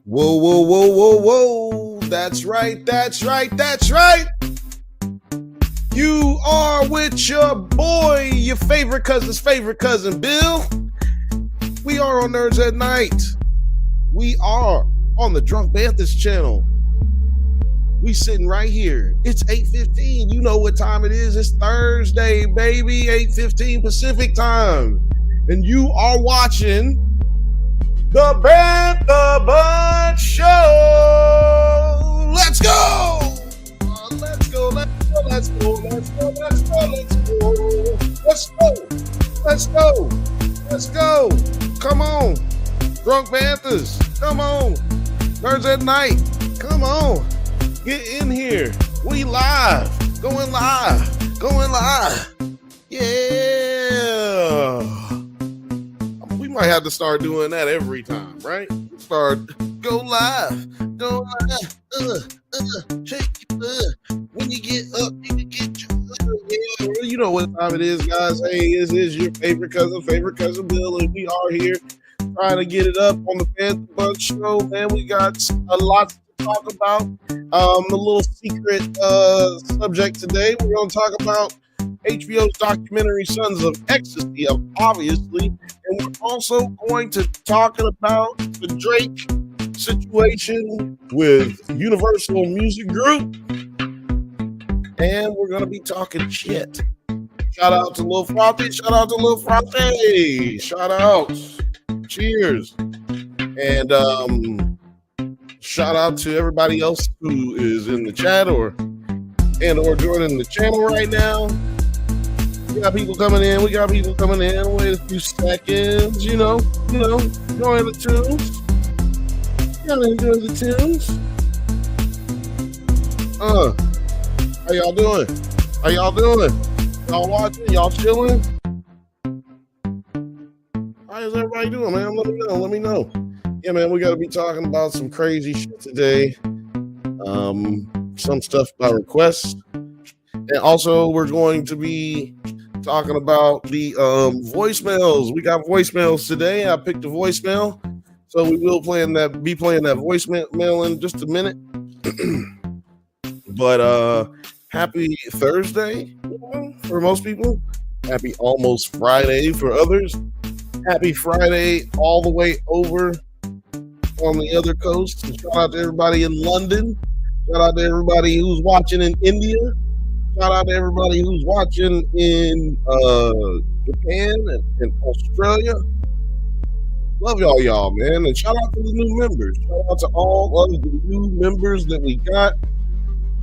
Whoa, whoa, whoa, whoa, whoa. That's right, that's right, that's right. You are with your boy, your favorite cousin's favorite cousin, Bill. We are on Nerds at Night. We are on the Drunk Bantha's channel. We sitting right here. It's 8:15. You know what time it is. It's Thursday, baby. 8:15 Pacific time. And you are watching the Bantha Bunch Show. Let's go. Let's go. Let's go. Let's go. Let's go. Let's go. Let's go. Let's go. Let's go. Let's go. Come on. Drunk Banthas. Come on. Nerds at Night. Come on. Get in here. We live. Going live. Going live. Yeah. We might have to start doing that every time, right? Go live. Go live. Shake it. When you get up, you can get your yeah. You know what time it is, guys. Hey, this is your favorite cousin Bill, and we are here trying to get it up on the Bantha Bunch Show. Man, we got a lot to talk about. A little secret subject today. We're going to talk about HBO's documentary Sons of Ecstasy, obviously, and we're also going to talk about the Drake situation with Universal Music Group, and we're going to be talking shit. Shout out to Lil Frothy. Shout out to Lil Frothy. Shout out. Cheers. And shout out to everybody else who is in the chat or joining the channel right now. We got people coming in. Wait a few seconds. Join the tunes. Gotta enjoy the tunes. How y'all doing? Y'all watching? Y'all chilling? How is everybody doing, man? Let me know. Yeah, man, we got to be talking about some crazy shit today. Some stuff by request. And also, we're going to be talking about the voicemails. We got voicemails today. I picked a voicemail. So we will be playing that voicemail in just a minute. But happy Thursday for most people. Happy almost Friday for others. Happy Friday all the way over on the other coast. And shout out to everybody in London. Shout out to everybody who's watching in India. Shout out to everybody who's watching in Japan and Australia. Love y'all, man. And shout out to the new members. Shout out to all of the new members that we got.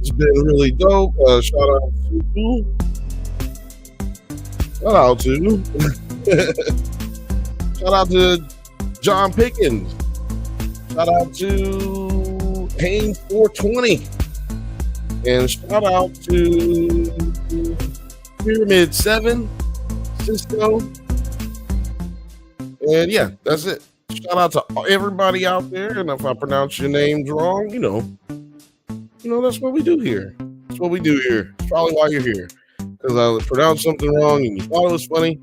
It's been really dope. Shout out to shout out to John Pickens. Shout out to Haynes 420. And shout out to Pyramid 7, Cisco. And yeah, that's it. Shout out to everybody out there. And if I pronounce your names wrong, that's what we do here. That's what we do here. It's probably why you're here. Because I pronounced something wrong and you thought it was funny.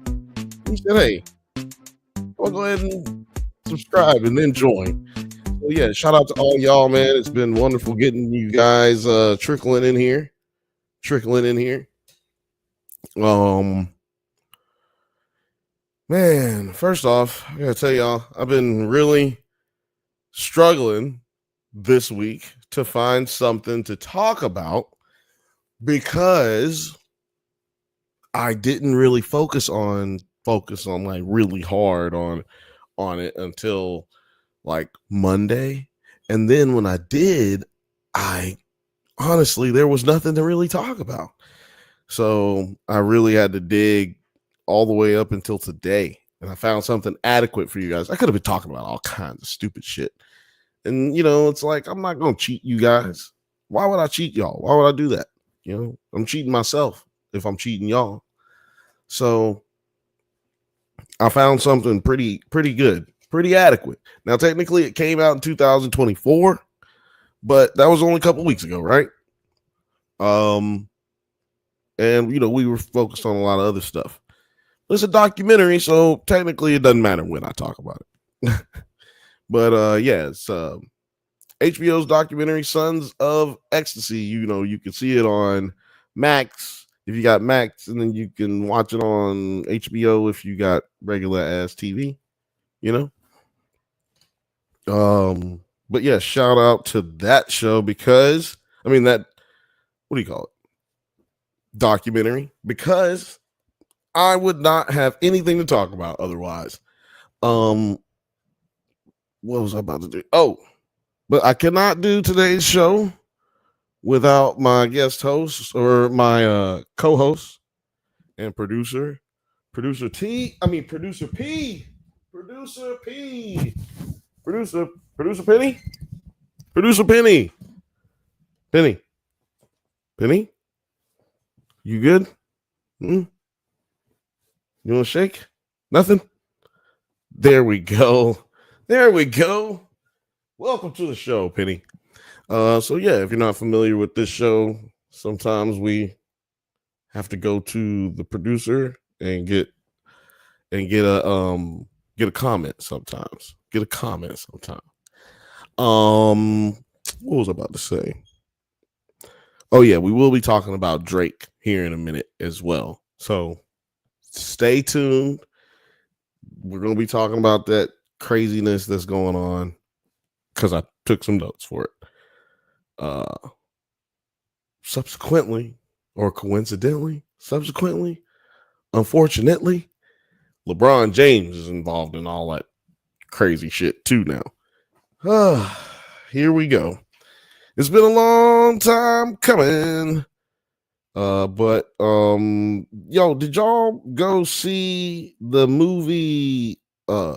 You said, hey, I'll go ahead and subscribe and then join. So yeah, shout out to all y'all, man. It's been wonderful getting you guys trickling in here. Man, first off, I gotta tell y'all, I've been really struggling this week to find something to talk about because I didn't really focus on like really hard on it until like Monday. And then when I did, honestly, there was nothing to really talk about. So I really had to dig all the way up until today. And I found something adequate for you guys. I could have been talking about all kinds of stupid shit. And, it's like, I'm not going to cheat you guys. Why would I cheat y'all? Why would I do that? I'm cheating myself if I'm cheating y'all. So I found something pretty good, pretty adequate. Now, technically, it came out in 2024, but that was only a couple weeks ago, right? And we were focused on a lot of other stuff. It's a documentary, so technically, it doesn't matter when I talk about it. But yeah, it's HBO's documentary, Sons of Ecstasy. You can see it on Max if you got Max, and then you can watch it on HBO if you got regular ass TV. You know. But yeah, shout out to that show because that what do you call it? Documentary, because I would not have anything to talk about otherwise. What was I about to do? Oh, but I cannot do today's show without my guest host or my co-host and producer Penny, producer Penny. You good? Mm? You want to shake? Nothing. There we go. Welcome to the show, Penny. So yeah, if you're not familiar with this show, sometimes we have to go to the producer and get a comment sometimes. What was I about to say? Oh yeah, we will be talking about Drake here in a minute as well. So stay tuned. We're going to be talking about that craziness that's going on because I took some notes for it. Subsequently, or coincidentally, unfortunately, LeBron James is involved in all that crazy shit too now. Here we go. It's been a long time coming. But yo, did y'all go see the movie A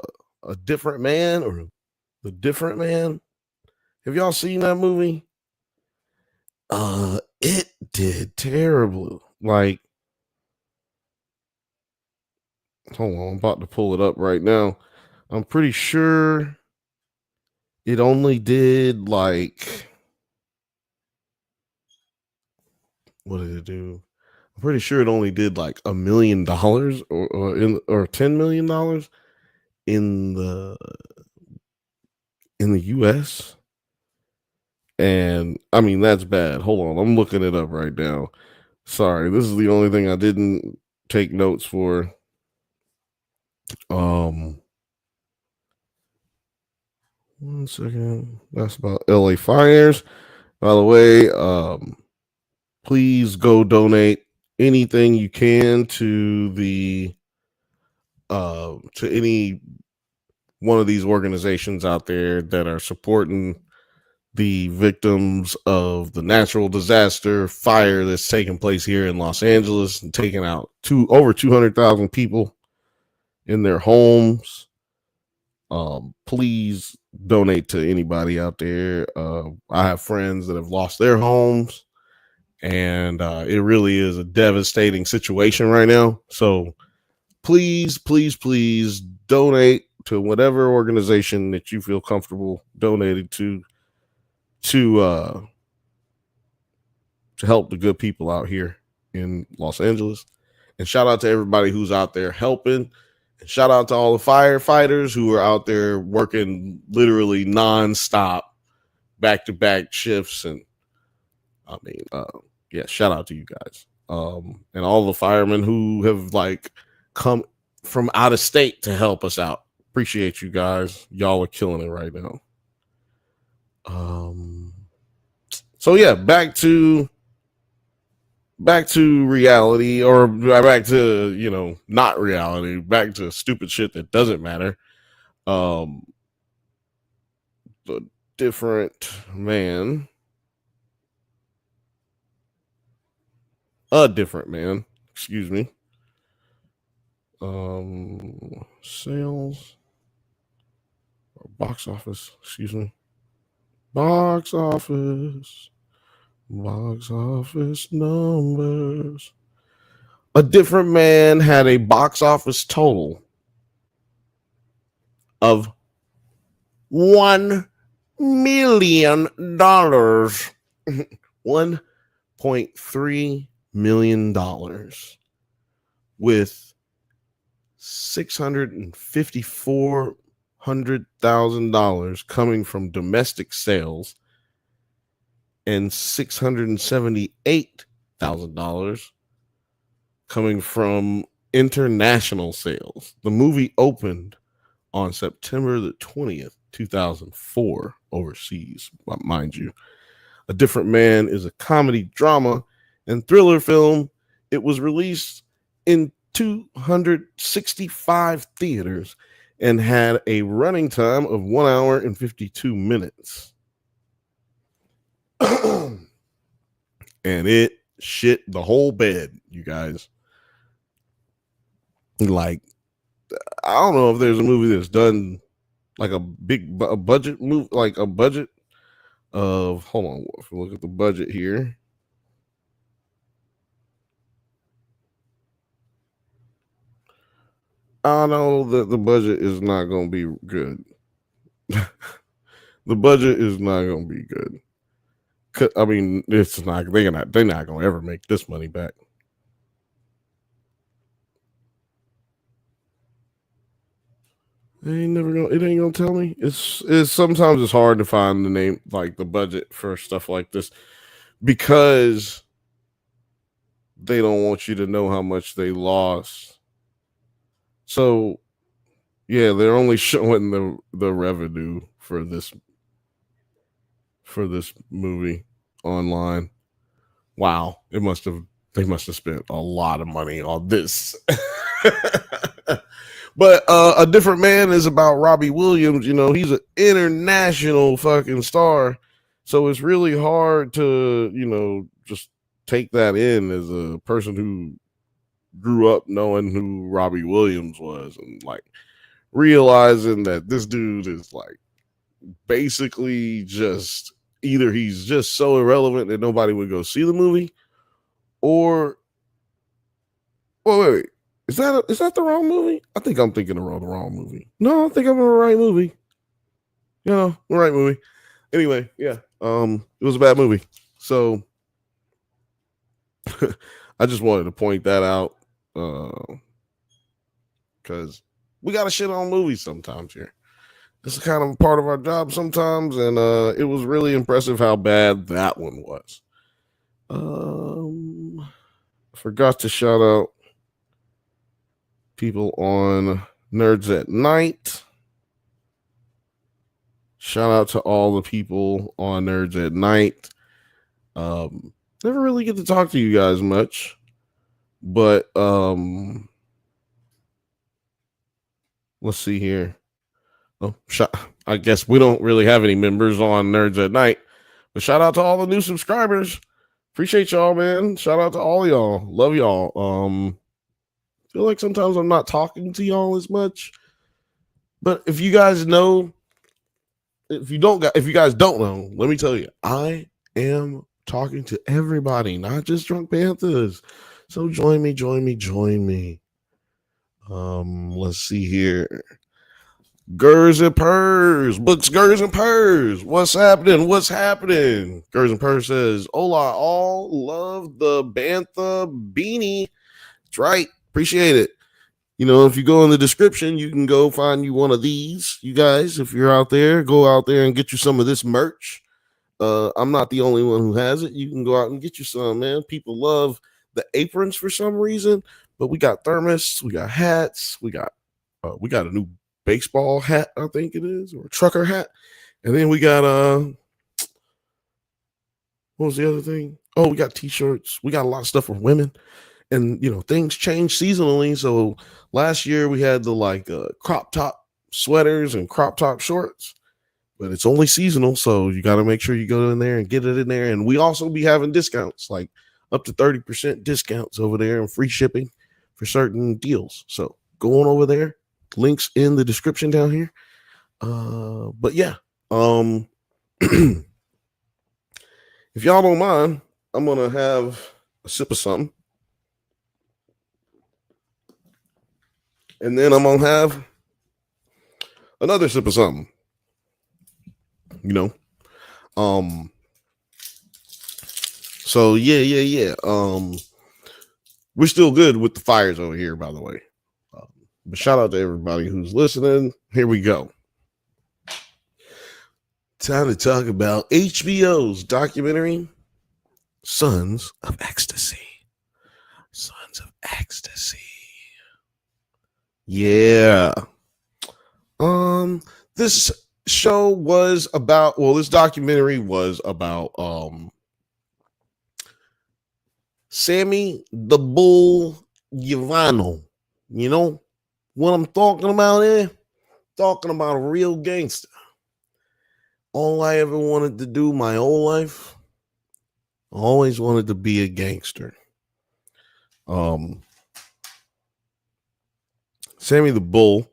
Different Man or The Different Man? Have y'all seen that movie? It did terrible. Like, hold on, I'm about to pull it up right now. I'm pretty sure it only did like, what did it do? I'm pretty sure it only did like $1 million or $10 million in the US. And that's bad. Hold on, I'm looking it up right now. Sorry, this is the only thing I didn't take notes for. One second. That's about LA fires. By the way, please go donate anything you can to to any one of these organizations out there that are supporting the victims of the natural disaster fire that's taking place here in Los Angeles and taking out over 200,000 people in their homes. Please donate to anybody out there. I have friends that have lost their homes, and it really is a devastating situation right now. So please donate to whatever organization that you feel comfortable donating to help the good people out here in Los Angeles. And shout out to everybody who's out there helping. And shout out to all the firefighters who are out there working literally nonstop, back-to-back shifts. And yeah, shout out to you guys. And all the firemen who have come from out of state to help us out. Appreciate you guys. Y'all are killing it right now. So yeah, back to reality, or back to not reality, back to stupid shit that doesn't matter. The Different Man, A Different Man, excuse me. Sales or box office, excuse me. Box office Box office numbers. A Different Man had a box office total of $1 million. $1.3 million with $654,000 coming from domestic sales and $678,000 coming from international sales. The movie opened on September the 20th, 2004, overseas, mind you. A Different Man is a comedy, drama, and thriller film. It was released in 265 theaters and had a running time of 1 hour and 52 minutes. And it shit the whole bed, you guys. Like, I don't know if there's a movie that's done like a budget movie, like a budget of, hold on, if we look at the budget here. I know that the budget is not going to be good. The budget is not going to be good. I mean, it's not. They're not going to ever make this money back. It ain't gonna tell me. It's sometimes it's hard to find the name, like the budget for stuff like this, because they don't want you to know how much they lost. So yeah, they're only showing the revenue for this movie online. Wow, they must have spent a lot of money on this. But A Different Man is about Robbie Williams. You know, he's an international fucking star. So it's really hard to, just take that in as a person who grew up knowing who Robbie Williams was, and like realizing that this dude is like basically just either he's just so irrelevant that nobody would go see the movie, or wait. Is that the wrong movie? I think I'm thinking of the wrong movie. No, I think I'm in the right movie. The right movie. Anyway, yeah. It was a bad movie. So I just wanted to point that out. Because we gotta shit on movies sometimes here. This is kind of a part of our job sometimes, and it was really impressive how bad that one was. I forgot to shout out people on Nerds at Night. Shout out to all the people on Nerds at Night. Never really get to talk to you guys much, but let's see here. Oh, I guess we don't really have any members on Nerds at Night, but shout out to all the new subscribers. Appreciate y'all, man. Shout out to all y'all. Love y'all. Feel like sometimes I'm not talking to y'all as much, but if you guys know, if you guys don't know, let me tell you, I am talking to everybody, not just drunk Banthas. So join me. Let's see here. Gers and Purrs, books, Gers and Purrs. What's happening? Gers and Purrs says, "Hola, all love the Bantha beanie." That's right. Appreciate it. If you go in the description, you can go find you one of these. You guys, if you're out there, go out there and get you some of this merch. I'm not the only one who has it. You can go out and get you some, man. People love the aprons for some reason, but we got thermos, we got hats, we got a new baseball hat, I think it is, or a trucker hat. And then we got what was the other thing? Oh, we got t-shirts. We got a lot of stuff for women. And things change seasonally. So last year we had the crop top sweaters and crop top shorts, but it's only seasonal. So you got to make sure you go in there and get it in there. And we also be having discounts, like up to 30% discounts over there, and free shipping for certain deals. So go on over there. Links in the description down here. But yeah, If y'all don't mind, I'm gonna have a sip of something, and then I'm gonna have another sip of something. You know. So yeah. We're still good with the fires over here, by the way. But shout out to everybody who's listening. Here we go. Time to talk about HBO's documentary, Sons of Ecstasy. Sons of Ecstasy. Yeah. This show was about, well, this documentary was about Sammy the Bull Yavano. You know what I'm talking about here? Talking about a real gangster. All I ever wanted to do my whole life, I always wanted to be a gangster. Sammy the Bull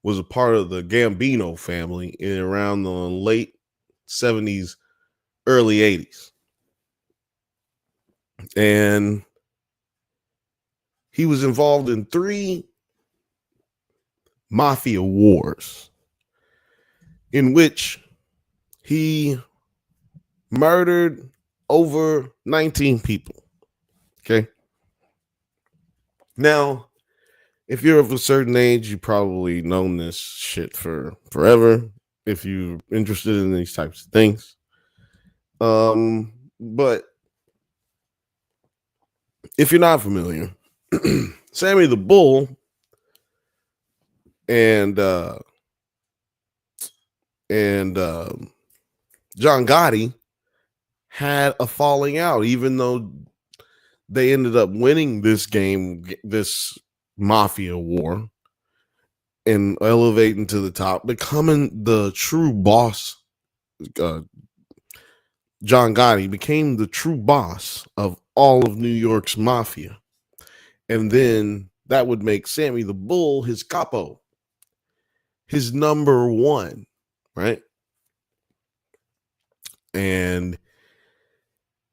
was a part of the Gambino family in around the late 70s, early 80s. And he was involved in 3 mafia wars in which he murdered over 19 people. Okay. Now, if you're of a certain age, you probably known this shit for forever. If you're interested in these types of things. But if you're not familiar, Sammy the Bull and John Gotti had a falling out, even though they ended up winning this game, this mafia war, and elevating to the top, becoming the true boss. John Gotti became the true boss of all of New York's mafia. And then that would make Sammy the Bull his capo, his number one, right? And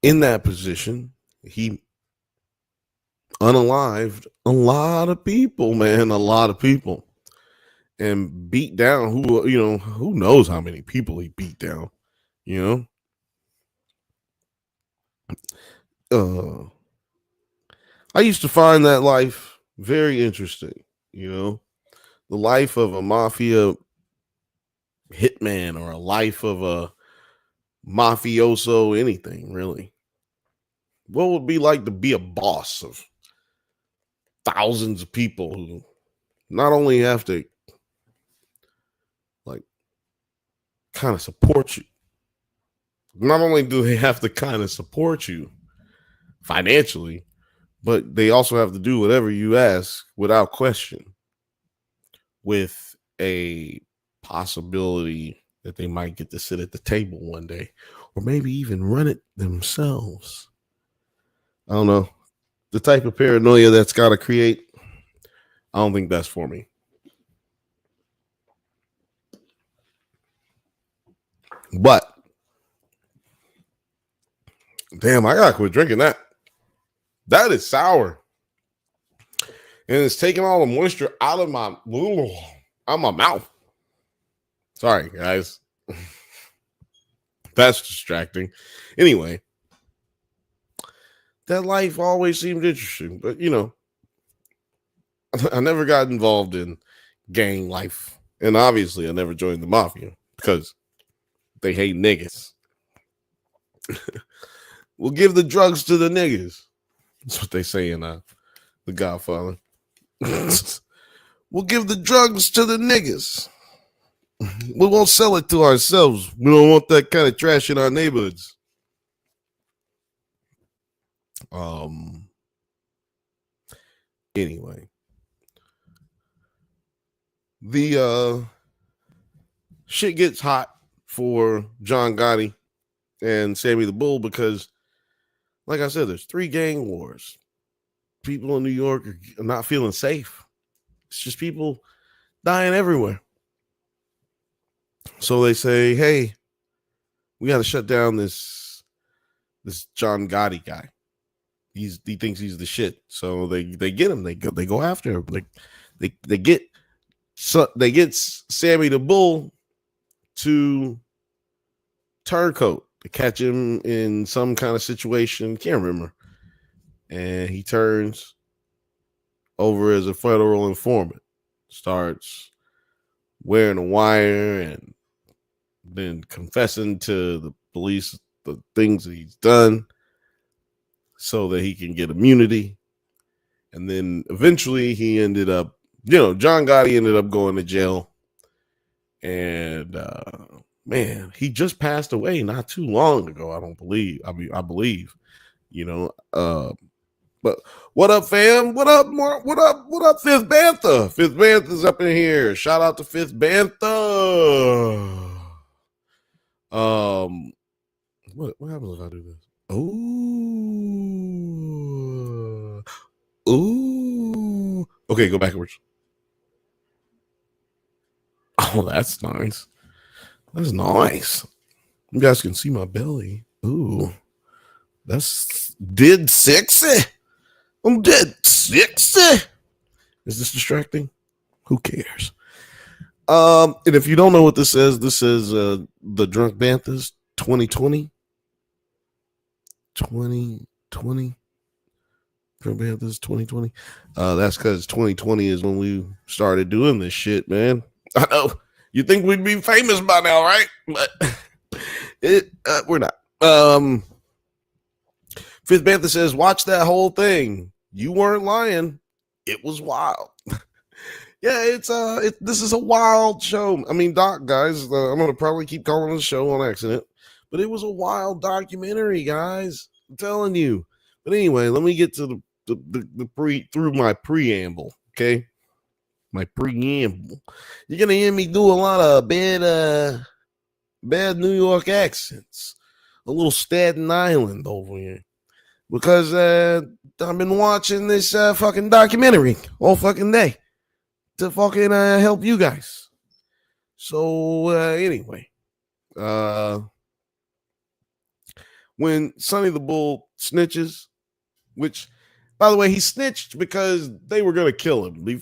in that position, he unalived a lot of people, man, a lot of people, and beat down who knows how many people he beat down, I used to find that life very interesting, the life of a mafia hitman or a life of a mafioso, anything really. What would it be like to be a boss of thousands of people who not only have to like kind of support you, not only do they have to kind of support you financially, but they also have to do whatever you ask without question, with a possibility that they might get to sit at the table one day, or maybe even run it themselves. I don't know. The type of paranoia that's got to create, I don't think that's for me. But damn, I gotta quit drinking that. That is sour, and it's taking all the moisture out of my mouth. Sorry, guys. That's distracting. Anyway, that life always seemed interesting, but I never got involved in gang life, and obviously, I never joined the mafia because they hate niggas. We'll give the drugs to the niggas. That's what they say in The Godfather. We'll give the drugs to the niggas. We won't sell it to ourselves. We don't want that kind of trash in our neighborhoods. Anyway, the shit gets hot for John Gotti and Sammy the Bull because, like I said, there's 3 gang wars. People in New York are not feeling safe. It's just people dying everywhere. So they say, hey, we got to shut down this this John Gotti guy. He thinks he's the shit. So they get him. They go after him. They get Sammy the Bull to turncoat to catch him in some kind of situation. Can't remember. And he turns over as a federal informant. Starts wearing a wire and then confessing to the police the things that he's done so that he can get immunity. And then eventually he ended up, John Gotti ended up going to jail. And man, he just passed away not too long ago. I believe, but what up, fam? What up, Mark? What up, Fifth Bantha? Fifth Bantha's up in here. Shout out to Fifth Bantha. What happens if I do this? Ooh. Okay, go backwards. Oh, that's nice. That's nice. You guys can see my belly. Ooh. That's dead sexy. I'm dead sexy. Is this distracting? Who cares? And if you don't know what this is the Drunk Banthas 2020. 2020. Drunk Banthas 2020. That's because 2020 is when we started doing this shit, man. I know. You think we'd be famous by now, right? But we're not. Fifth Bantha says, watch that whole thing. You weren't lying. It was wild. Yeah, this is a wild show. I mean, guys, I'm gonna probably keep calling the show on accident, but it was a wild documentary, guys. I'm telling you. But anyway, let me get to through my preamble, okay? My preamble. You're gonna hear me do a lot of bad New York accents, a little Staten Island over here, because I've been watching this fucking documentary all fucking day to fucking help you guys. So anyway, when Sonny the Bull snitches, which, by the way, he snitched because they were gonna kill him. They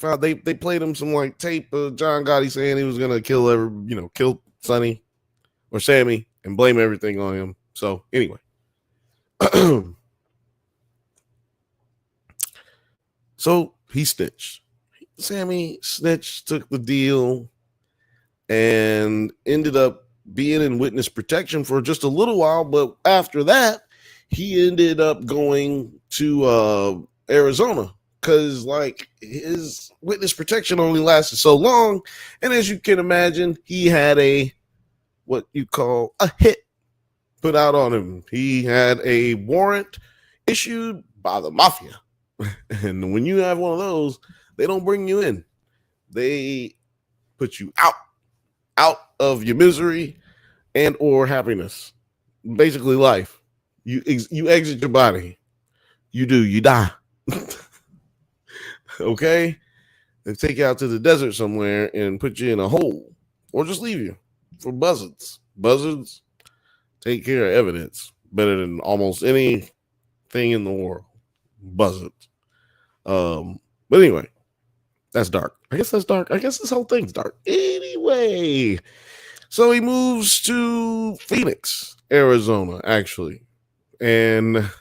played him some like tape of John Gotti saying he was gonna kill Sonny or Sammy and blame everything on him. So anyway, so he snitched. Sammy snitched, took the deal, and ended up being in witness protection for just a little while. But after that, he ended up going to Arizona because like his witness protection only lasted so long. And as you can imagine, he had what you call a hit put out on him. He had a warrant issued by the mafia. And when you have one of those, they don't bring you in. They put you out of your misery and or happiness. Basically life. You exit your body. You die. Okay? They take you out to the desert somewhere and put you in a hole or just leave you for buzzards. Buzzards take care of evidence better than almost anything in the world. Buzzards. But anyway, that's dark. I guess that's dark. I guess this whole thing's dark. Anyway, so he moves to Phoenix, Arizona, actually. And at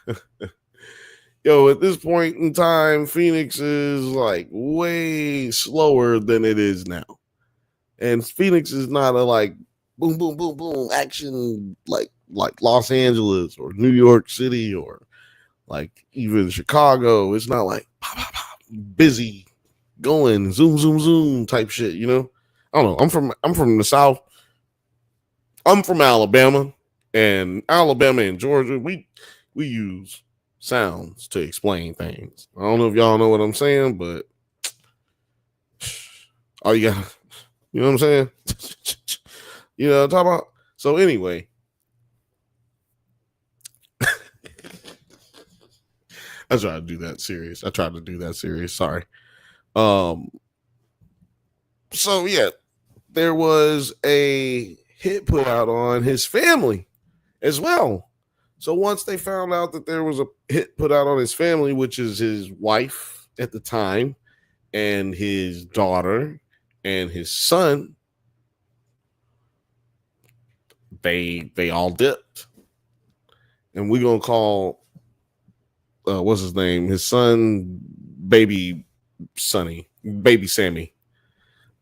this point in time, Phoenix is like way slower than it is now. And Phoenix is not a like boom, boom, boom, boom action like Los Angeles or New York City or like even Chicago. It's not like pop, pop, pop, busy going zoom, zoom, zoom type shit, I don't know. I'm from the South. I'm from Alabama, and Alabama and Georgia, we use sounds to explain things. I don't know if y'all know what I'm saying, but all you got, you know what I'm saying? You know what I'm talking about? So anyway, I tried to do that serious. Sorry. So yeah, there was a hit put out on his family as well. So once they found out that there was a hit put out on his family, which is his wife at the time, and his daughter, and his son, they all dipped. And we're gonna call what's his name? His son, baby Sonny, baby Sammy.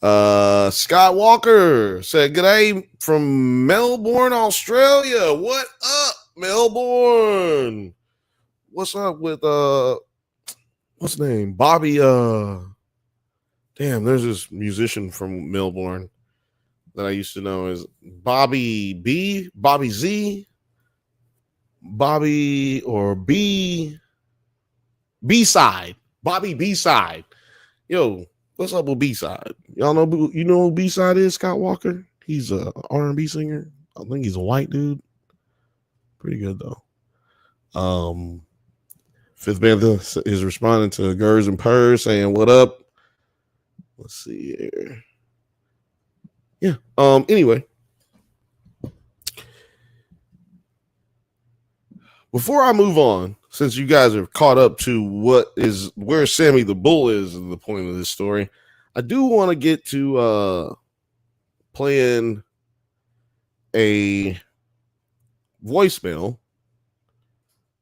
Scott Walker said, "G'day from Melbourne, Australia. What up, Melbourne? What's up with what's his name? Bobby damn, there's this musician from Melbourne that I used to know as Bobby B, Bobby Z, Bobby or B-side, Bobby B-side. Yo, what's up with B-side? Y'all know who B-side is? Scott Walker. He's a R&B singer. I think he's a white dude. Pretty good though. Fifth Bantha is responding to Gers and Purrs saying, "What up?" Let's see here. Yeah. Anyway, before I move on, since you guys are caught up to where Sammy the Bull is the point of this story, I do want to get to playing a voicemail,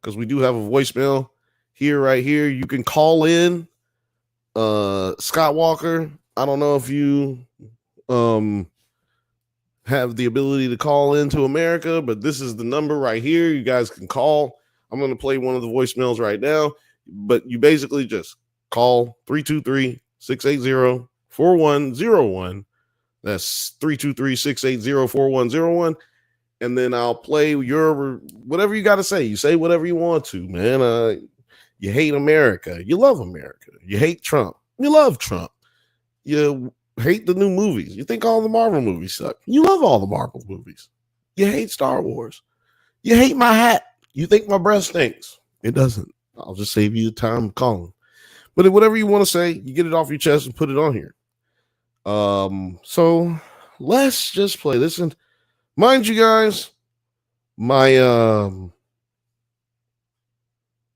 because we do have a voicemail right here. You can call in. Scott Walker, I don't know if you have the ability to call into America, but this is the number right here. You guys can call. I'm going to play one of the voicemails right now, but you basically just call 323-680-4101. That's 323-680-4101. And then I'll play your whatever you got to say. You say whatever you want to, man. You hate America. You love America. You hate Trump. You love Trump. You hate the new movies. You think all the Marvel movies suck. You love all the Marvel movies. You hate Star Wars. You hate my hat. You think my breath stinks. It doesn't. I'll just save you the time calling. But whatever you want to say, you get it off your chest and put it on here. So let's just play this. And mind you guys, my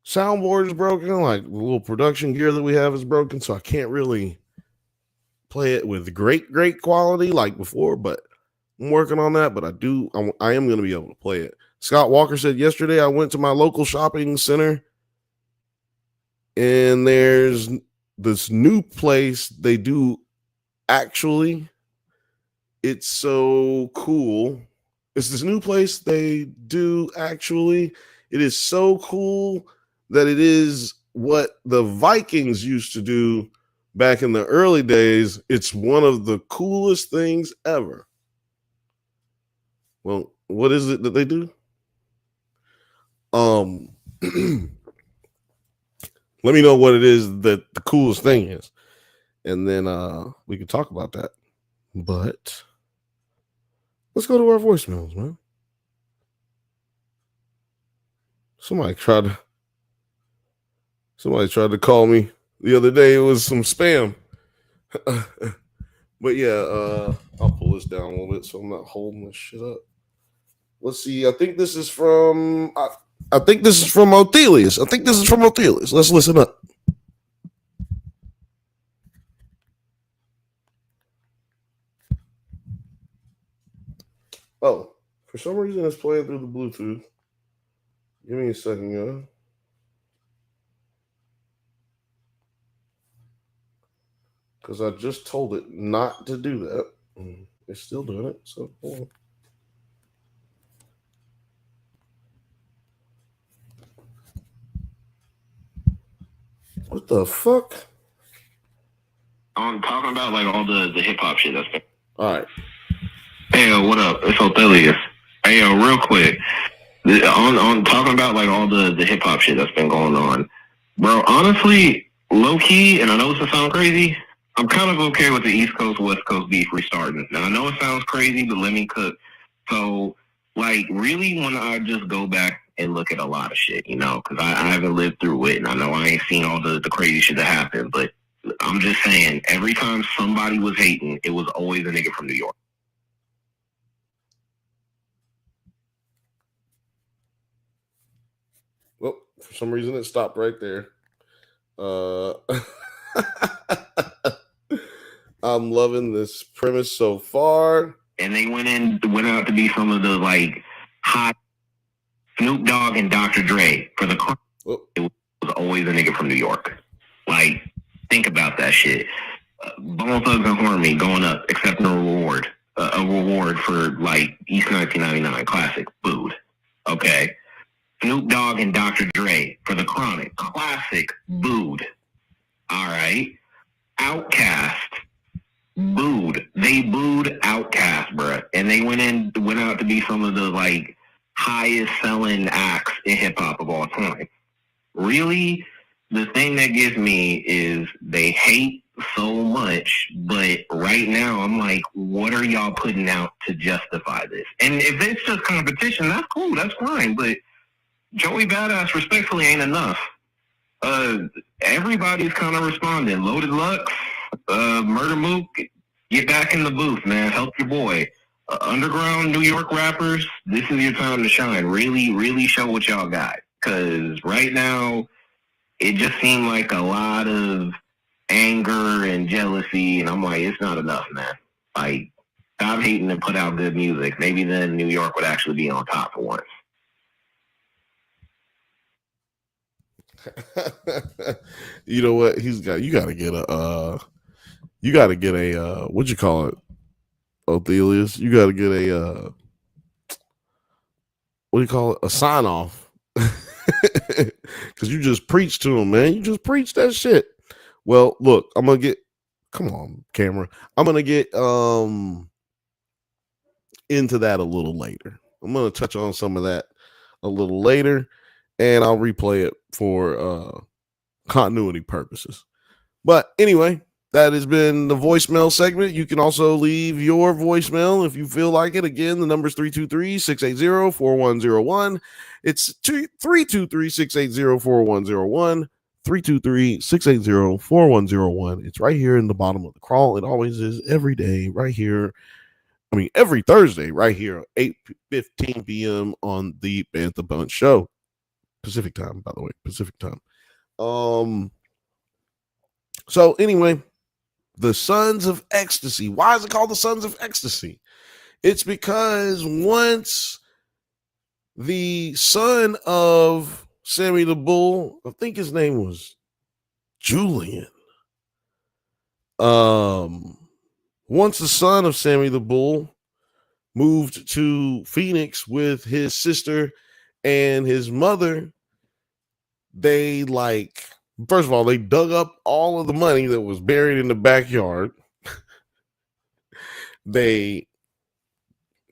soundboard is broken. Like the little production gear that we have is broken, so I can't really play it with great quality like before, but I'm working on that. But I am going to be able to play it. Scott Walker said, "Yesterday I went to my local shopping center and there's this new place they do actually. It's so cool. It's this new place they do actually. It is so cool that it is what the Vikings used to do back in the early days. It's one of the coolest things ever." Well, what is it that they do? Let me know what it is that the coolest thing is, and then we can talk about that. But let's go to our voicemails, man. Somebody tried to call me the other day. It was some spam. But yeah, I'll pull this down a little bit so I'm not holding this shit up. Let's see. I think this is from Othelius. Let's listen up. Oh, for some reason it's playing through the Bluetooth. Give me a second, y'all. Because I just told it not to do that. It's still doing it. So hold on. What the fuck? I'm talking about like all the hip hop shit that's been. All right. Hey, what up? It's Othelius. Hey, real quick. On talking about like all the hip hop shit that's been going on, bro. Honestly, low key, and I know it's gonna sound crazy. I'm kind of okay with the East Coast West Coast beef restarting. Now I know it sounds crazy, but let me cook. So, like, really, when I just go back and look at a lot of shit, you know, because I haven't lived through it, and I know I ain't seen all the crazy shit that happened, but I'm just saying, every time somebody was hating, it was always a nigga from New York. For some reason, it stopped right there. I'm loving this premise so far. And they went out to be some of the like hot Snoop Dogg and Dr. Dre for the crime. Oh. It was always a nigga from New York. Like, think about that shit. Bone Thugs and Harmony going up, accepting a reward for like East 1999 classic food. Okay. Snoop Dogg and Dr. Dre for the Chronic classic food. All right. Outkast booed. They booed Outkast, bruh, and they went out to be some of the like highest selling acts in hip hop of all time. Really, the thing that gets me is they hate so much, but right now I'm like, what are y'all putting out to justify this? And if it's just competition, that's cool, that's fine. But Joey Badass respectfully ain't enough. Everybody's kind of responding. Loaded Lux, Murder Mook, get back in the booth, man. Help your boy. Underground New York rappers, this is your time to shine. Really, really show what y'all got. Because right now, it just seemed like a lot of anger and jealousy, and I'm like, it's not enough, man. Like, stop hating and put out good music. Maybe then New York would actually be on top for once. You know what? You gotta get a what you call it, Othelius? You gotta get a what do you call it? A sign off. Because you just preached to him, man. You just preached that shit. Well, look, I'm gonna get. Come on, camera. I'm gonna get into that a little later. I'm gonna touch on some of that a little later, and I'll replay it for continuity purposes. But anyway, that has been the voicemail segment. You can also leave your voicemail if you feel like it. Again, the number is 323-680-4101. It's 323-680-4101. 323-680-4101. It's right here in the bottom of the crawl. It always is every day right here. I mean, every Thursday right here at 8:15 p.m. on the Bantha Bunch Show. Pacific time, by the way. Pacific time. So anyway, the Sons of Ecstasy. Why is it called the Sons of Ecstasy? It's because once the son of Sammy the Bull, I think his name was Julian. Once the son of Sammy the Bull moved to Phoenix with his sister and his mother, they first of all, they dug up all of the money that was buried in the backyard. They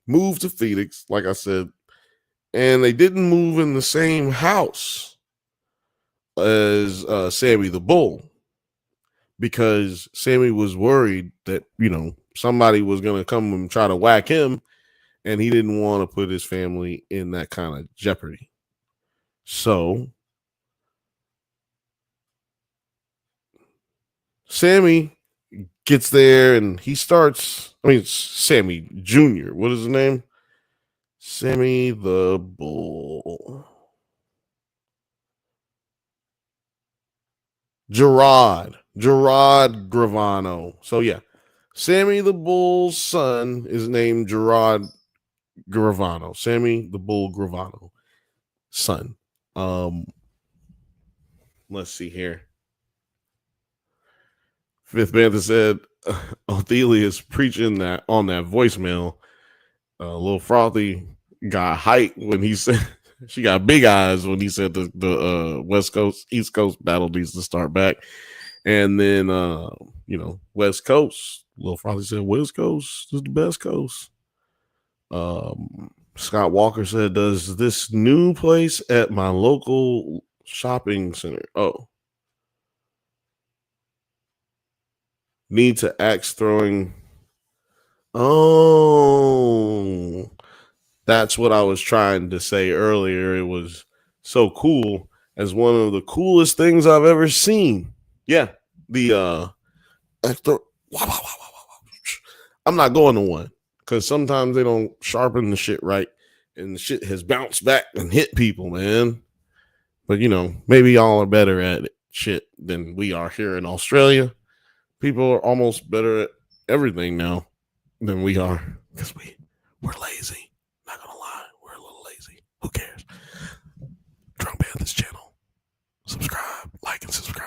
moved to Phoenix, like I said, and they didn't move in the same house as Sammy the Bull because Sammy was worried that, somebody was going to come and try to whack him, and he didn't want to put his family in that kind of jeopardy. So Sammy gets there and he starts, Sammy Jr. What is his name? Sammy the Bull. Gerard Gravano. So yeah, Sammy the Bull's son is named Gerard Gravano. Sammy the Bull Gravano, son. Let's see here. Fifth Bantha said Othelia's preaching that on that voicemail. Little Frothy got height when he said she got big eyes when he said the West Coast East Coast battle needs to start back. And then West Coast, Little Frothy said West Coast is the best coast. Scott Walker said, does this new place at my local shopping center need to axe throwing? Oh, that's what I was trying to say earlier. It was so cool, as one of the coolest things I've ever seen. Yeah, the I'm not going to one because sometimes they don't sharpen the shit right, and the shit has bounced back and hit people, man. But maybe y'all are better at shit than we are here in Australia. People are almost better at everything now than we are because we're lazy. Not gonna lie, we're a little lazy. Who cares? Drunk Bantha's channel. Subscribe, like, and subscribe.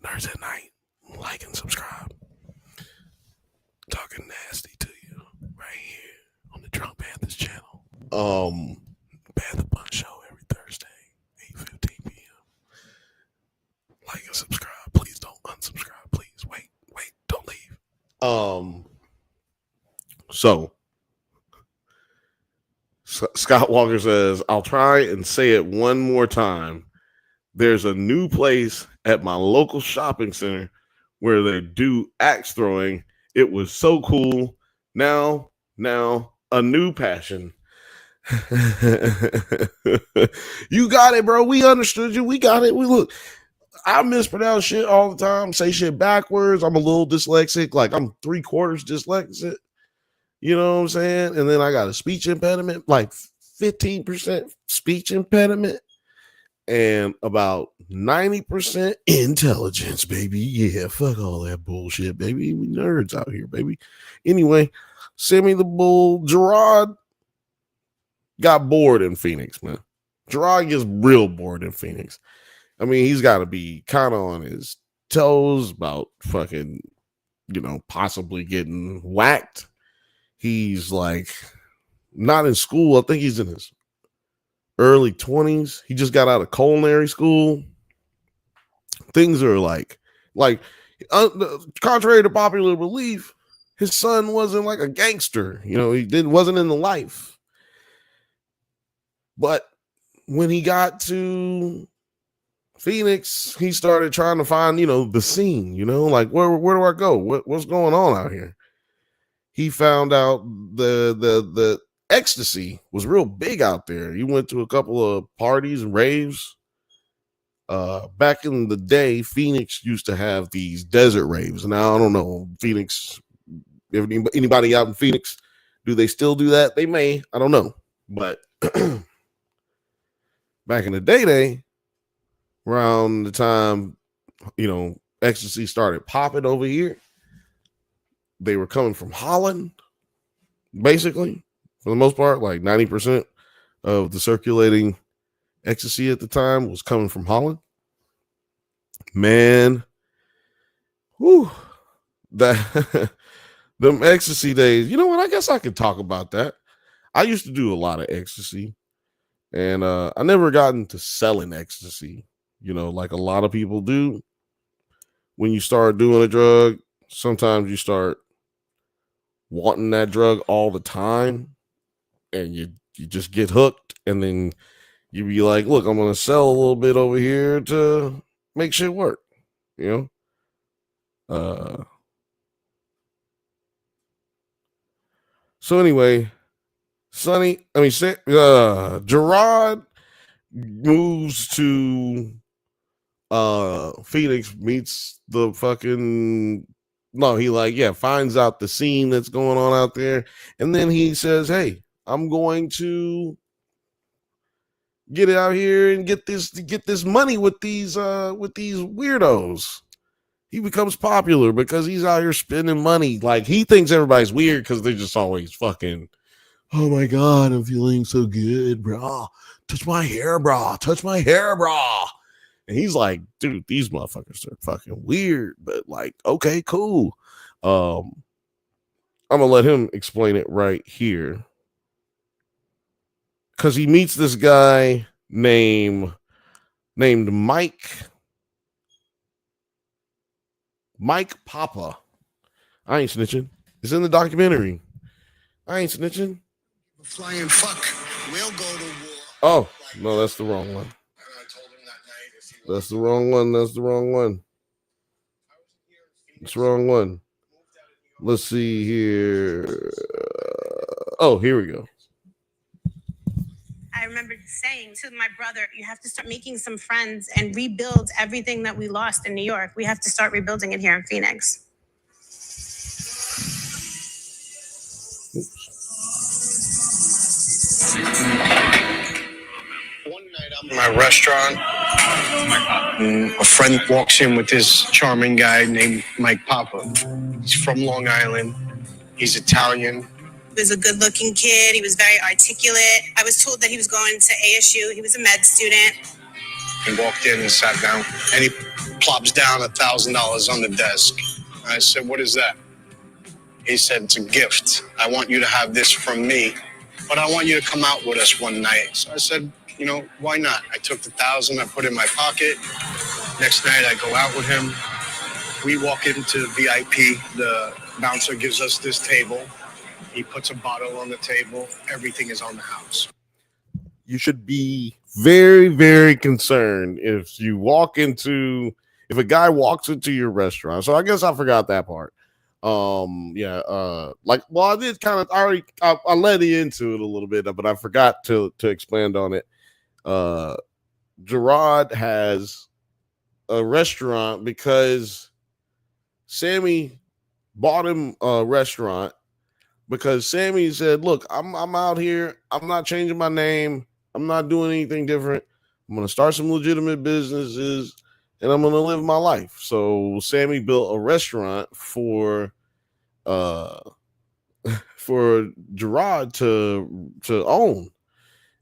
Nerds at Night. Like and subscribe. Talking nasty to you right here on the Drunk Bantha's channel. Bantha Punch Show every Thursday, 8:15 p.m. Like and subscribe. Please don't unsubscribe. Please wait, don't leave. So Scott Walker says, I'll try and say it one more time. There's a new place at my local shopping center where they do axe throwing. It was so cool. Now, a new passion. You got it, bro. We understood you. We got it. I mispronounce shit all the time, say shit backwards. I'm a little dyslexic. Like, I'm 3/4 dyslexic. You know what I'm saying? And then I got a speech impediment, like 15% speech impediment and about 90% intelligence, baby. Yeah, fuck all that bullshit, baby. We nerds out here, baby. Anyway, send me the bull. Gerard got bored in Phoenix, man. Gerard gets real bored in Phoenix. I mean, he's got to be kind of on his toes about fucking, possibly getting whacked. He's like not in school. I think he's in his early 20s. He just got out of culinary school. Things are like contrary to popular belief, his son wasn't like a gangster. He wasn't in the life. But when he got to Phoenix, he started trying to find, the scene, like where do I go? What's going on out here? He found out the Ecstasy was real big out there. He went to a couple of parties and raves. Back in the day, Phoenix used to have these desert raves. Now, I don't know, Phoenix, if anybody out in Phoenix, do they still do that? They may, I don't know. But back in the day, around the time, Ecstasy started popping over here, they were coming from Holland, basically, for the most part. Like 90% of the circulating Ecstasy at the time was coming from Holland. Man, whew, that them Ecstasy days. You know what? I guess I could talk about that. I used to do a lot of Ecstasy, and I never got into selling Ecstasy, like a lot of people do. When you start doing a drug, sometimes you start wanting that drug all the time, and you just get hooked, and then you be like, look, I'm going to sell a little bit over here to make shit work, So anyway, Gerard moves to Phoenix, meets the fucking finds out the scene that's going on out there, and then he says, hey, I'm going to get out here and get this money with these weirdos. He becomes popular because he's out here spending money. Like, he thinks everybody's weird because they're just always fucking, oh my God, I'm feeling so good, bro. Touch my hair, bro. Touch my hair, bro. And he's like, dude, these motherfuckers are fucking weird, but like, okay, cool. I'm gonna let him explain it right here. Because he meets this guy named Mike Papa. I ain't snitching. It's in the documentary. I ain't snitching. Flying fuck. We'll go to war. Oh, no, that's the wrong one. That's the wrong one. That's the wrong one. It's the wrong one. Let's see here. Oh, here we go. I remember saying to my brother, you have to start making some friends and rebuild everything that we lost in New York. We have to start rebuilding it here in Phoenix. One night My restaurant. A friend walks in with this charming guy named Mike Papa. He's from Long Island. He's Italian. He was a good-looking kid. He was very articulate. I was told that he was going to ASU. He was a med student. He walked in and sat down, and he plops down $1,000 on the desk. I said, "What is that?" He said, "It's a gift. I want you to have this from me, but I want you to come out with us one night." So I said, why not? I took the 1,000, I put it in my pocket. Next night, I go out with him. We walk into VIP. The bouncer gives us this table. He puts a bottle on the table. Everything is on the house. You should be very, very concerned if a guy walks into your restaurant. So I guess I forgot that part. I did I led you into it a little bit, but I forgot to expand on it. Gerard has a restaurant because Sammy bought him a restaurant because Sammy said, "Look, I'm out here. I'm not changing my name. I'm not doing anything different. I'm going to start some legitimate businesses and I'm going to live my life." So Sammy built a restaurant for Gerard to own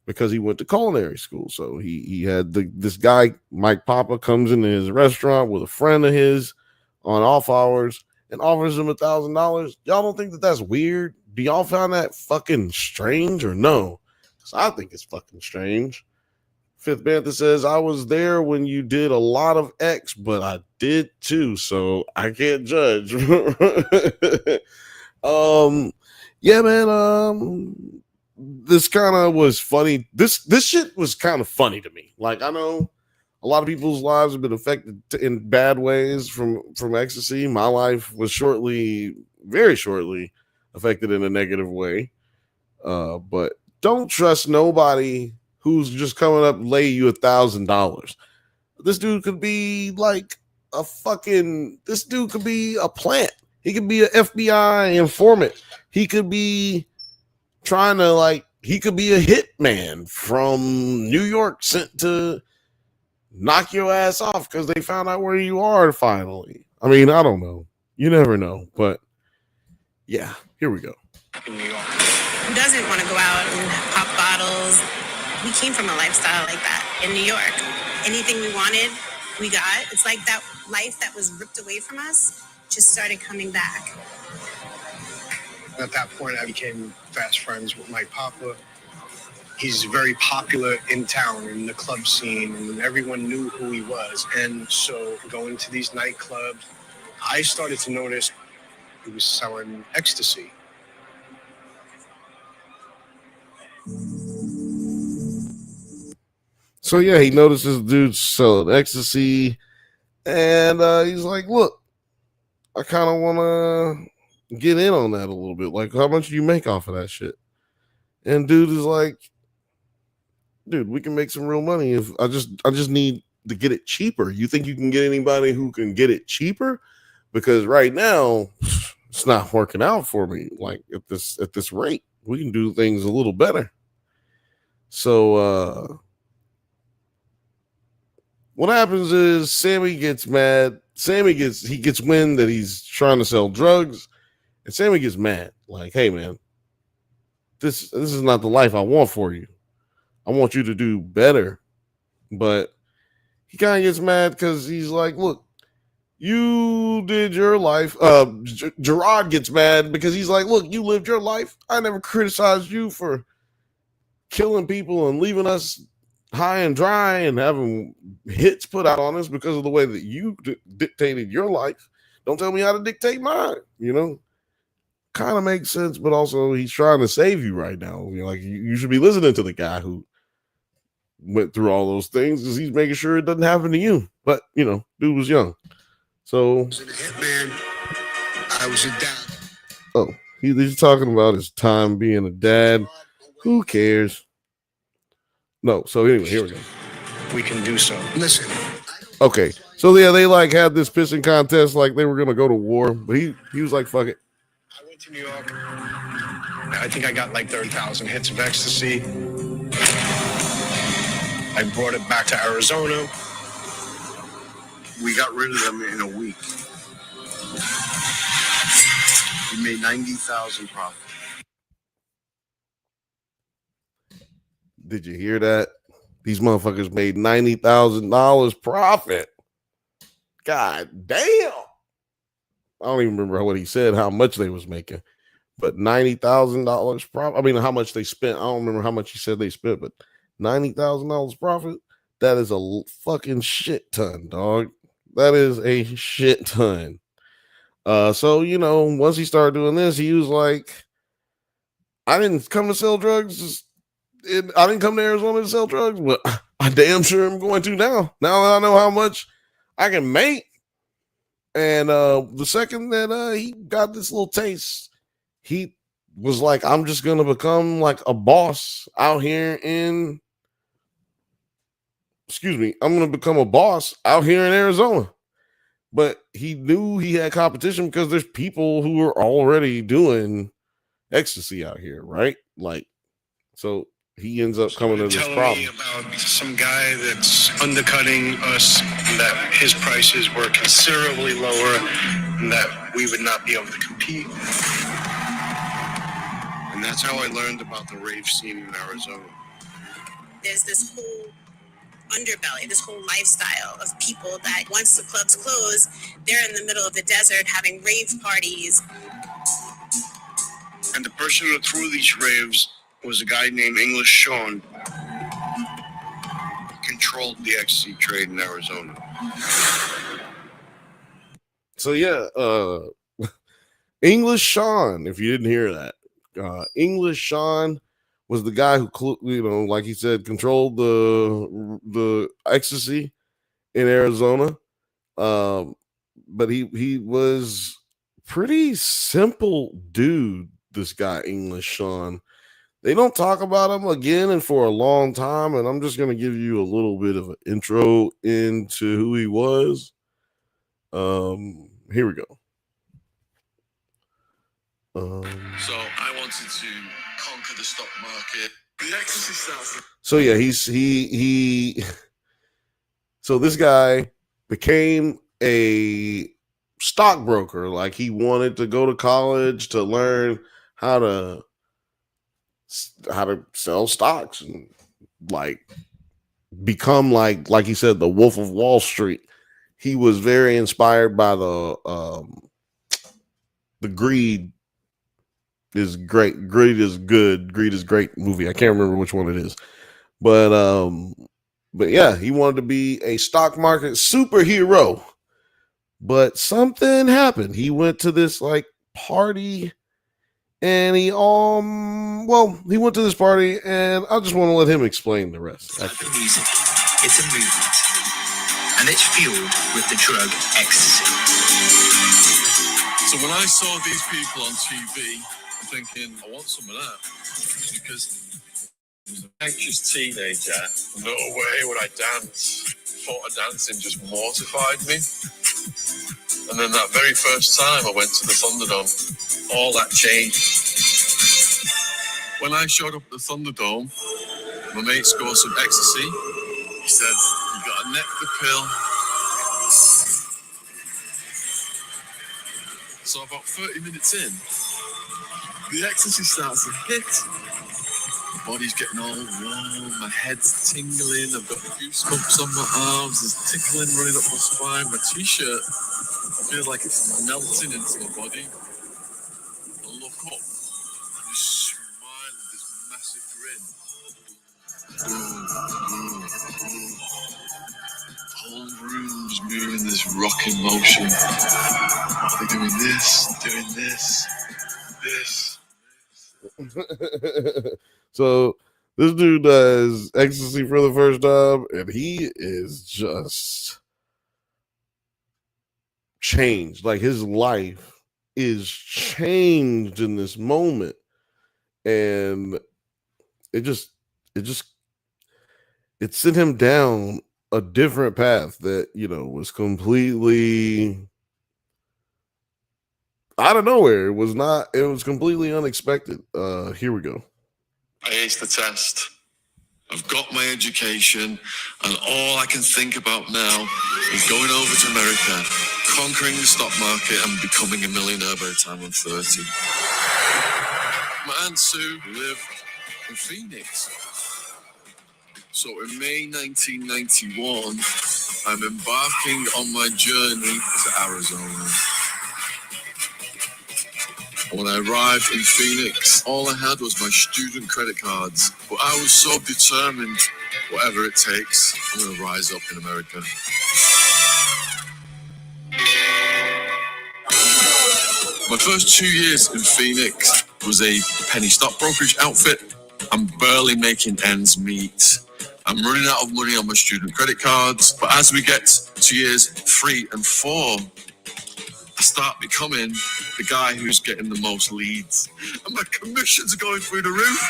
because he went to culinary school. So he had this guy, Mike Papa, comes into his restaurant with a friend of his on off hours and offers him $1,000. Y'all don't think that that's weird? Do y'all find that fucking strange or no? Because I think it's fucking strange. Fifth Bantha says, "I was there when you did a lot of X, but I did too, so I can't judge." Yeah, man. This kind of was funny. This shit was kind of funny to me. Like, I know a lot of people's lives have been affected in bad ways from ecstasy. My life was very shortly affected in a negative way. But don't trust nobody who's just coming up and lay you $1,000. This dude could be like this dude could be a plant. He could be an FBI informant. He could be he could be a hitman from New York sent to knock your ass off because they found out where you are finally. I mean, I don't know. You never know. But yeah, here we go. Who doesn't want to go out and pop bottles? We came from a lifestyle like that in New York. Anything we wanted, we got. It's like that life that was ripped away from us just started coming back. At that point, I became fast friends with Mike Papa. He's very popular in town, in the club scene, and everyone knew who he was. And so going to these nightclubs, I started to notice he was selling ecstasy. So yeah, he notices dudes selling ecstasy, and he's like, "Look, I kind of want to get in on that a little bit. Like, how much do you make off of that shit?" And dude is like, "Dude, we can make some real money if I just need to get it cheaper. You think you can get anybody who can get it cheaper? Because right now it's not working out for me. Like at this rate, we can do things a little better." So what happens is Sammy gets mad. He gets wind that he's trying to sell drugs, and Sammy gets mad. Like, "Hey man, this is not the life I want for you. I want you to do better." But he kind of gets mad because he's like, "Look, you did your life." Gerard gets mad because he's like, "Look, you lived your life. I never criticized you for killing people and leaving us high and dry and having hits put out on us because of the way that you dictated your life. Don't tell me how to dictate mine." Kind of makes sense, but also he's trying to save you right now. You should be listening to the guy who went through all those things because he's making sure it doesn't happen to you. But dude was young, so I was a hitman. I was a dad. Oh, he's talking about his time being a dad. Who cares? No. So anyway, here we go. We can do so. Listen. Okay. So yeah, they had this pissing contest, like they were gonna go to war, but he was like, "Fuck it." I went to New York. I think I got like 30,000 hits of ecstasy. I brought it back to Arizona. We got rid of them in a week. We made $90,000 profit. Did you hear that? These motherfuckers made $90,000 profit. God damn. I don't even remember what he said, how much they was making, but $90,000 profit. I mean, how much they spent. I don't remember how much he said they spent, but $90,000 profit. That is a fucking shit ton, dog. That is a shit ton. So, you know, once he started doing this, he was like, I didn't come to sell drugs. I didn't come to Arizona to sell drugs, but I damn sure am going to now. Now that I know how much I can make. And the second that he got this little taste, he was like, I'm just going to become like a boss out here in, I'm going to become a boss out here in Arizona. But he knew he had competition because there's people who are already doing ecstasy out here, right? Like, so he ends up coming to this problem. Me about some guy that's undercutting us, and that his prices were considerably lower, and that we would not be able to compete. And that's how I learned about the rave scene in Arizona. There's this whole underbelly, this whole lifestyle of people that once the clubs close, they're in the middle of the desert having rave parties. And the person who threw these raves was a guy named English Sean. He controlled the ecstasy trade in Arizona. So yeah, English Sean, if you didn't hear that, English Sean was the guy who, you know, like he said, controlled the ecstasy in Arizona. But he was pretty simple dude, this guy, English Sean. They don't talk about him again and for a long time, and I'm just going to give you a little bit of an intro into who he was. Here we go. So I wanted to conquer the stock market. The ecstasy starts. So yeah, he so this guy became a stockbroker. Like, he wanted to go to college to learn how to sell stocks and like become like he said, the Wolf of Wall Street. He was very inspired by the Greed is great. Greed is good. Greed is great movie. I can't remember which one it is, but yeah, he wanted to be a stock market superhero. But something happened. He went to this like party, and he went to this party, and I just want to let him explain the rest. It's like the music. It's a movement, and it's fueled with the drug ecstasy. So when I saw these people on TV, I'm thinking, I want some of that, because I was an anxious teenager. No way would I dance. Thought of dancing just mortified me. And then that very first time I went to the Thunderdome, all that changed. When I showed up at the Thunderdome, my mate scored some ecstasy. He said, "You got a neck the pill." So about 30 minutes in, the ecstasy starts to hit. My body's getting all warm, my head's tingling, I've got goosebumps on my arms, there's tickling running up my spine, my t-shirt, I feel like it's melting into my body. I look up, and just smile with this massive grin. The whole room's moving this rocking motion. They're doing this. So this dude does ecstasy for the first time, and he is just changed. Like, his life is changed in this moment, and it sent him down a different path that, you know, was completely out of nowhere. It was completely unexpected. Here we go. I aced the test. I've got my education, and all I can think about now is going over to America, conquering the stock market, and becoming a millionaire by the time I'm 30. My Aunt Sue lived in Phoenix. So in May 1991, I'm embarking on my journey to Arizona. When I arrived in Phoenix, all I had was my student credit cards. But I was so determined, whatever it takes, I'm going to rise up in America. My first 2 years in Phoenix was a penny stock brokerage outfit. I'm barely making ends meet. I'm running out of money on my student credit cards. But as we get to years 3 and 4, I start becoming the guy who's getting the most leads. And my commissions are going through the roof.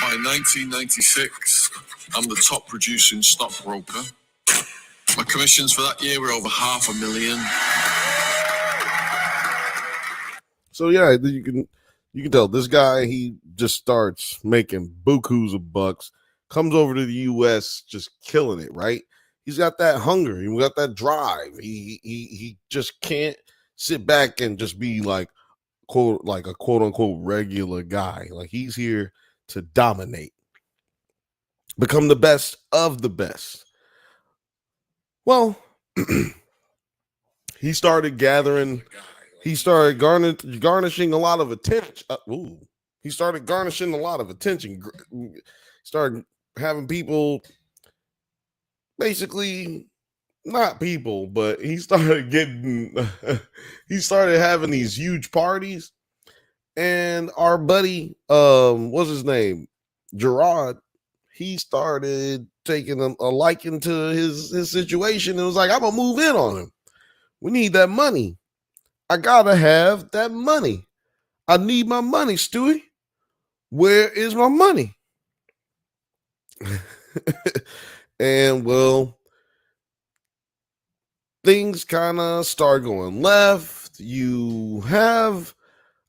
By 1996, I'm the top producing stockbroker. My commissions for that year were over $500,000. So yeah, you can tell this guy, he just starts making bukus of bucks, comes over to the US just killing it, right? He's got that hunger, he's got that drive. He just can't sit back and just be like a quote unquote regular guy. Like, he's here to dominate, become the best of the best. Well, he started garnishing a lot of attention. He started garnishing a lot of attention. Started having people, basically, not people, but he started having these huge parties. And our buddy, what's his name? Gerard, he started taking a liking to his situation and was like, I'm gonna move in on him. We need that money. I gotta have that money. I need my money, Stewie. Where is my money? And well, things kind of start going left. You have,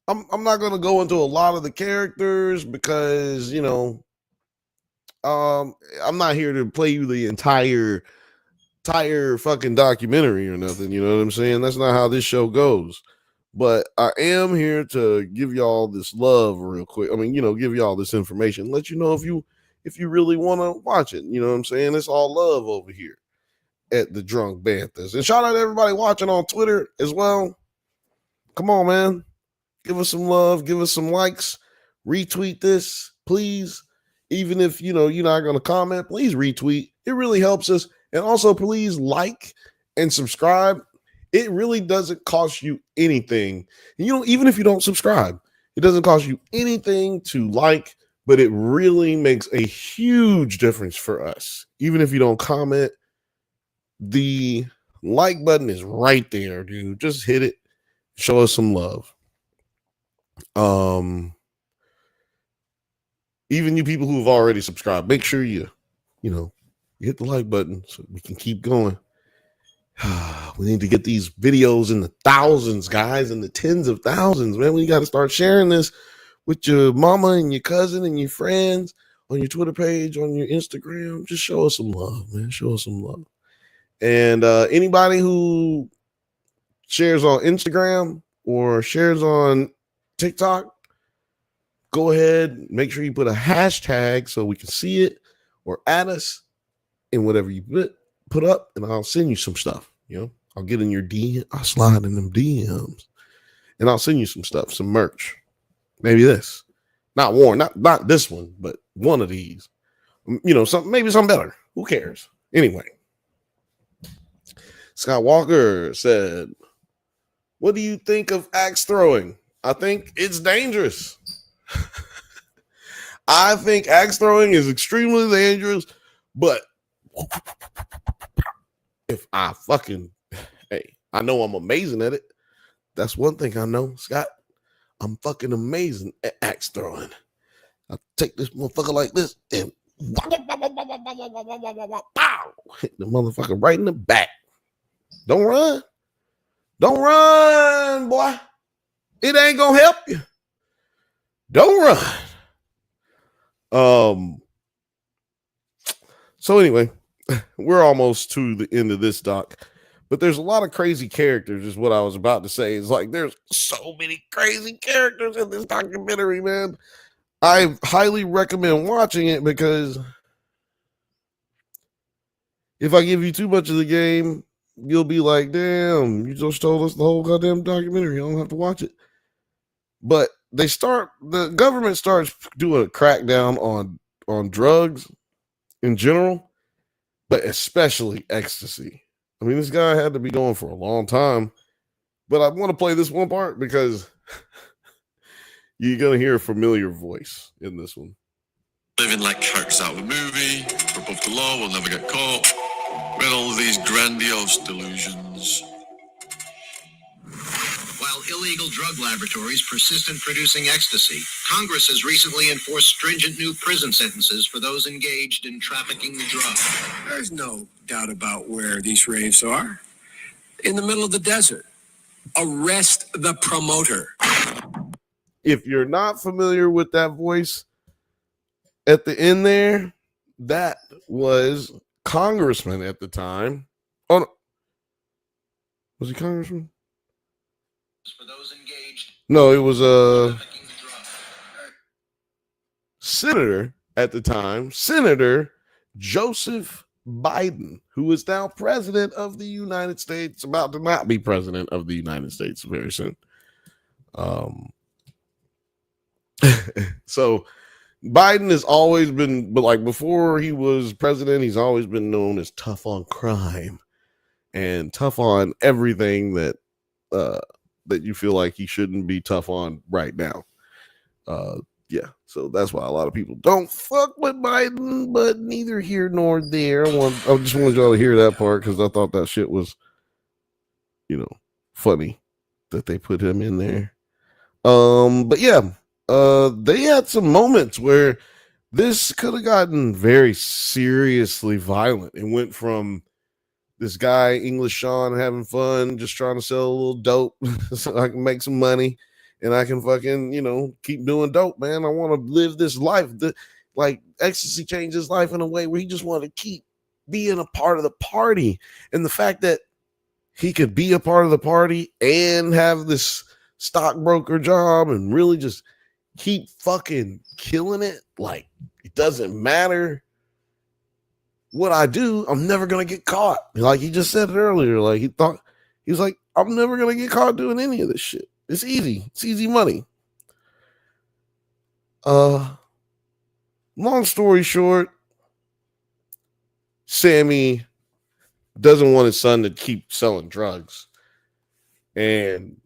I'm not gonna go into a lot of the characters because, you know, I'm not here to play you the entire fucking documentary or nothing. You know what I'm saying? That's not how this show goes. But I am here to give y'all this love real quick. I mean, you know, give y'all this information, let you know if you really want to watch it. You know what I'm saying? It's all love over here at the Drunk Banthas. And shout out to everybody watching on Twitter as well. Come on, man. Give us some love. Give us some likes. Retweet this, please. Even if, you know, you're not going to comment, please retweet. It really helps us. And also, please like and subscribe. It really doesn't cost you anything. And, you know, even if you don't subscribe, it doesn't cost you anything to like, but it really makes a huge difference for us. Even if you don't comment, the like button is right there, dude. Just hit it. Show us some love. Even you people who have already subscribed, make sure you hit the like button so we can keep going. We need to get these videos in the thousands, guys, in the tens of thousands, man. We got to start sharing this with your mama and your cousin and your friends on your Twitter page, on your Instagram. Just show us some love, man. Show us some love. And anybody who shares on Instagram or shares on TikTok, go ahead, make sure you put a hashtag so we can see it, or add us in whatever you put up, and I'll send you some stuff. You know, I'll get in your DM, I'll slide in them DMs, and I'll send you some stuff, some merch. Maybe this, not this one, but one of these. You know, maybe something better. Who cares? Anyway, Scott Walker said, "What do you think of axe throwing?" I think it's dangerous. I think axe throwing is extremely dangerous, but if I know I'm amazing at it. That's one thing I know, Scott. I'm fucking amazing at axe throwing. I take this motherfucker like this and hit the motherfucker right in the back. Don't run. Don't run, boy. It ain't gonna help you. Don't run. So anyway, we're almost to the end of this doc, but there's a lot of crazy characters is what I was about to say. It's like there's so many crazy characters in this documentary, man. I highly recommend watching it because if I give you too much of the game, you'll be like, damn, you just told us the whole goddamn documentary. I don't have to watch it. But the government starts doing a crackdown on drugs in general, but especially ecstasy. I mean, this guy had to be going for a long time, but I want to play this one part because you're going to hear a familiar voice in this one. Living like characters out of a movie, we're above the law, we'll never get caught. We had all of these grandiose delusions. While illegal drug laboratories persist in producing ecstasy, Congress has recently enforced stringent new prison sentences for those engaged in trafficking the drug. There's no doubt about where these raves are. In the middle of the desert. Arrest the promoter. If you're not familiar with that voice at the end there, that was Congressman at the time. Oh, no. Was he Congressman? For those engaged. No, it was Senator at the time, Senator Joseph Biden, who is now president of the United States, about to not be president of the United States very soon. So Biden has always been, but like before he was president, he's always been known as tough on crime and tough on everything that you feel like he shouldn't be tough on right now. Yeah, so that's why a lot of people don't fuck with Biden, but neither here nor there. I just wanted y'all to hear that part because I thought that shit was, funny that they put him in there. But yeah, they had some moments where this could have gotten very seriously violent. It went from this guy, English Sean, having fun, just trying to sell a little dope so I can make some money and I can fucking, keep doing dope, man. I want to live this life. Like ecstasy changed his life in a way where he just wanted to keep being a part of the party. And the fact that he could be a part of the party and have this stockbroker job and really just keep fucking killing it. Like, it doesn't matter what I do, I'm never going to get caught. Like he just said it earlier. Like he was like, I'm never going to get caught doing any of this shit. It's easy. It's easy money. Long story short, Sammy doesn't want his son to keep selling drugs. And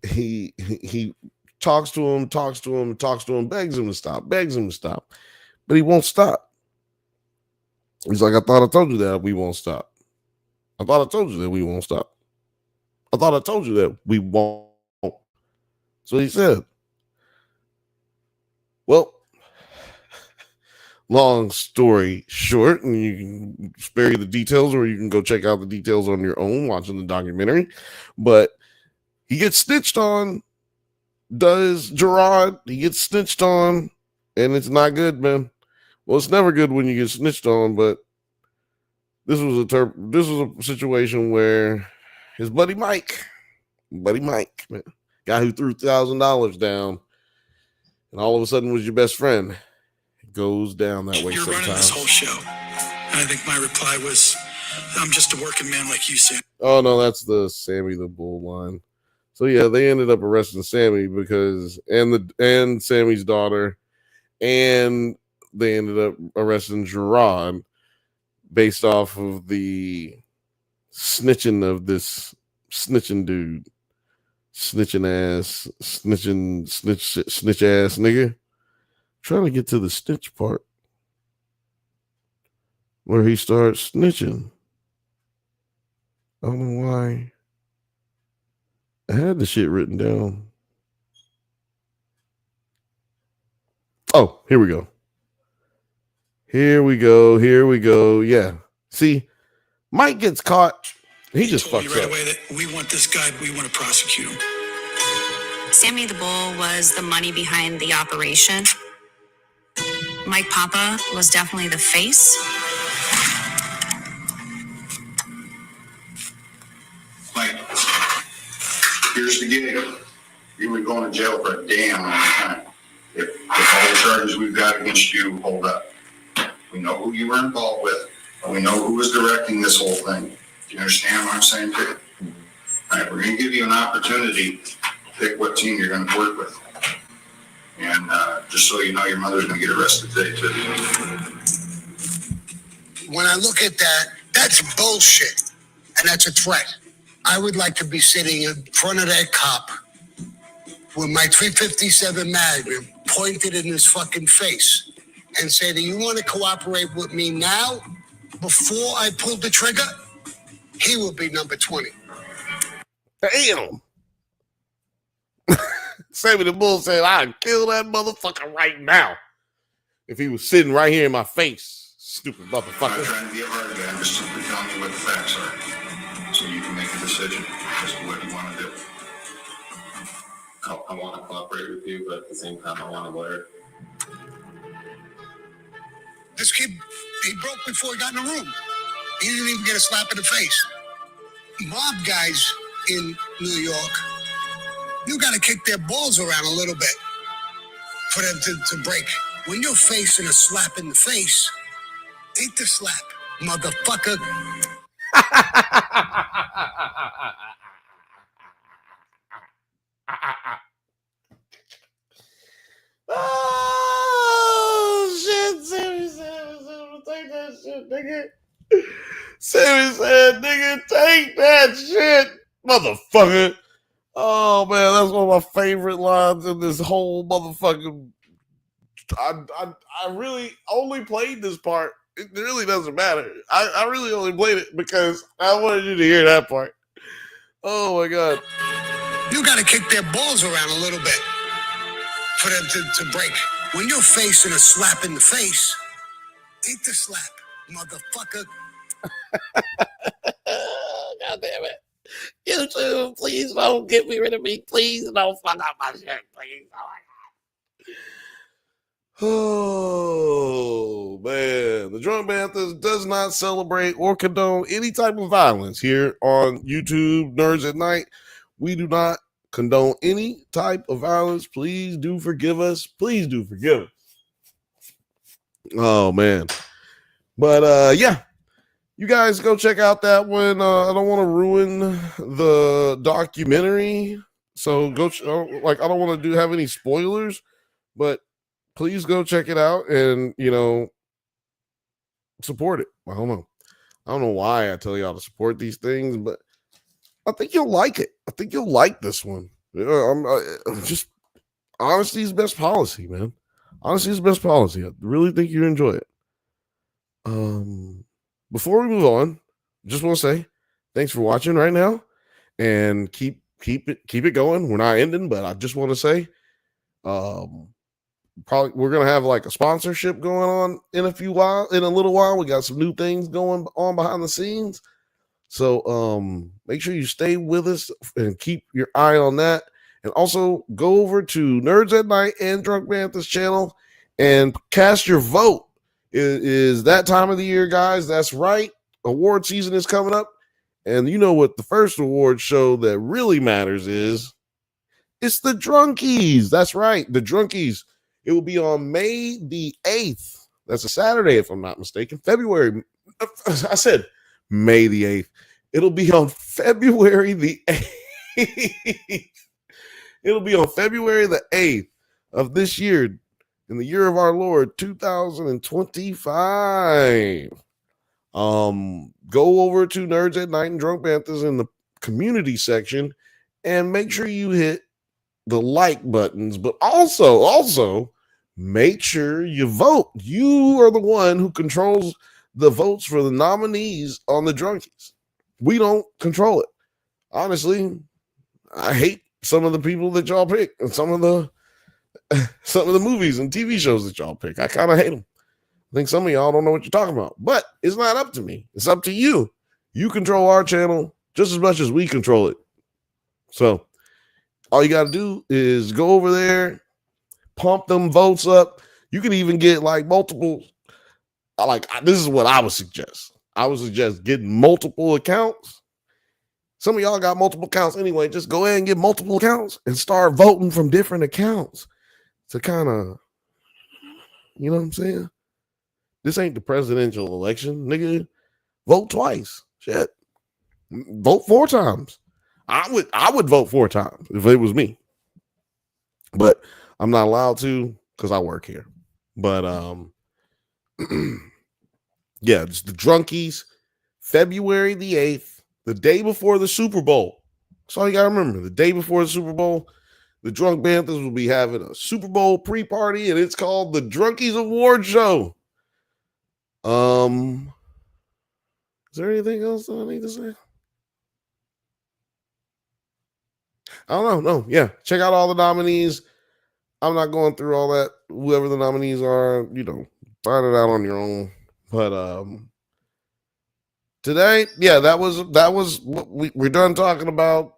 he talks to him, begs him to stop. But he won't stop. He's like, I thought I told you that we won't stop. I thought I told you that we won't stop. I thought I told you that we won't. So he said. Well, long story short, and you can spare you the details, or you can go check out the details on your own watching the documentary. But he gets snitched on, does Gerard. He gets snitched on, and it's not good, man. Well, it's never good when you get snitched on, but this was a situation where his buddy Mike, man, guy who threw $1,000 down, and all of a sudden was your best friend, goes down that way. You're sometimes. running this whole show, and I think my reply was, "I'm just a working man like you, Sam." Oh no, that's the Sammy the Bull line. So yeah, they ended up arresting Sammy and Sammy's daughter, and they ended up arresting Gerard based off of the snitching of this snitching dude. Snitch ass nigga. Trying to get to the snitch part where he starts snitching. I don't know why. I had the shit written down. Oh, here we go. Here we go. Yeah. See, Mike gets caught. He just fucks right up. away that we want this guy, we want to prosecute him. Sammy the Bull was the money behind the operation. Mike Papa was definitely the face. Mike, here's the gig. You were going to jail for a damn long time. If all the charges we've got against you hold up. We know who you were involved with. We know who was directing this whole thing. Do you understand what I'm saying to you? All right, we're going to give you an opportunity to pick what team you're going to work with. And just so you know, your mother's going to get arrested today, too. When I look at that, that's bullshit. And that's a threat. I would like to be sitting in front of that cop with my 357 Magnum pointed in his fucking face and say, do you want to cooperate with me now before I pull the trigger? He will be number 20. Damn. Sammy the Bull said, I'd kill that motherfucker right now if he was sitting right here in my face. Stupid motherfucker. I'm not trying to be a hard guy. I'm just simply telling you what the facts are so you can make a decision as to what you want to do. I want to cooperate with you, but at the same time, I want a lawyer. This kid, he broke before he got in the room. He didn't even get a slap in the face. Mob guys in New York, you got to kick their balls around a little bit for them to break. When you're facing a slap in the face, take the slap, motherfucker. Oh, shit. Sammy said, take that shit, nigga. Sammy said, nigga, take that shit, motherfucker. Oh, man, that's one of my favorite lines in this whole motherfucking... I really only played this part. It really doesn't matter. I really only played it because I wanted you to hear that part. Oh, my God. You got to kick their balls around a little bit for them to break. When you're facing a slap in the face, take the slap, motherfucker. God damn it. YouTube, please don't get me rid of me. Please don't fuck up my shit. Please. Oh, man. The Drunk Bantha does not celebrate or condone any type of violence here on YouTube, Nerds at Night. We do not condone any type of violence. Please do forgive us. Please do forgive us. Oh, man. But, yeah. You guys go check out that one. I don't want to ruin the documentary. So go, I don't want to have any spoilers, but please go check it out and, support it. I don't know why I tell y'all to support these things, but I think you'll like it. I think you'll like this one. I'm just honesty is best policy, man. Honesty is best policy. I really think you enjoy it. Before we move on, just want to say thanks for watching right now, and keep it going. We're not ending, but I just want to say, probably we're gonna have like a sponsorship going on in a little while. We got some new things going on behind the scenes, so make sure you stay with us and keep your eye on that. And also go over to Nerds at Night and Drunk Bantha's channel and cast your vote. It is that time of the year, guys. That's right. Award season is coming up. And you know what the first award show that really matters is? It's the Drunkies. That's right. The Drunkies. It will be on May the 8th. That's a Saturday, if I'm not mistaken. February. I said May the 8th. It'll be on February the 8th. It'll be on February the 8th of this year. In the year of our Lord, 2025. Go over to Nerds at Night and Drunk Banthas in the community section and make sure you hit the like buttons, but also make sure you vote. You are the one who controls the votes for the nominees on the Drunkies. We don't control it. Honestly, I hate some of the people that y'all pick and some of the movies and TV shows that y'all pick. I kind of hate them. I think some of y'all don't know what you're talking about, but it's not up to me. It's up to you. You control our channel just as much as we control it. So all you got to do is go over there, pump them votes up. You can even get like multiple. This is what I would suggest. I would suggest getting multiple accounts. Some of y'all got multiple accounts anyway. Just go ahead and get multiple accounts and start voting from different accounts to kind of, you know what I'm saying? This ain't the presidential election, nigga. Vote twice. Shit. Vote 4 times. I would vote 4 times if it was me. But I'm not allowed to because I work here. But yeah, it's the Drunkies, February the 8th, the day before the Super Bowl. That's all you gotta remember. The day before the Super Bowl, the Drunk Banthas will be having a Super Bowl pre-party, and it's called the Drunkies Award Show. Is there anything else that I need to say? I don't know. No, yeah. Check out all the nominees. I'm not going through all that. Whoever the nominees are, find it out on your own. But today, yeah, that was what we're done talking about.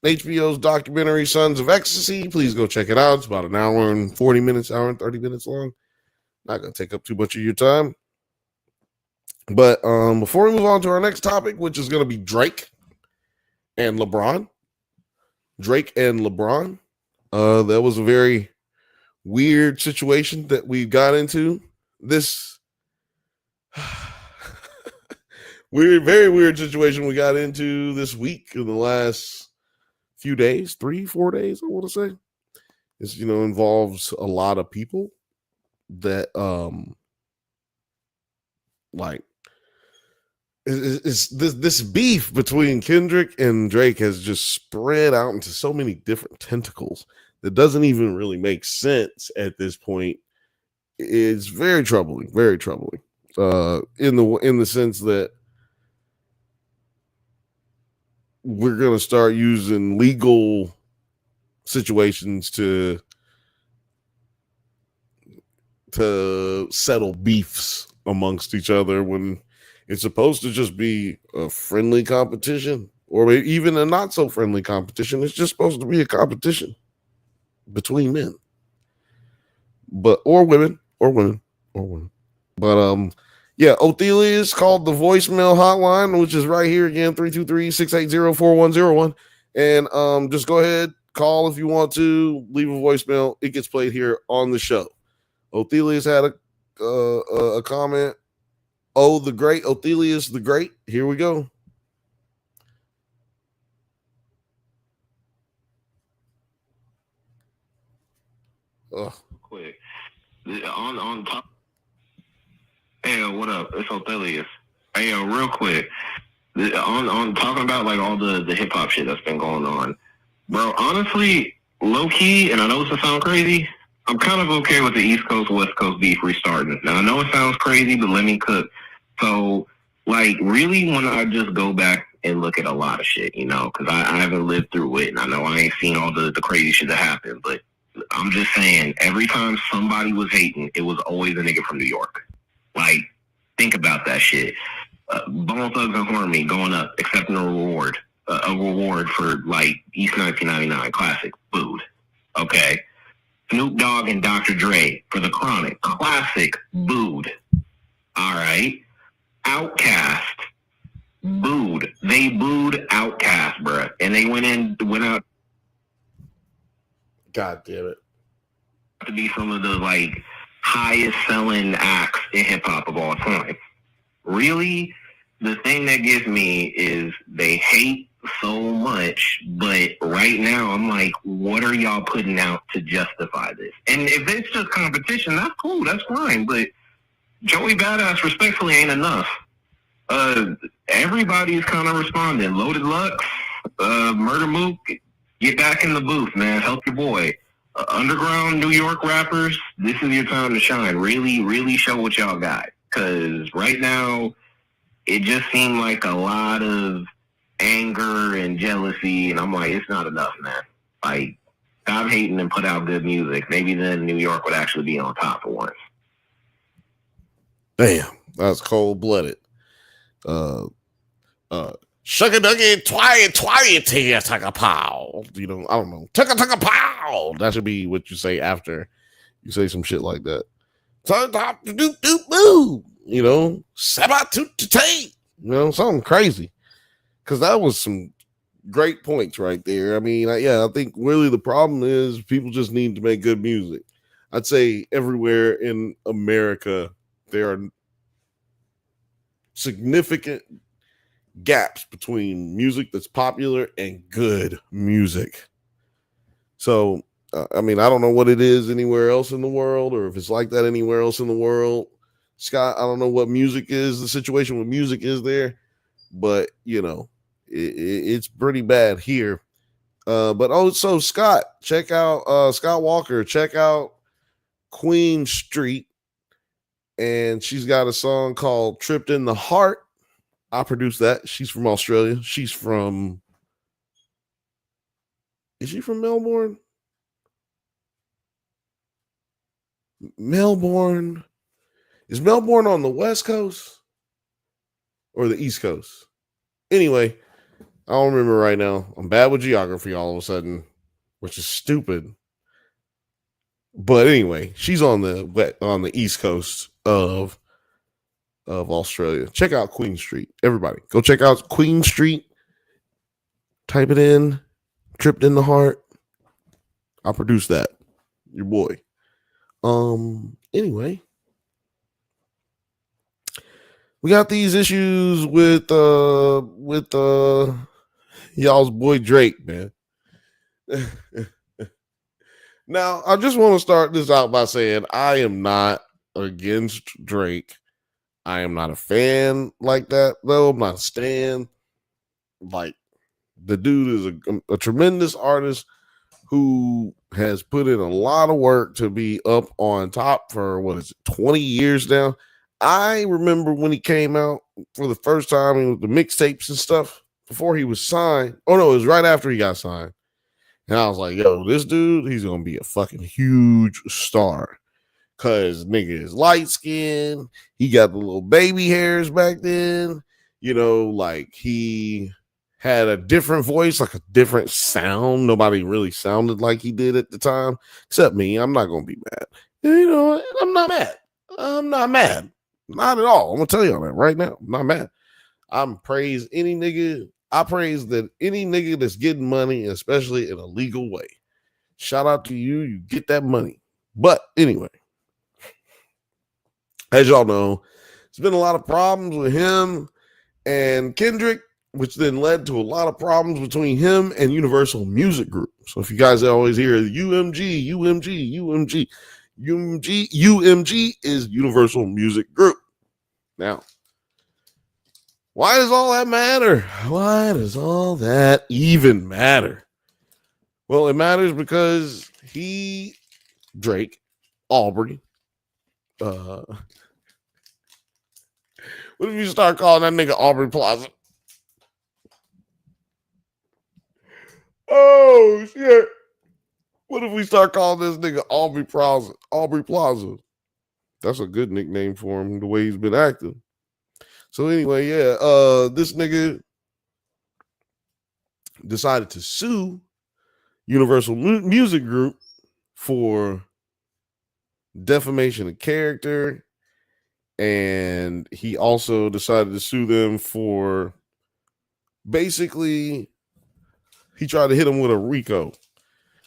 HBO's documentary Sons of Ecstasy. Please go check it out. It's about an hour and 40 minutes, hour and 30 minutes long. Not gonna take up too much of your time. But before we move on to our next topic, which is gonna be Drake and LeBron. Drake and LeBron. That was a very weird situation that we got into. This very weird situation we got into this week in the last few days, 3-4 days, I want to say. This, involves a lot of people that is this beef between Kendrick and Drake has just spread out into so many different tentacles that doesn't even really make sense at this point. It's very troubling, very troubling. In the sense that we're gonna start using legal situations to settle beefs amongst each other when it's supposed to just be a friendly competition, or even a not so friendly competition. It's just supposed to be a competition between men, or women. But yeah, Othelia's called the voicemail hotline, which is right here again, 323-680-4101. And just go ahead, call if you want to, leave a voicemail. It gets played here on the show. Othelia's had a comment. Oh, the great Othelia's the great. Here we go. Quick. On top. Hey, what up? It's Othelius. Hey, real quick. On talking about like all the hip hop shit that's been going on, bro. Honestly, low key, and I know it's gonna sound crazy. I'm kind of okay with the East Coast West Coast beef restarting. Now I know it sounds crazy, but let me cook. So, like, really, when I just go back and look at a lot of shit, because I haven't lived through it, and I know I ain't seen all the crazy shit that happened, but I'm just saying, every time somebody was hating, it was always a nigga from New York. Like, think about that shit. Bone Thugs and Harmony going up, accepting a reward for, like, East 1999, classic, booed. Okay. Snoop Dogg and Dr. Dre for The Chronic, classic, booed. All right. Outkast, booed. They booed Outkast, bruh. And they went out. God damn it. To be some of the, like, highest selling acts in hip hop of all time. Really, the thing that gets me is they hate so much, but right now I'm like, what are y'all putting out to justify this? And if it's just competition, that's cool, that's fine, but Joey Badass respectfully ain't enough. Everybody's kind of responding. Loaded Lux, Murder Mook, get back in the booth, man. Help your boy. Underground New York rappers, this is your time to shine. Really, really show what y'all got. Because right now, it just seemed like a lot of anger and jealousy, and I'm like, it's not enough, man. Like, stop hating and put out good music. Maybe then New York would actually be on top for once. Damn, that's cold-blooded. Shugga-duggy, twy, take a pow. I don't know. Take a pow. That should be what you say after you say some shit like that. turn top to doop doop boo, you know, sabat to tay, you know, something crazy. Because that was some great points right there. I mean, I think really the problem is people just need to make good music. I'd say everywhere in America there are significant gaps between music that's popular and good music. So, I mean, I don't know what it is anywhere else in the world, or if it's like that anywhere else in the world. Scott, I don't know what music is, the situation with music is there, but you know, it's pretty bad here. But also, Scott, check out Scott Walker, check out Queen Street, and she's got a song called Tripped in the Heart. I produced that. She's from Australia. Is she from Melbourne? Melbourne. Is Melbourne on the West Coast or the East Coast? Anyway, I don't remember right now. I'm bad with geography all of a sudden, which is stupid. But anyway, she's on the East Coast of Australia. Check out Queen Street. Everybody, go check out Queen Street. Type it in. Tripped in the Heart. I'll produce that. Your boy. Anyway, we got these issues with y'all's boy Drake, man. Now, I just want to start this out by saying I am not against Drake. I am not a fan like that, though. I'm not a stan. Like, the dude is a tremendous artist who has put in a lot of work to be up on top for 20 years now. I remember when he came out for the first time with the mixtapes and stuff before he was signed. Oh no, it was right after he got signed. And I was like, yo, this dude, he's gonna be a fucking huge star. Cause nigga is light skinned, he got the little baby hairs back then, you know, like he had a different voice, like a different sound. Nobody really sounded like he did at the time, except me. I'm not gonna be mad. You know, I'm not mad. I'm not mad. Not at all. I'm gonna tell you on that right now. I'm not mad. I'm praise any nigga. I praise that any nigga that's getting money, especially in a legal way. Shout out to you. You get that money. But anyway, as y'all know, there's been a lot of problems with him and Kendrick, which then led to a lot of problems between him and Universal Music Group. So if you guys always hear UMG, UMG is Universal Music Group. Now, why does all that matter? Why does all that even matter? Well, it matters because Drake, Aubrey, what if you start calling that nigga Aubrey Plaza? Oh, shit. What if we start calling this nigga Aubrey Plaza? Aubrey Plaza. That's a good nickname for him, the way he's been acting. So anyway, this nigga decided to sue Universal Music Group for defamation of character, and he also decided to sue them for basically he tried to hit him with a RICO,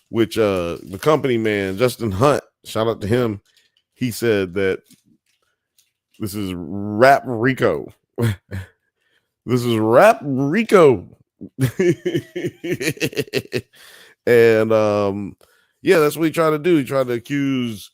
which the company man Justin Hunt, shout out to him, he said that this is rap RICO. This is rap RICO. And that's what he tried to do. He tried to accuse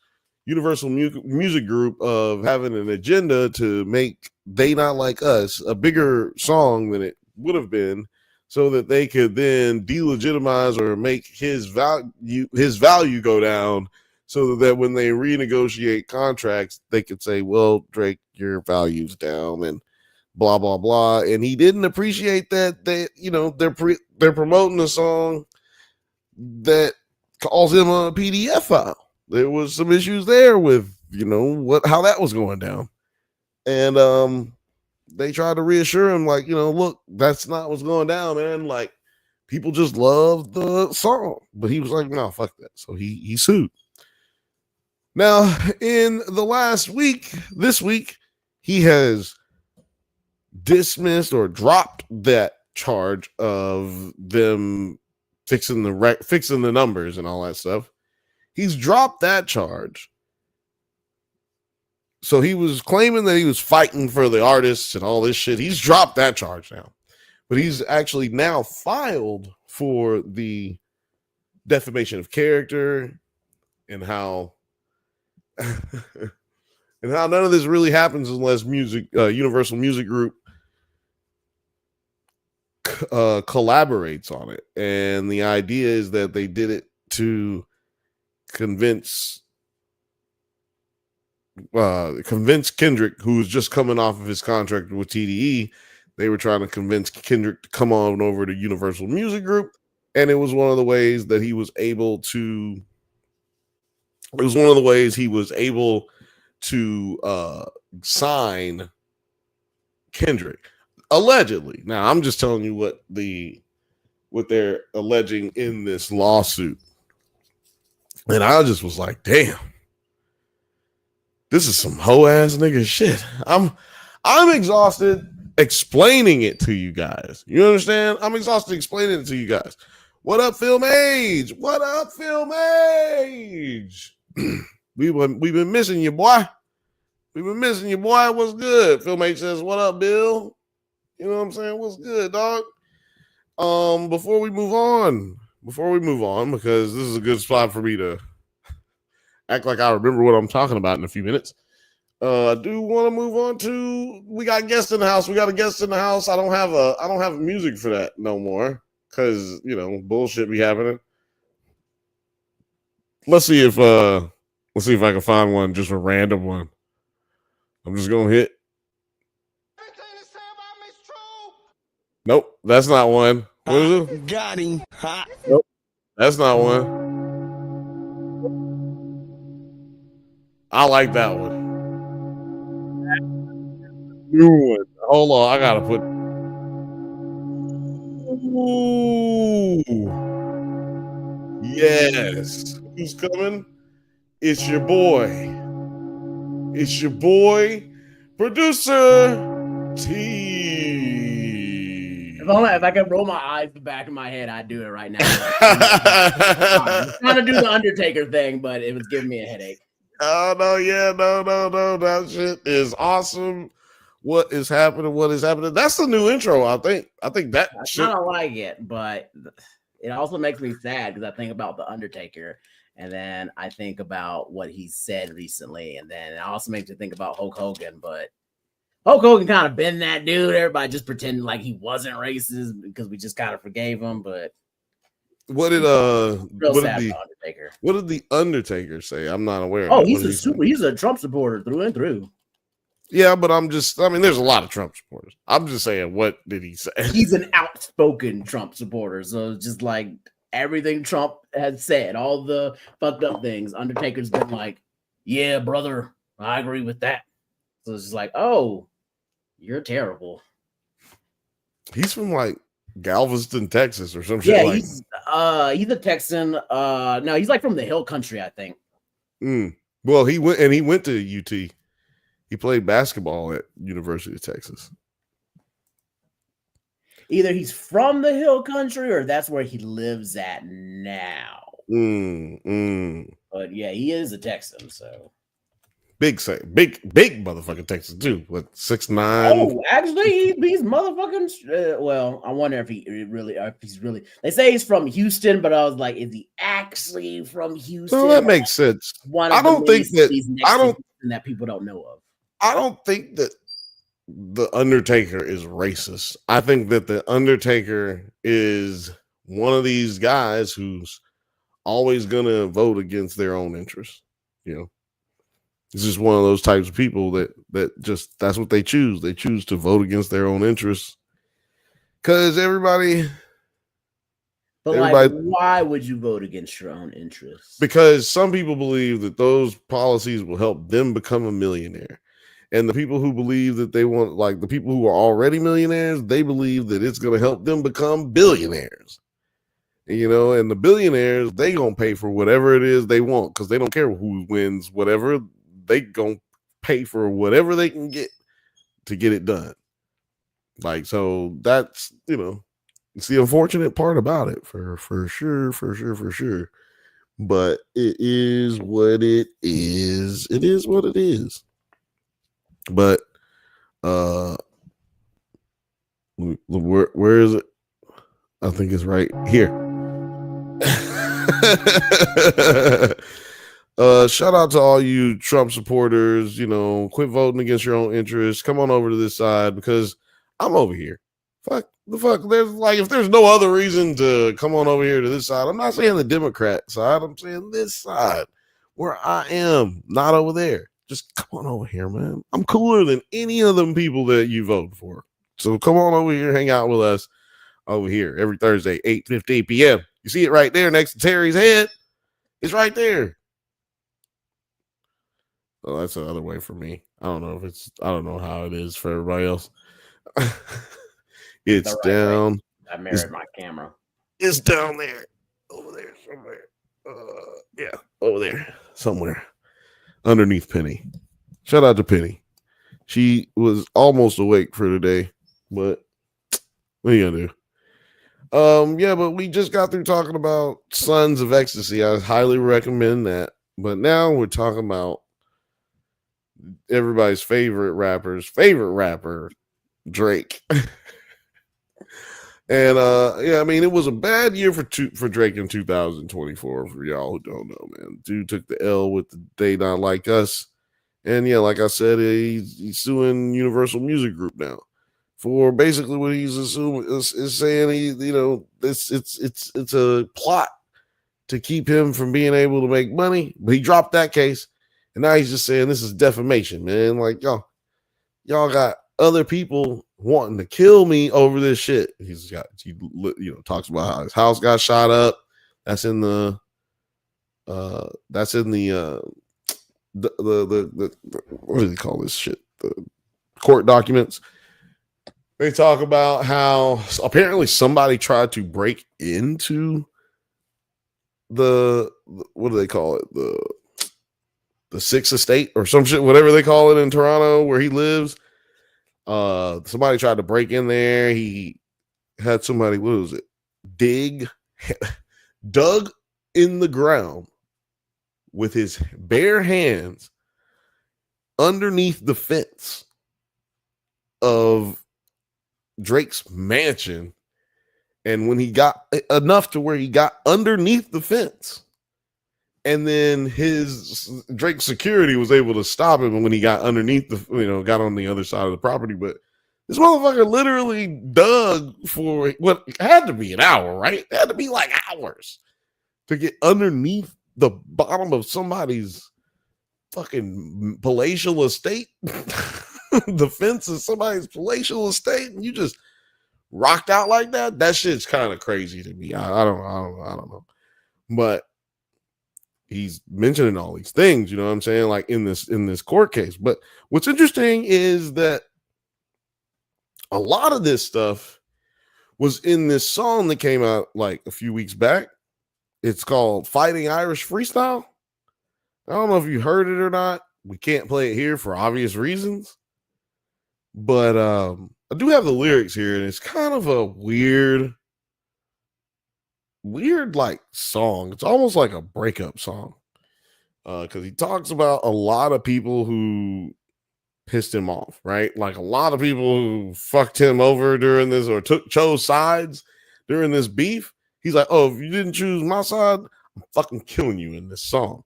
Universal Music Group of having an agenda to make They Not Like Us a bigger song than it would have been, so that they could then delegitimize or make his value go down, so that when they renegotiate contracts, they could say, well, Drake, your value's down and blah, blah, blah. And he didn't appreciate that they're promoting a song that calls him a PDF file. There was some issues there with, how that was going down. And they tried to reassure him, like, look, that's not what's going down, man. Like, people just love the song. But he was like, no, fuck that. So he sued. Now, in the last week, this week, he has dismissed or dropped that charge of them fixing the numbers and all that stuff. He's dropped that charge. So he was claiming that he was fighting for the artists and all this shit. He's dropped that charge now. But he's actually now filed for the defamation of character and how and how none of this really happens unless Universal Music Group collaborates on it. And the idea is that they did it to convince Kendrick, who's just coming off of his contract with TDE. They were trying to convince Kendrick to come on over to Universal Music Group, and it was one of the ways that he was able to. It was one of the ways he was able to sign Kendrick, allegedly. Now, I'm just telling you what they're alleging in this lawsuit, and I just was like, damn. This is some hoe ass nigga shit. I'm exhausted explaining it to you guys. You understand? I'm exhausted explaining it to you guys. What up, Film Age? What up, Film Age? We've been missing you, boy. We've been missing you, boy. What's good? Film Age says, what up, Bill? You know what I'm saying? What's good, dog? Before we move on, because this is a good spot for me to act like I remember what I'm talking about in a few minutes. I do want to move on to, we got guests in the house. We got a guest in the house. I don't have music for that no more because bullshit be happening. Let's see if I can find one, just a random one. I'm just gonna hit. Nope, that's not one. What is it? Got him. Nope, that's not one. I like that one. New one. Hold on, I gotta put. Ooh, yes. Who's coming? It's your boy. It's your boy, producer T. If I could roll my eyes the back of my head, I'd do it right now. I'm trying to do the Undertaker thing, but it was giving me a headache. Oh no, yeah, no. That shit is awesome. What is happening? That's the new intro, I think. I don't like it, but it also makes me sad because I think about the Undertaker, and then I think about what he said recently, and then it also makes me think about Hulk Hogan. But Hulk Hogan kind of been that dude. Everybody just pretending like he wasn't racist because we just kind of forgave him. But what did the Undertaker say? I'm not aware. Oh, he's a Trump supporter through and through. Yeah, but there's a lot of Trump supporters. I'm just saying, what did he say? He's an outspoken Trump supporter. So just like everything Trump has said, all the fucked up things, Undertaker's been like, yeah, brother, I agree with that. So it's just like, oh, you're terrible. He's from like Galveston, Texas or some shit. Yeah, he's a Texan. No, he's like from the hill country, I think. Well, he went to UT. He played basketball at University of Texas. Either he's from the hill country or that's where he lives at now. But yeah, he is a Texan, so big motherfucking Texan too. What, 6'9"? Oh, actually, he's motherfucking. Well, I wonder if he's really. They say he's from Houston, but I was like, is he actually from Houston? So that makes sense. I don't think that people don't know of. I don't think that the Undertaker is racist. I think that the Undertaker is one of these guys who's always gonna vote against their own interests. It's just one of those types of people that just, that's what they choose. They choose to vote against their own interests. Because everybody. Like, why would you vote against your own interests? Because some people believe that those policies will help them become a millionaire. And the people who believe that they want, like the people who are already millionaires, they believe that it's going to help them become billionaires. You know, and the billionaires, they gonna pay for whatever it is they want because they don't care who wins whatever. They gonna pay for whatever they can get to get it done. Like, so that's, you know, it's the unfortunate part about it for sure. But it is what it is. It is what it is. But where is it? I think it's right here. Shout out to all you Trump supporters. You know, quit voting against your own interests. Come on over to this side because I'm over here. Fuck the fuck. There's like, if there's no other reason to come on over here to this side, I'm not saying the Democrat side. I'm saying this side where I am, not over there. Just come on over here, man. I'm cooler than any of them people that you vote for. So come on over here, hang out with us over here every Thursday, 8:15 p.m. You see it right there next to Terry's head. It's right there. Oh, that's the other way for me. I don't know how it is for everybody else. It's right down. Way. I mirrored my camera. It's down there. Over there somewhere. Yeah, over there somewhere. Underneath Penny. Shout out to Penny. She was almost awake for today, but what are you gonna do? Yeah, but we just got through talking about Sons of Ecstasy. I highly recommend that. But now we're talking about everybody's favorite rapper, Drake. And yeah, I mean, it was a bad year for Drake in 2024. For y'all who don't know, man, dude took the L with the They Not Like Us, and yeah, like I said, he's suing Universal Music Group now for basically what he's assuming is saying it's a plot to keep him from being able to make money. But he dropped that case, and now he's just saying this is defamation, man. Like y'all got other people wanting to kill me over this shit. He talks about how his house got shot up. That's in the what do they call this shit? The court documents. They talk about how apparently somebody tried to break into the what do they call it? The Sixth Estate or some shit, whatever they call it in Toronto where he lives. Somebody tried to break in there. He had somebody, what was it? Dug in the ground with his bare hands underneath the fence of Drake's mansion. And when he got enough to where he got underneath the fence, and then Drake's security was able to stop him when he got underneath got on the other side of the property. But this motherfucker literally dug for what had to be an hour, right? It had to be like hours to get underneath the bottom of somebody's fucking palatial estate. The fence is somebody's palatial estate, and you just rocked out like that. That shit's kind of crazy to me. I don't know. But he's mentioning all these things, you know what I'm saying? Like in this court case. But what's interesting is that a lot of this stuff was in this song that came out like a few weeks back. It's called Fighting Irish Freestyle. I don't know if you heard it or not. We can't play it here for obvious reasons. But I do have the lyrics here, and it's kind of a weird like song. It's almost like a breakup song. Because he talks about a lot of people who pissed him off, right? Like a lot of people who fucked him over during this or chose sides during this beef. He's like, oh, if you didn't choose my side, I'm fucking killing you in this song.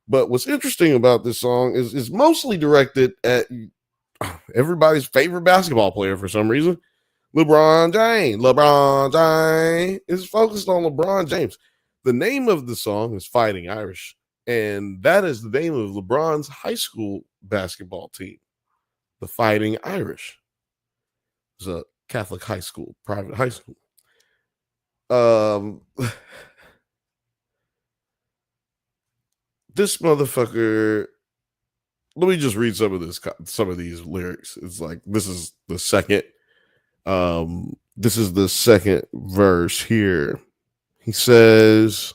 But what's interesting about this song is it's mostly directed at everybody's favorite basketball player for some reason. LeBron James is focused on LeBron James. The name of the song is Fighting Irish, and that is the name of LeBron's high school basketball team, the Fighting Irish. It's a Catholic high school, private high school. This motherfucker. Let me just read some of these lyrics. It's like this is the second verse here. He says,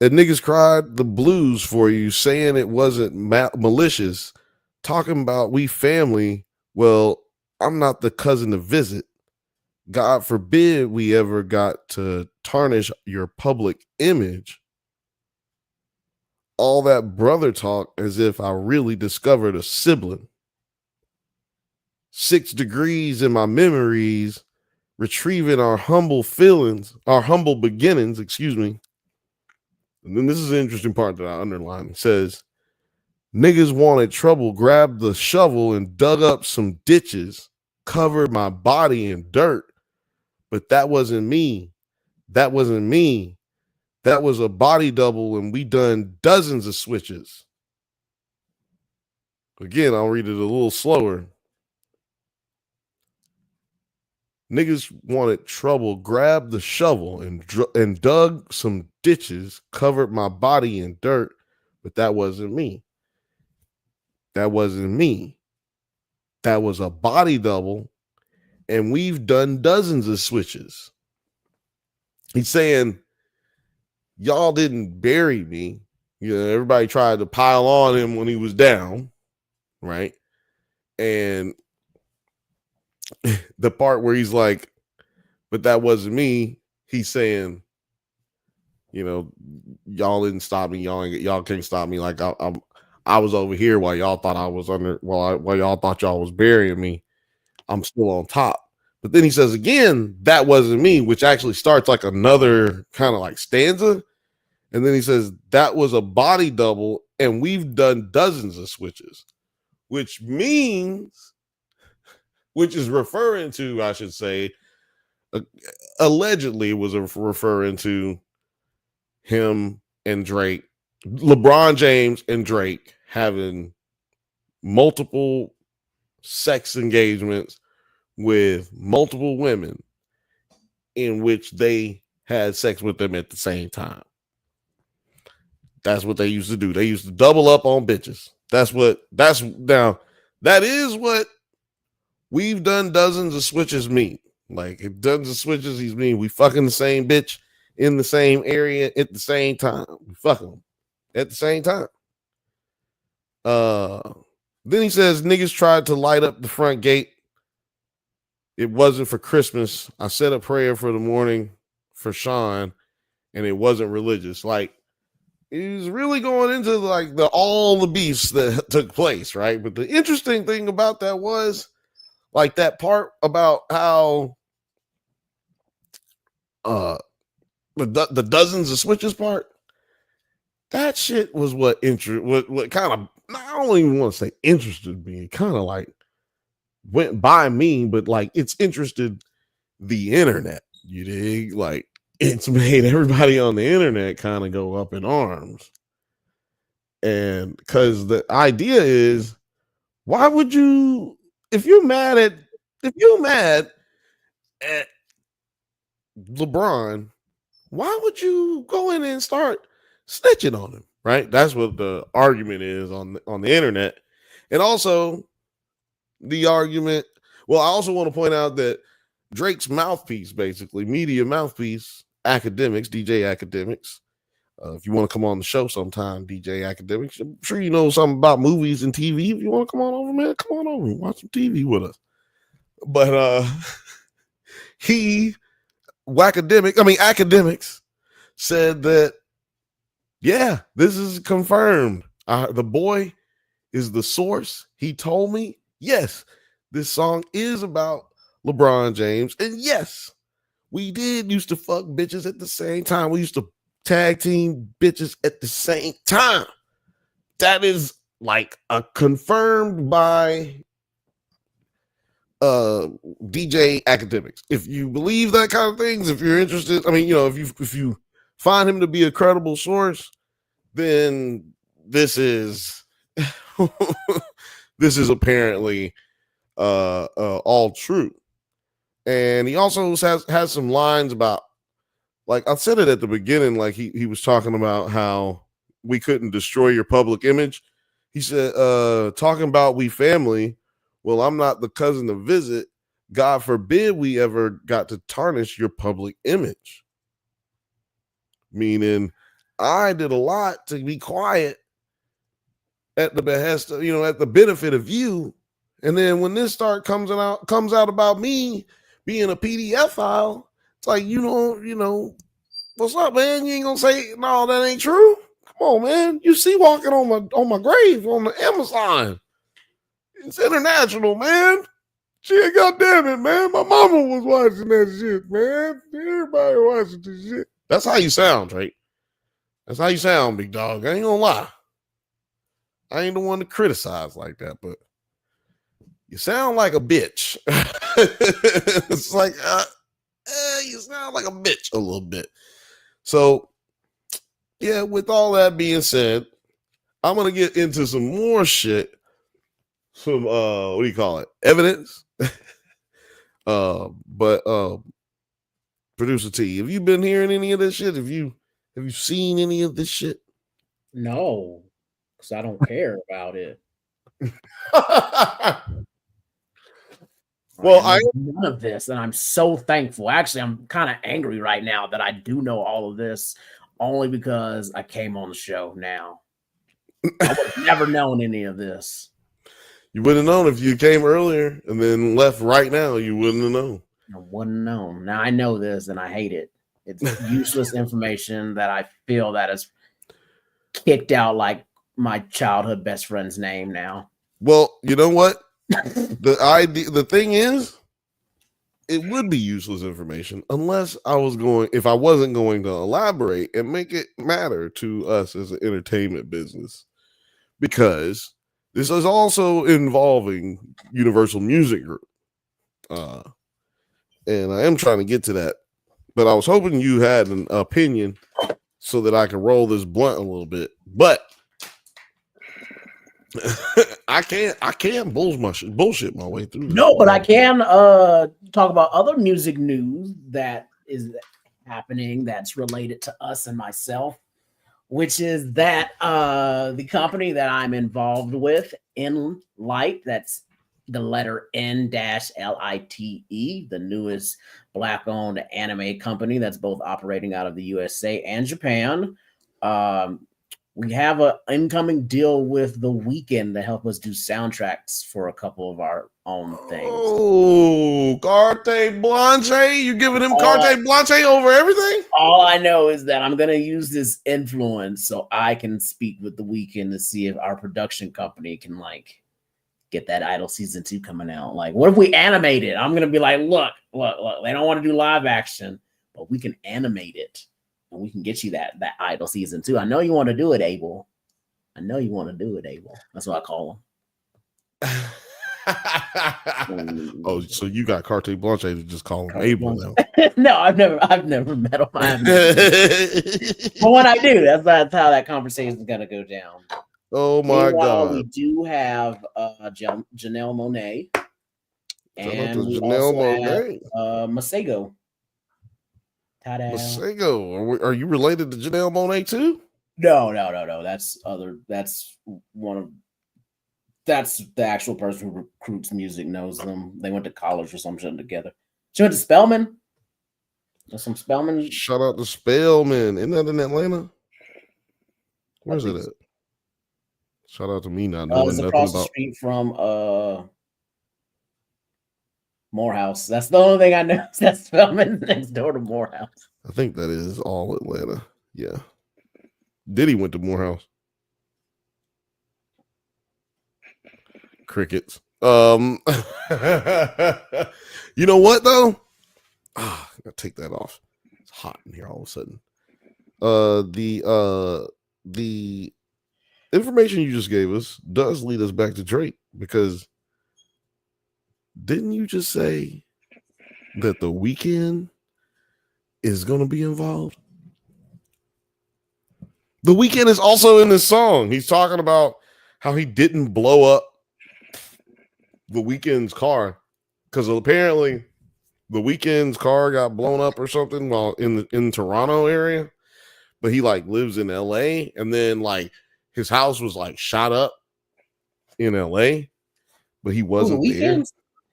"And niggas cried the blues for you, saying it wasn't malicious, talking about we family. Well, I'm not the cousin to visit. God forbid we ever got to tarnish your public image. All that brother talk as if I really discovered a sibling. 6 degrees in my memories, retrieving our humble beginnings, excuse me." And then this is an interesting part that I underlined. It says, "Niggas wanted trouble, grabbed the shovel and dug up some ditches, covered my body in dirt. But that wasn't me. That wasn't me. That was a body double, and we done dozens of switches." Again, I'll read it a little slower. "Niggas wanted trouble, grabbed the shovel and dug some ditches, covered my body in dirt, but that wasn't me. That wasn't me. That was a body double, and we've done dozens of switches." He's saying, y'all didn't bury me. You know, everybody tried to pile on him when he was down, right? And the part where he's like, "But that wasn't me," he's saying, you know, y'all didn't stop me. Y'all can't stop me. Like I was over here while y'all thought I was under. While y'all thought y'all was burying me, I'm still on top. But then he says again, "That wasn't me," which actually starts like another kind of like stanza. And then he says, "That was a body double, and we've done dozens of switches," which means, which is referring to, I should say, allegedly was referring to him and Drake, LeBron James and Drake having multiple sex engagements with multiple women in which they had sex with them at the same time. That's what they used to do. They used to double up on bitches. That is what we've done dozens of switches mean. Like, dozens of switches, he's mean we fucking the same bitch in the same area at the same time. We fucking them at the same time. Then he says, "Niggas tried to light up the front gate. It wasn't for Christmas. I said a prayer for the morning for Sean, and it wasn't religious." Like, he's really going into like all the beefs that took place, right? But the interesting thing about that was like that part about how the dozens of switches part. That shit was what kind of, I don't even want to say interested me. It kind of like went by me, but like it's interested the internet. You dig? Like it's made everybody on the internet kind of go up in arms. And because the idea is, why would you, if you're mad at LeBron, why would you go in and start snitching on him? Right? That's what the argument is on the internet. And also the argument, well, I also want to point out that Drake's mouthpiece, basically media mouthpiece, Academics, DJ Academics. If you want to come on the show sometime, DJ Academics, I'm sure you know something about movies and TV. If you want to come on over, man, come on over and watch some TV with us. But Academics said that, yeah, this is confirmed. The boy is the source. He told me, yes, this song is about LeBron James. And yes, we did used to fuck bitches at the same time. We used to tag team bitches at the same time. That is like a confirmed by DJ Academics. If you believe that kind of things, if you're interested, I mean, you know, if you find him to be a credible source, then this is this is apparently all true. And he also has some lines about, like I said it at the beginning, like he was talking about how we couldn't destroy your public image. He said, talking about we family. Well, I'm not the cousin to visit. God forbid we ever got to tarnish your public image. meaning I did a lot to be quiet at the behest of, at the benefit of you. And then when this comes out about me being a PDF file, it's like, what's up, man? You ain't gonna say no, that ain't true. Come on, man. You see walking on my grave on the Amazon. It's international, man. Shit, goddamn it, man. My mama was watching that shit, man. Everybody watching this shit. That's how you sound, Drake. That's how you sound, big dog. I ain't gonna lie. I ain't the one to criticize like that, but you sound like a bitch. It's like, you sound like a bitch a little bit. So, yeah, with all that being said, I'm going to get into some more shit. Some, what do you call it? Evidence. But Producer T, have you been hearing any of this shit? Have you seen any of this shit? No, because I don't care about it. Well, I know none of this, and I'm so thankful. Actually, I'm kind of angry right now that I do know all of this, only because I came on the show now. I would have never known any of this. You wouldn't have known if you came earlier and then left right now. You wouldn't have known. I wouldn't have known. Now I know this, and I hate it. It's useless information that I feel that is kicked out like my childhood best friend's name now. Well, you know what? The thing is, it would be useless information unless if I wasn't going to elaborate and make it matter to us as an entertainment business, because this is also involving Universal Music Group. And I am trying to get to that, but I was hoping you had an opinion so that I could roll this blunt a little bit, but I can't bullshit my way through this. No, but I can talk about other music news that is happening that's related to us and myself, which is that the company that I'm involved with, Enlight, that's the letter N-Lite, the newest Black-owned anime company that's both operating out of the USA and Japan. We have an incoming deal with The Weeknd to help us do soundtracks for a couple of our own things. Oh, Carte Blanche! You giving him Carte Blanche over everything? All I know is that I'm going to use this influence so I can speak with The Weeknd to see if our production company can get that Idol season 2 coming out. What if we animate it? I'm going to be like, look, they don't want to do live action, but we can animate it. And we can get you that Idol season 2. I know you want to do it, Abel. That's what I call him. Oh, so you got Carte Blanche to just call him Abel now? No, I've never met him. But when I do, that's how that conversation is gonna go down. Oh my God! We do have Janelle Monáe, and we Janelle Monáe have Masego. Masego, are you related to Janelle Monáe too? No. That's the actual person who recruits music, knows them. They went to college or something together. She went to Spelman. There's some Spelman. Shout out to Spelman. Isn't that in Atlanta? Where's it at? Shout out to me not knowing nothing across about. The street from Morehouse. That's the only thing I know. That's Spelman next door to Morehouse. I think that is all Atlanta. Yeah. Diddy went to Morehouse. Crickets. You know what though? I gotta take that off. It's hot in here all of a sudden. The information you just gave us does lead us back to Drake, because didn't you just say that The Weeknd is going to be involved? The Weeknd is also in this song. He's talking about how he didn't blow up The Weeknd's car, because apparently The Weeknd's car got blown up or something while in Toronto area, but he lives in LA, and then his house was shot up in LA, but he wasn't there.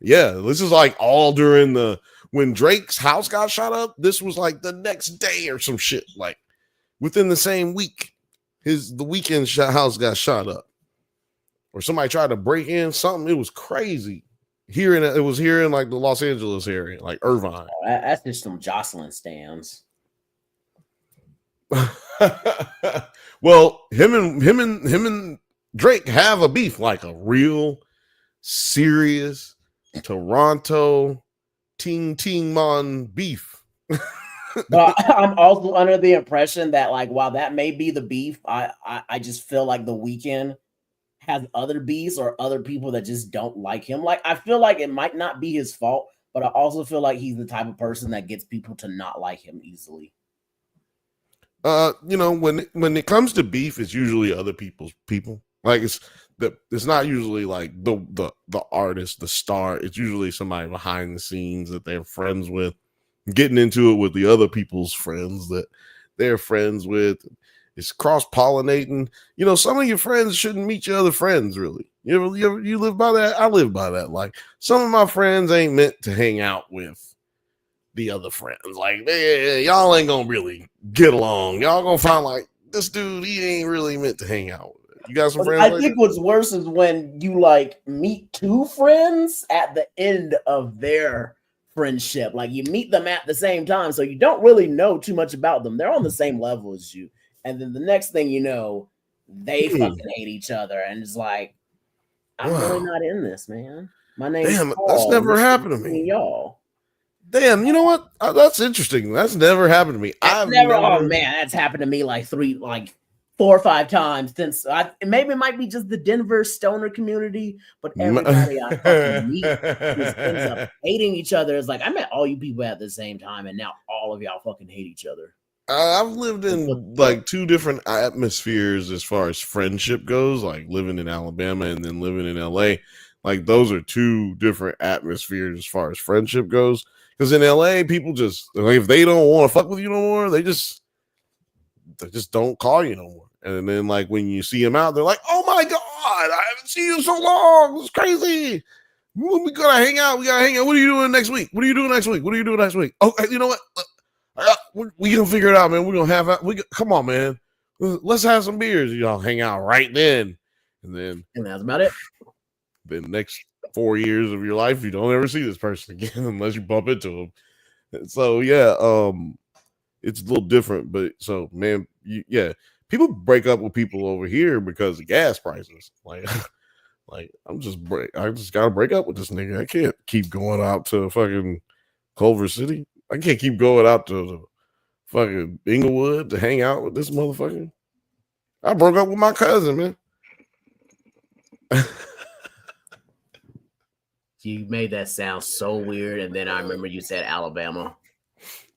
Yeah, this is all during when Drake's house got shot up. This was the next day or some shit. within the same week, the weekend house got shot up, or somebody tried to break in something. It was crazy. It was here in like the Los Angeles area, like Irvine. Oh, that's just some Jocelyn stands. Well, him and Drake have a beef, like a real serious Toronto Ting Mon beef. But I'm also under the impression that, like, while that may be the beef, I just feel like The Weeknd has other beefs or other people that just don't like him. Like, I feel like it might not be his fault, but I also feel like he's the type of person that gets people to not like him easily. When it comes to beef, it's usually other people's people. Like it's not usually like the artist, the star. It's usually somebody behind the scenes that they're friends with, getting into it with the other people's friends that they're friends with. It's cross-pollinating. Some of your friends shouldn't meet your other friends, really. You live by that? I live by that. Like, some of my friends ain't meant to hang out with the other friends. Like, y'all ain't gonna really get along. Y'all gonna find like, this dude, he ain't really meant to hang out with. You got some friends? I think what's worse is when you like meet two friends at the end of their friendship. Like, you meet them at the same time, so you don't really know too much about them. They're on the same level as you. And then the next thing you know, they fucking hate each other. And it's like, I'm really not in this, man. My name's Paul. That's never happened to me. Y'all. Damn, you know what? That's interesting. That's never happened to me. Oh man, that's happened to me like 4 or 5 times since. Maybe it might be just the Denver stoner community, but everybody I fucking meet just ends up hating each other. It's like, I met all you people at the same time, and now all of y'all fucking hate each other. I've lived in like 2 different atmospheres as far as friendship goes, like living in Alabama and then living in LA. Like, those are 2 different atmospheres as far as friendship goes. Because in LA, people just, like, if they don't want to fuck with you no more, they just don't call you no more. And then, like, when you see them out, they're like, "Oh my god, I haven't seen you so long. It's crazy. We gotta hang out. What are you doing next week? What are you doing next week? Oh, you know what? We gonna figure it out, man. We're gonna have come on, man. Let's have some beers. Y'all hang out right then, and that's about it. The next 4 years of your life, you don't ever see this person again unless you bump into them. So yeah, it's a little different. But so, man, people break up with people over here because of gas prices. Like I just gotta break up with this nigga. I can't keep going out to fucking Culver City. I can't keep going out to the fucking Inglewood to hang out with this motherfucker. I broke up with my cousin, man. You made that sound so weird, and then I remember you said Alabama.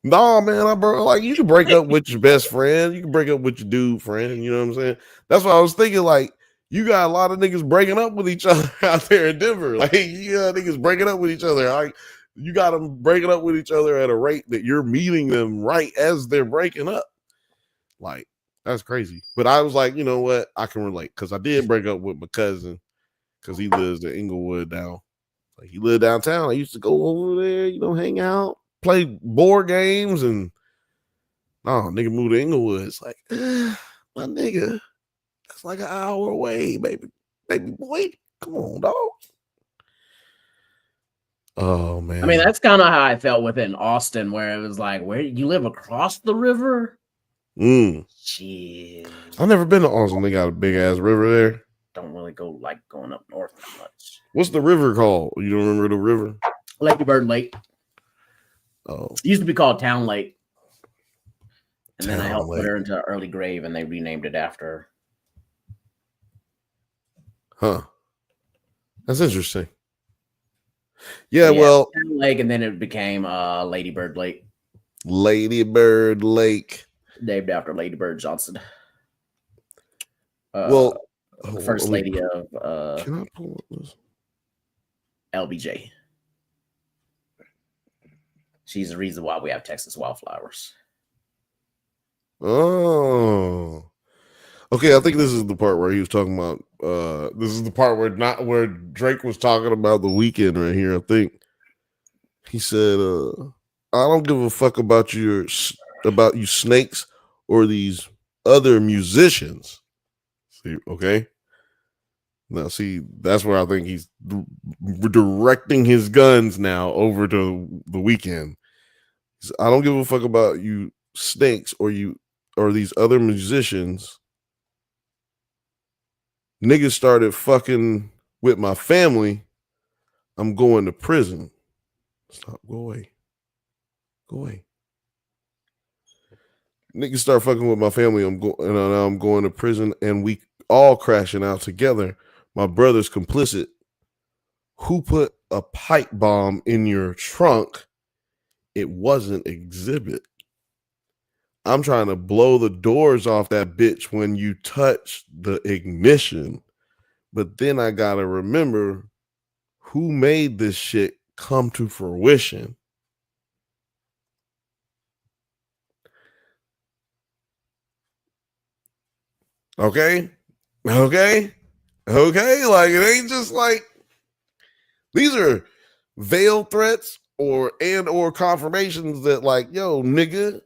No, man, like, you can break up with your best friend, you can break up with your dude friend. You know what I'm saying? That's what I was thinking. Like, you got a lot of niggas breaking up with each other out there in Denver. Like, you got niggas breaking up with each other. Like, you got them breaking up with each other at a rate that you're meeting them right as they're breaking up. Like, that's crazy. But I was like, you know what? I can relate, because I did break up with my cousin because he lives in Inglewood now. Like, he lived downtown. I used to go over there, hang out, play board games, and nigga moved to Inglewood. It's like, my nigga, that's like an hour away, baby boy. Come on, dog. Oh man. I mean, that's kind of how I felt within Austin, where it was like, where you live across the river? Shit. I've never been to Austin. They got a big ass river there. Don't really go like going up north that much. What's the river called? You don't remember the river? Lady Bird Lake. Oh. It used to be called Town Lake. And then I helped put her into Early Grave, and they renamed it after her. Huh. That's interesting. Yeah, well, Town Lake, and then it became Lady Bird Lake. Lady Bird Lake. Named after Lady Bird Johnson. First lady of can I pull up this? LBJ. She's the reason why we have Texas wildflowers. Oh. Okay, I think this is the part where he was talking about this is the part where Drake was talking about The Weeknd right here, I think. He said, I don't give a fuck about you snakes or these other musicians. See, okay. Now, see, that's where I think he's directing his guns now over to the Weeknd. I don't give a fuck about you snakes or these other musicians. Niggas started fucking with my family. I'm going to prison. Stop. Go away. Go away. Niggas start fucking with my family. I'm going to prison, and we all crashing out together. My brother's complicit. Who put a pipe bomb in your trunk? It wasn't Exhibit. I'm trying to blow the doors off that bitch when you touch the ignition. But then I gotta remember who made this shit come to fruition. Okay? Okay? Okay? Like, it ain't just like, these are veiled threats or confirmations that, like, yo, nigga,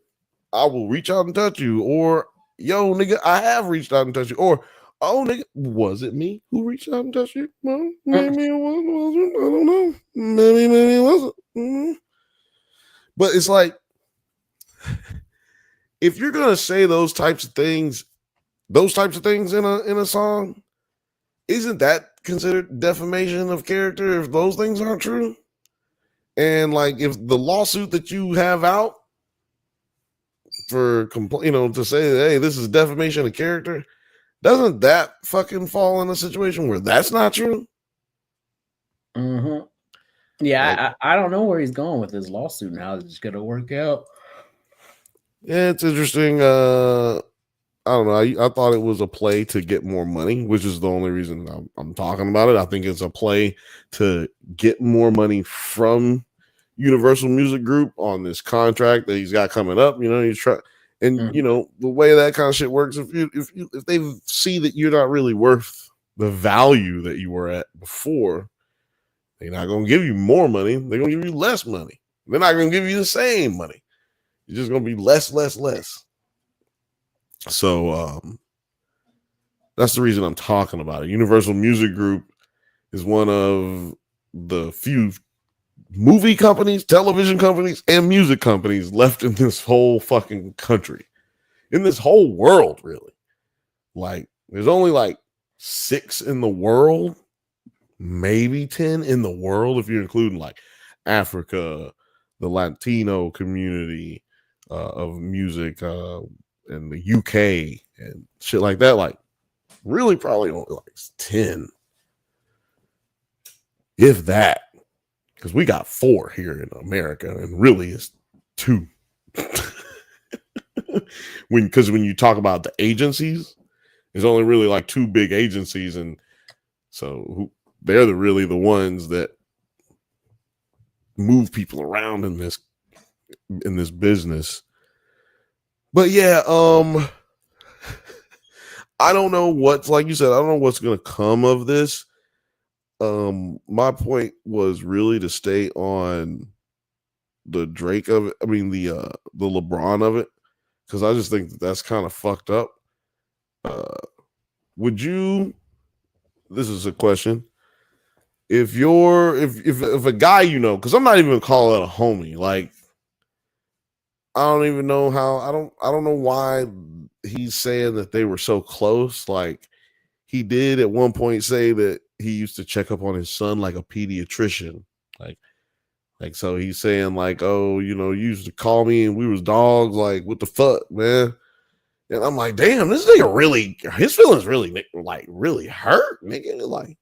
I will reach out and touch you. Or, yo, nigga, I have reached out and touched you. Or, oh, nigga, was it me who reached out and touched you? Well, maybe it wasn't. I don't know. Maybe it wasn't. Mm-hmm. But it's like, if you're gonna say those types of things in a song, isn't that considered defamation of character if those things aren't true? And like, if the lawsuit that you have out for to say that, hey, this is defamation of character, doesn't that fucking fall in a situation where that's not true? Mm-hmm. Yeah, I don't know where he's going with his lawsuit and how it's gonna work out. Yeah, it's interesting. I don't know. I thought it was a play to get more money, which is the only reason I'm talking about it. I think it's a play to get more money from Universal Music Group on this contract that he's got coming up. You know, he's trying, and you know the way that kind of shit works. If they see that you're not really worth the value that you were at before, they're not going to give you more money. They're going to give you less money. They're not going to give you the same money. It's just going to be less. So that's the reason I'm talking about it. Universal Music Group is one of the few movie companies, television companies, and music companies left in this whole fucking country, in this whole world, really. Like, there's only like 6 in the world, maybe 10 in the world, if you're including like Africa, the Latino community of music, and the UK and shit like that. Like, really, probably only like 10, if that, because we got 4 here in America, and really it's 2. Because when you talk about the agencies, there's only really like 2 big agencies, and so they're really the ones that move people around in this business. But yeah, I don't know what's, like you said, I don't know what's gonna come of this. My point was really to stay on the Drake of it. I mean the LeBron of it, because I just think that's kind of fucked up. Would you? This is a question. If a guy, you know, because I'm not even gonna call it a homie. Like, I don't even know how. I don't know why he's saying that they were so close. Like, he did at one point say that he used to check up on his son like a pediatrician. Like so he's saying like, oh, you know, you used to call me and we was dogs. Like, what the fuck, man? And I'm like, damn, this nigga really, his feelings really like really hurt, nigga. Like,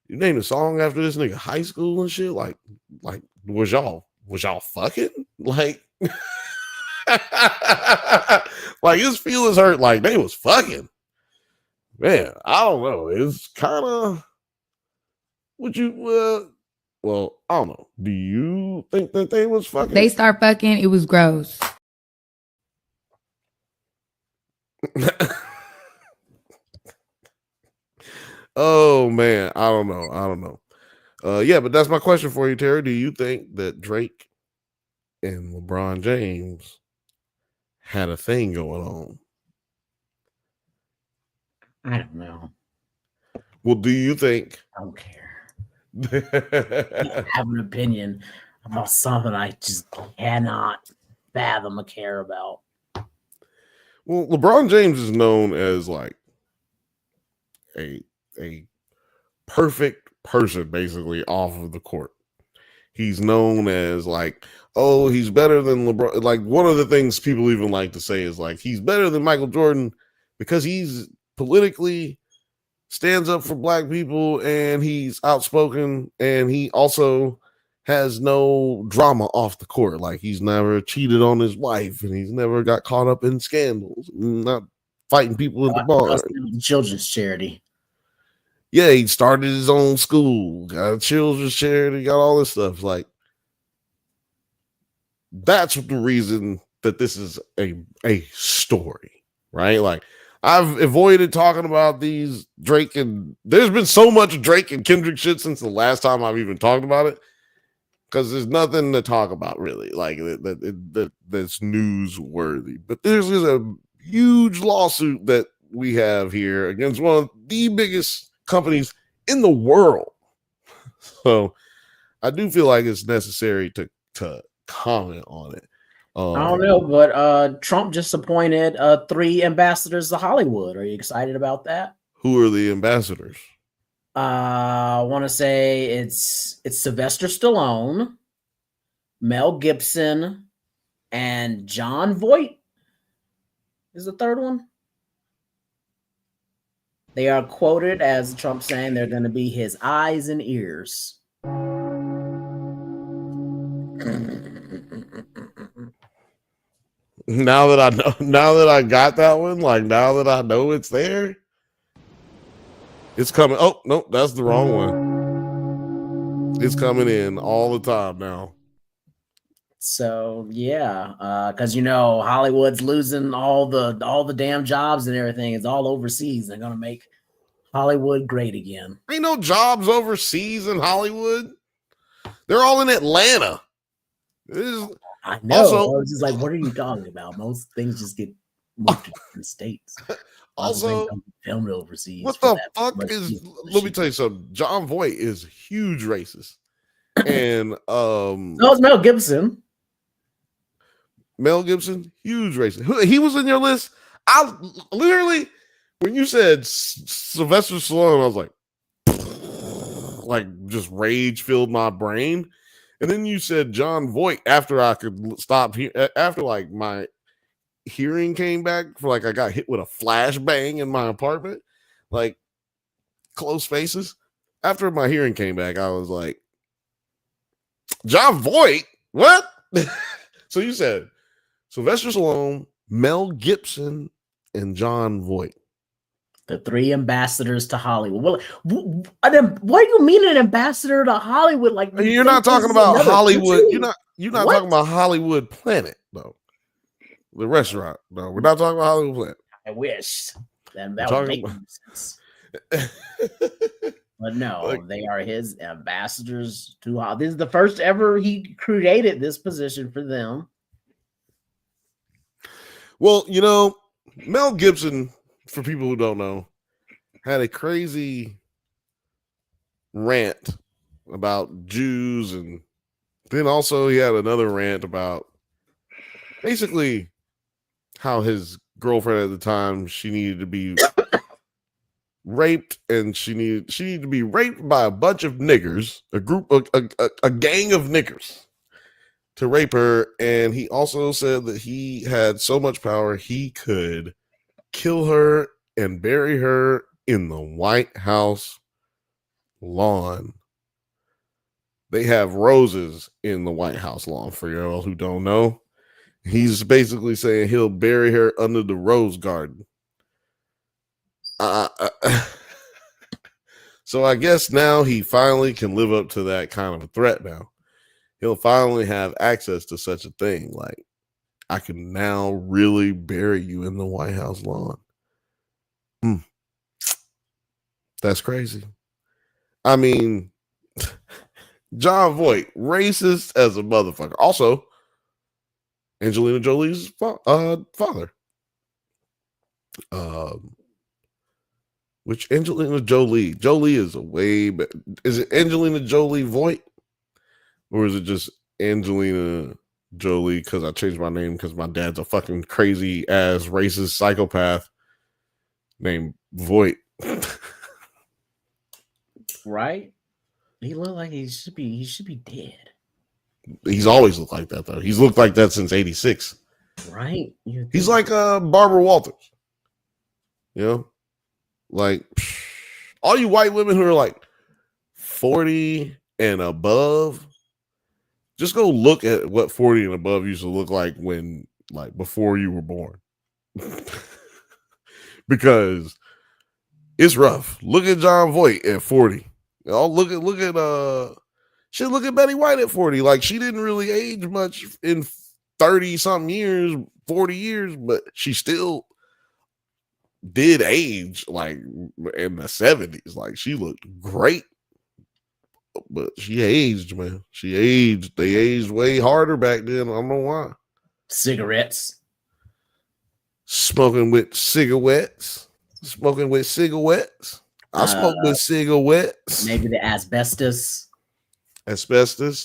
you named a song after this nigga high school and shit. Like was y'all fucking? Like, like his feelings hurt like they was fucking. Man, I don't know. It's kind of, would you well, I don't know. Do you think that they was fucking? They start fucking, it was gross. Oh man, I don't know. Yeah, but that's my question for you, Terry. Do you think that Drake and LeBron James had a thing going on. I don't know. Well, do you think? I don't care. I have an opinion about something I just cannot fathom or care about. Well, LeBron James is known as like a perfect person, basically, off of the court. He's known as like, oh, he's better than LeBron. Like, one of the things people even like to say is like, he's better than Michael Jordan because he's politically stands up for black people and he's outspoken and he also has no drama off the court. Like, he's never cheated on his wife and he's never got caught up in scandals, not fighting people in the bar. Children's charity. Yeah, he started his own school, got a children's charity, got all this stuff. Like, that's the reason that this is a story, right? Like, I've avoided talking about these Drake and there's been so much Drake and Kendrick shit since the last time I've even talked about it, because there's nothing to talk about really, like that's newsworthy. But there's a huge lawsuit that we have here against one of the biggest companies in the world. So I do feel like it's necessary to comment on it. I don't know, but Trump just appointed 3 ambassadors to Hollywood. Are you excited about that? Who are the ambassadors? I want to say it's Sylvester Stallone, Mel Gibson, and John Voight is the third one. They are quoted as Trump saying they're going to be his eyes and ears. Now that I got that one, like now that I know it's there, it's coming. Oh, no, that's the wrong one. It's coming in all the time now. So yeah, because Hollywood's losing all the damn jobs and everything. It's all overseas. They're gonna make Hollywood great again. Ain't no jobs overseas in Hollywood. They're all in Atlanta. I know. Also, I was just like, what are you talking about? Most things just get moved to different states. Also, filmed overseas. What the fuck is? Let me tell you something. John Voight is huge racist, and no, it's Mel Gibson. Mel Gibson, huge racist. He was in your list. I literally, when you said Sylvester Stallone, I was like just rage filled my brain. And then you said John Voight after I could stop here, after like my hearing came back, for like I got hit with a flashbang in my apartment, like close spaces. After my hearing came back, I was like, John Voight? What? So you said Sylvester Stallone, Mel Gibson, and John Voight. The 3 ambassadors to Hollywood. Well, what do you mean an ambassador to Hollywood? Like, you're not talking about Hollywood. Country? You're not talking about Hollywood Planet, though. The restaurant. No, we're not talking about Hollywood Planet. I wish that would make sense. But no, they are his ambassadors to Hollywood. This is the first ever he created this position for them. Well, Mel Gibson, for people who don't know, had a crazy rant about Jews, and then also he had another rant about basically how his girlfriend at the time, she needed to be raped, and she needed to be raped by a bunch of niggers, a gang of niggers, to rape her. And he also said that he had so much power he could kill her and bury her in the White House lawn. They have roses in the White House lawn, for y'all who don't know. He's basically saying he'll bury her under the rose garden. So I guess now he finally can live up to that kind of a threat now. He'll finally have access to such a thing. Like, I can now really bury you in the White House lawn. That's crazy. I mean, John Voight, racist as a motherfucker. Also, Angelina Jolie's father. Which Angelina Jolie? Jolie is a way better. Is it Angelina Jolie Voight? Or is it just Angelina Jolie because I changed my name because my dad's a fucking crazy ass racist psychopath named Voight? Right? He looked like he should be dead. He's always looked like that though. He's looked like that since '86. Right? He's like Barbara Walters. You know? Like all you white women who are like 40 and above, just go look at what 40 and above used to look like when, like, before you were born. Because it's rough. Look at John Voight at 40. Look at Betty White at 40. Like, she didn't really age much in 30 something years, 40 years, but she still did age like in the 70s. Like, she looked great. But she aged, man. She aged. They aged way harder back then. I don't know why. Cigarettes. Smoking with cigarettes. I smoke with cigarettes. Maybe the asbestos.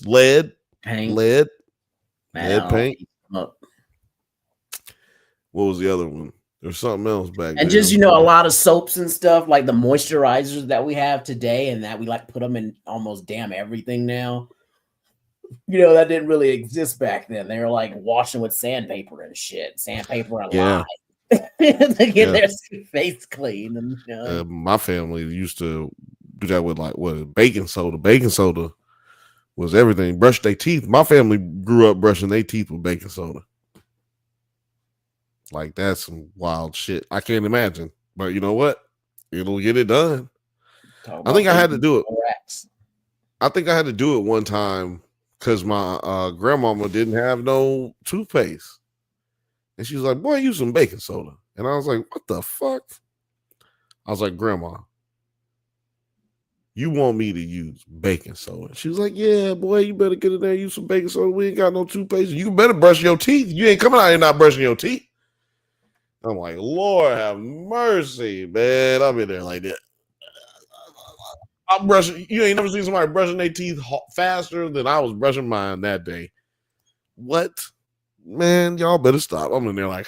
Lead. Paint. Lead Man, paint. What was the other one? There's something else back then. And just, a lot of soaps and stuff, like the moisturizers that we have today and that we like put them in almost damn everything now. That didn't really exist back then. They were like washing with sandpaper and shit. Sandpaper and lye. To get their face clean. And, my family used to do that with baking soda. Baking soda was everything. Brush their teeth. My family grew up brushing their teeth with baking soda. Like, that's some wild shit. I can't imagine. But you know what? It'll get it done. I think I had to do it. I think I had to do it one time because my grandmama didn't have no toothpaste. And she was like, boy, use some baking soda. And I was like, what the fuck? I was like, Grandma, you want me to use baking soda? She was like, yeah, boy, you better get in there and use some baking soda. We ain't got no toothpaste. You better brush your teeth. You ain't coming out here not brushing your teeth. I'm like, Lord have mercy, man. I'm in there like that. I'm brushing. You ain't never seen somebody brushing their teeth faster than I was brushing mine that day. What? Man, y'all better stop. I'm in there like,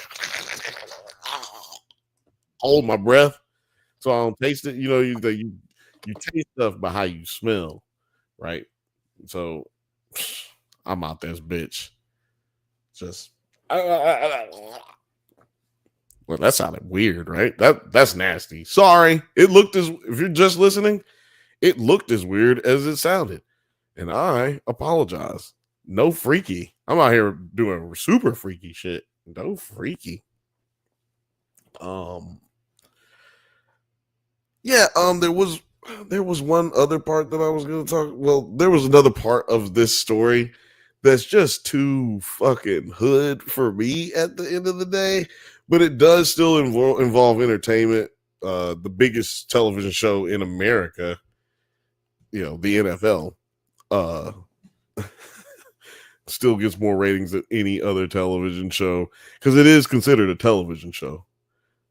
hold my breath so I don't taste it. You taste stuff by how you smell, right? So I'm out this bitch. Just well, that sounded weird, right? That's nasty. Sorry. If you're just listening, it looked as weird as it sounded. And I apologize. No freaky. I'm out here doing super freaky shit. No freaky. There was one other part that I was going to talk. Well, there was another part of this story that's just too fucking hood for me at the end of the day, but it does still involve entertainment. The biggest television show in America, the NFL, still gets more ratings than any other television show because it is considered a television show.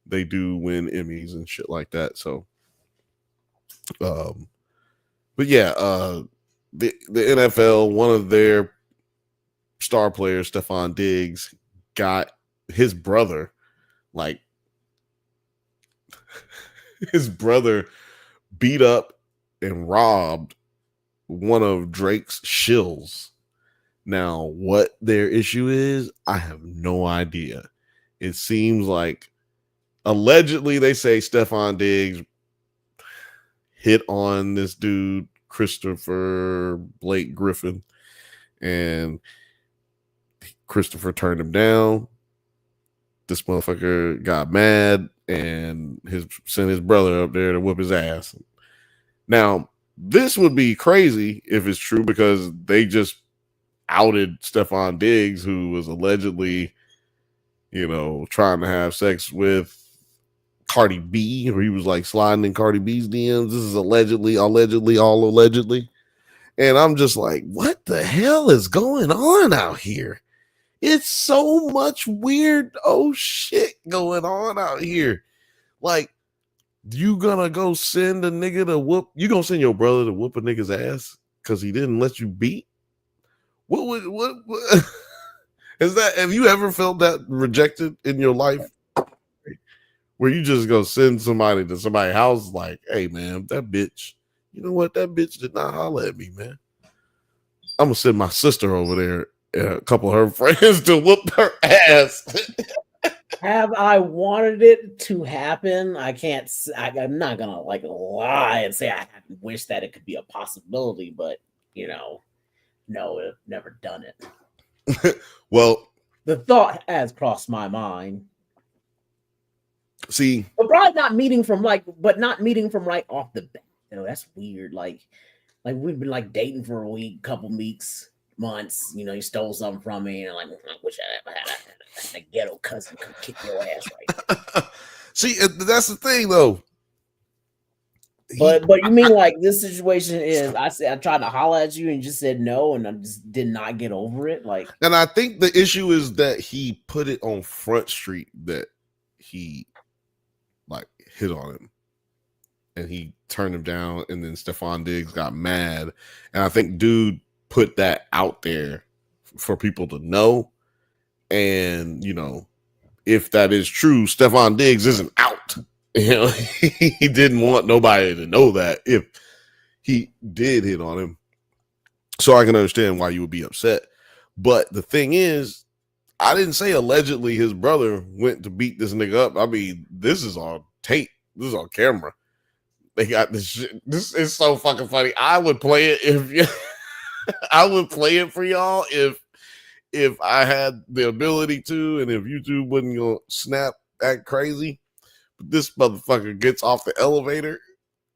They do win Emmys and shit like that. So, but yeah, the NFL, one of their star players, Stephon Diggs, got his brother, his brother beat up and robbed one of Drake's shills. Now, what their issue is, I have no idea. It seems like allegedly they say Stephon Diggs hit on this dude, Christopher Blake Griffin, and Christopher turned him down. This motherfucker got mad and sent his brother up there to whoop his ass. Now, this would be crazy if it's true because they just outed Stephon Diggs, who was allegedly, trying to have sex with Cardi B, or he was like sliding in Cardi B's DMs. This is allegedly, all allegedly. And I'm just like, what the hell is going on out here? It's so much weird shit going on out here. Like, you gonna go send a nigga to whoop? You gonna send your brother to whoop a nigga's ass because he didn't let you beat? What is that? Have you ever felt that rejected in your life? Where you just go send somebody to somebody's house, like, hey man, that bitch, you know what? That bitch did not holler at me, man. I'm gonna send my sister over there and a couple of her friends to whoop her ass. Have I wanted it to happen? I'm not gonna like lie and say I wish that it could be a possibility, but no, I've never done it. Well, the thought has crossed my mind. See, but probably not meeting from right off the bat. That's weird. Like we've been like dating for a week, couple weeks, months. You stole something from me, and like I wish I had a ghetto cousin could kick your ass right. See, that's the thing though. But you mean like this situation is I tried to holler at you and you just said no, and I just did not get over it. Like, and I think the issue is that he put it on Front Street that he like hit on him, and he turned him down, and then Stephon Diggs got mad, and I think dude put that out there for people to know, and if that is true, Stephon Diggs isn't out. He didn't want nobody to know that if he did hit on him. So I can understand why you would be upset. But the thing is, I didn't say allegedly his brother went to beat this nigga up. I mean, this is on tape. This is on camera. They got this shit. This is so fucking funny. I would play it I would play it for y'all if I had the ability to, and if YouTube wouldn't go snap act crazy. But this motherfucker gets off the elevator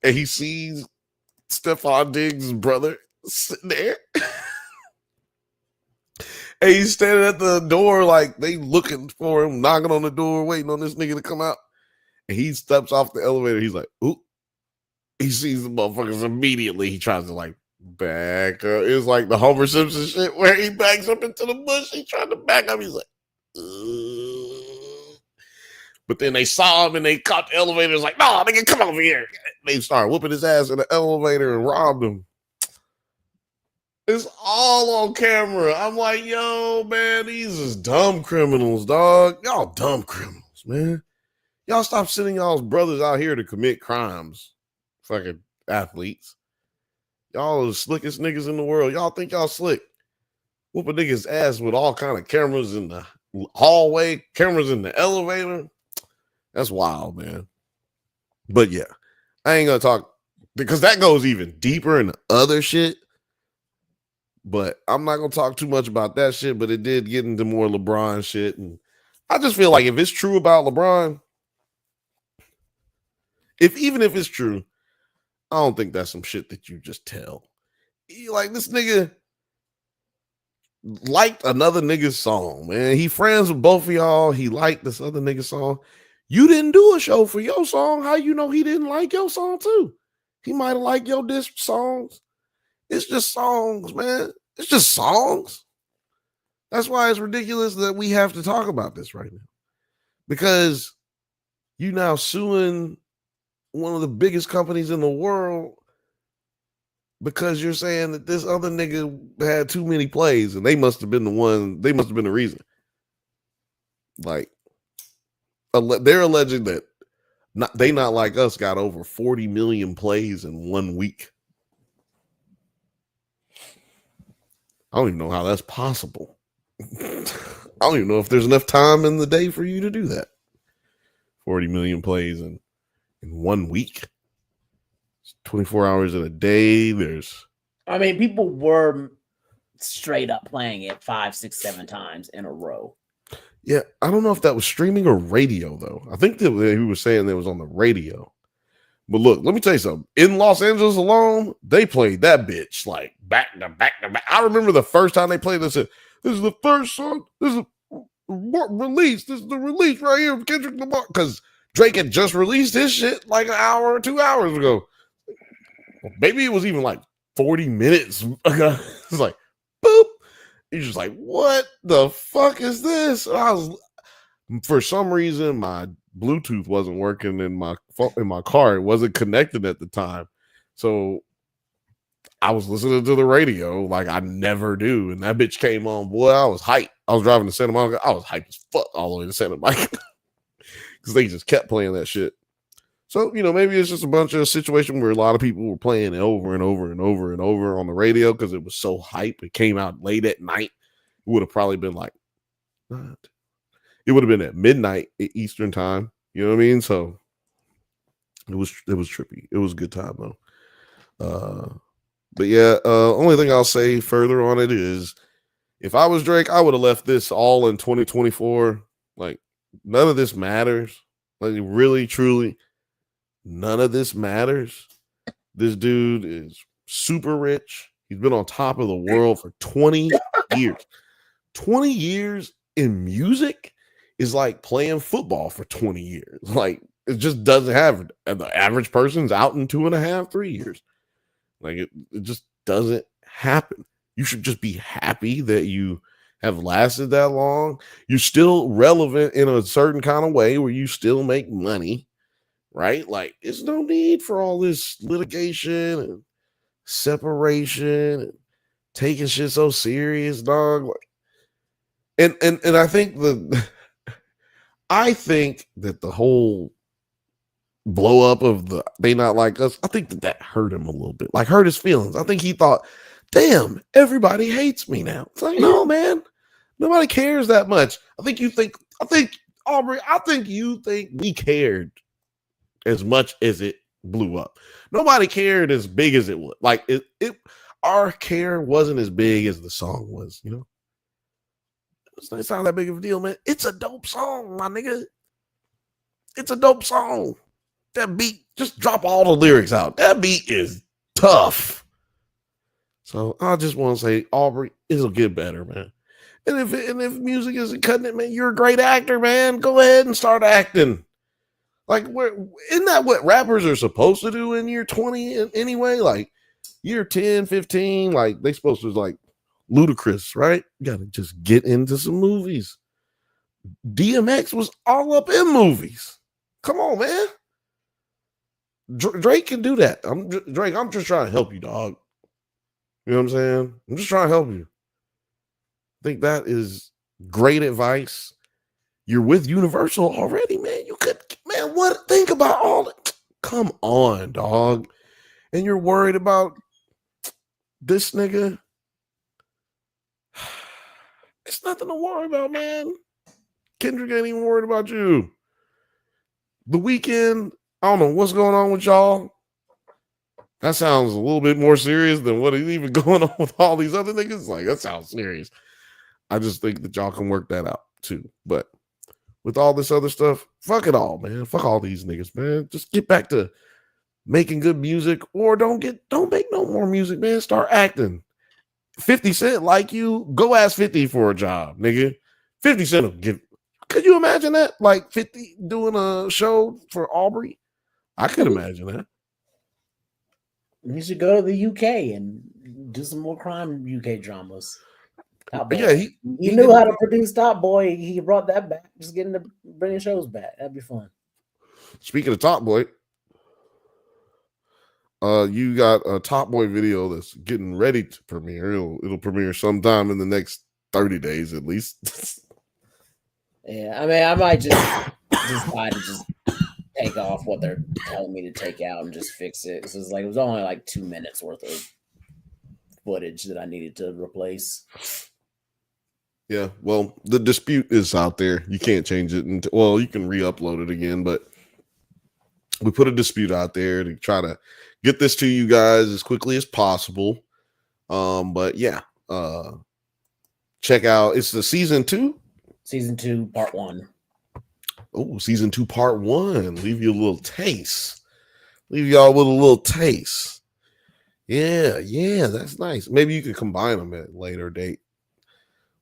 and he sees Stephon Diggs' brother sitting there. And he's standing at the door like they looking for him, knocking on the door, waiting on this nigga to come out. And he steps off the elevator. He's like, ooh. He sees the motherfuckers immediately. He tries to like back up. It was like the Homer Simpson shit where he backs up into the bush. He tried to back up. He's like, ugh. But then they saw him and they caught the elevator. It's like, no, nigga, come over here. They started whooping his ass in the elevator and robbed him. It's all on camera. I'm like, yo, man, these is dumb criminals, dog. Y'all dumb criminals, man. Y'all stop sending y'all's brothers out here to commit crimes. Fucking athletes. Y'all are the slickest niggas in the world. Y'all think y'all slick. Whoop a nigga's ass with all kind of cameras in the hallway, cameras in the elevator. That's wild, man. But yeah, I ain't gonna talk because that goes even deeper into other shit. But I'm not gonna talk too much about that shit. But it did get into more LeBron shit, and I just feel like if it's true about LeBron, even if it's true, I don't think that's some shit that you just tell. Like this nigga liked another nigga's song, man. He friends with both of y'all. He liked this other nigga's song. You didn't do a show for your song. How you know he didn't like your song too? He might have liked your diss songs. It's just songs, man. It's just songs. That's why it's ridiculous that we have to talk about this right now. Because you now suing one of the biggest companies in the world because you're saying that this other nigga had too many plays and they must have been the reason. Like, they're alleging that they not like us got over 40 million plays in 1 week. I don't even know how that's possible. I don't even know if there's enough time in the day for you to do that. 40 million plays in 1 week. 24 hours in a day. People were straight up playing it 5, 6, 7 times in a row. Yeah, I don't know if that was streaming or radio, though. I think that he was saying that it was on the radio. But look, let me tell you something. In Los Angeles alone, they played that bitch like back to back to back. I remember the first time they played this. This is the first song. This is a release. This is the release right here of Kendrick Lamar. Because Drake had just released his shit like an hour or 2 hours ago. Maybe it was even like 40 minutes ago. It's like, boop. You're just like, what the fuck is this? For some reason, my Bluetooth wasn't working in my car. It wasn't connected at the time. So I was listening to the radio like I never do. And that bitch came on. Boy, I was hyped. I was driving to Santa Monica. I was hyped as fuck all the way to Santa Monica because they just kept playing that shit. So, maybe it's just a bunch of situations where a lot of people were playing it over and over and over and over on the radio because it was so hype. It came out late at night. It would have probably been like, what? It would have been at midnight Eastern time. You know what I mean? So it was trippy. It was a good time though. But yeah, only thing I'll say further on it is if I was Drake, I would have left this all in 2024. Like none of this matters. Like really, truly, none of this matters. This dude is super rich. He's been on top of the world for 20 years. 20 years in music is like playing football for 20 years. Like it just doesn't have the average person's out in 2.5, 3 years. Like it just doesn't happen. You should just be happy that you have lasted that long. You're still relevant in a certain kind of way where you still make money, right? Like there's no need for all this litigation and separation and taking shit so serious, dog. Like, and I think that the whole blow up of the They Not Like Us, I think that hurt him a little bit, like hurt his feelings. I think he thought, damn, everybody hates me now. It's like, no, man, nobody cares that much. Aubrey, I think you think we cared as much as it blew up. Nobody cared as big as it was. Like our care wasn't as big as the song was, It's not that big of a deal, man. It's a dope song, my nigga. It's a dope song. That beat, just drop all the lyrics out. That beat is tough. So I just want to say, Aubrey, it'll get better, man. And if music isn't cutting it, man, you're a great actor, man. Go ahead and start acting. Like, isn't that what rappers are supposed to do in year 20 anyway? Like, year 10, 15, like, they supposed to, like, Ludacris, right? You got to just get into some movies. DMX was all up in movies. Come on, man. Drake can do that. Drake, I'm just trying to help you, dog. You know what I'm saying? I'm just trying to help you. I think that is great advice. You're with Universal already, man. What? Think about all that. Come on, dog. And you're worried about this nigga? It's nothing to worry about, man. Kendrick ain't even worried about you. The Weeknd, I don't know what's going on with y'all. That sounds a little bit more serious than what is even going on with all these other niggas. Like, that sounds serious. I just think that y'all can work that out too. But with all this other stuff, fuck it all, man. Fuck all these niggas, man. Just get back to making good music, or don't make no more music, man. Start acting. 50 Cent like you, go ask 50 for a job, nigga. 50 Cent will give. Could you imagine that? Like 50 doing a show for Aubrey? I could imagine that. You should go to the UK and do some more crime UK dramas. Yeah, he knew how to produce Top Boy. He brought that back. Just bringing shows back. That'd be fun. Speaking of Top Boy, you got a Top Boy video that's getting ready to premiere. It'll premiere sometime in the next 30 days at least. Yeah, I mean, I might just decide to just take off what they're telling me to take out and just fix it. It was only like 2 minutes worth of footage that I needed to replace. Yeah, well, the dispute is out there. You can't change it. You can re-upload it again, but we put a dispute out there to try to get this to you guys as quickly as possible. But yeah, check out. It's the season 2. Season 2, part 1. Oh, season 2, part 1. Leave you a little taste. Leave y'all with a little taste. Yeah, that's nice. Maybe you could combine them at a later date.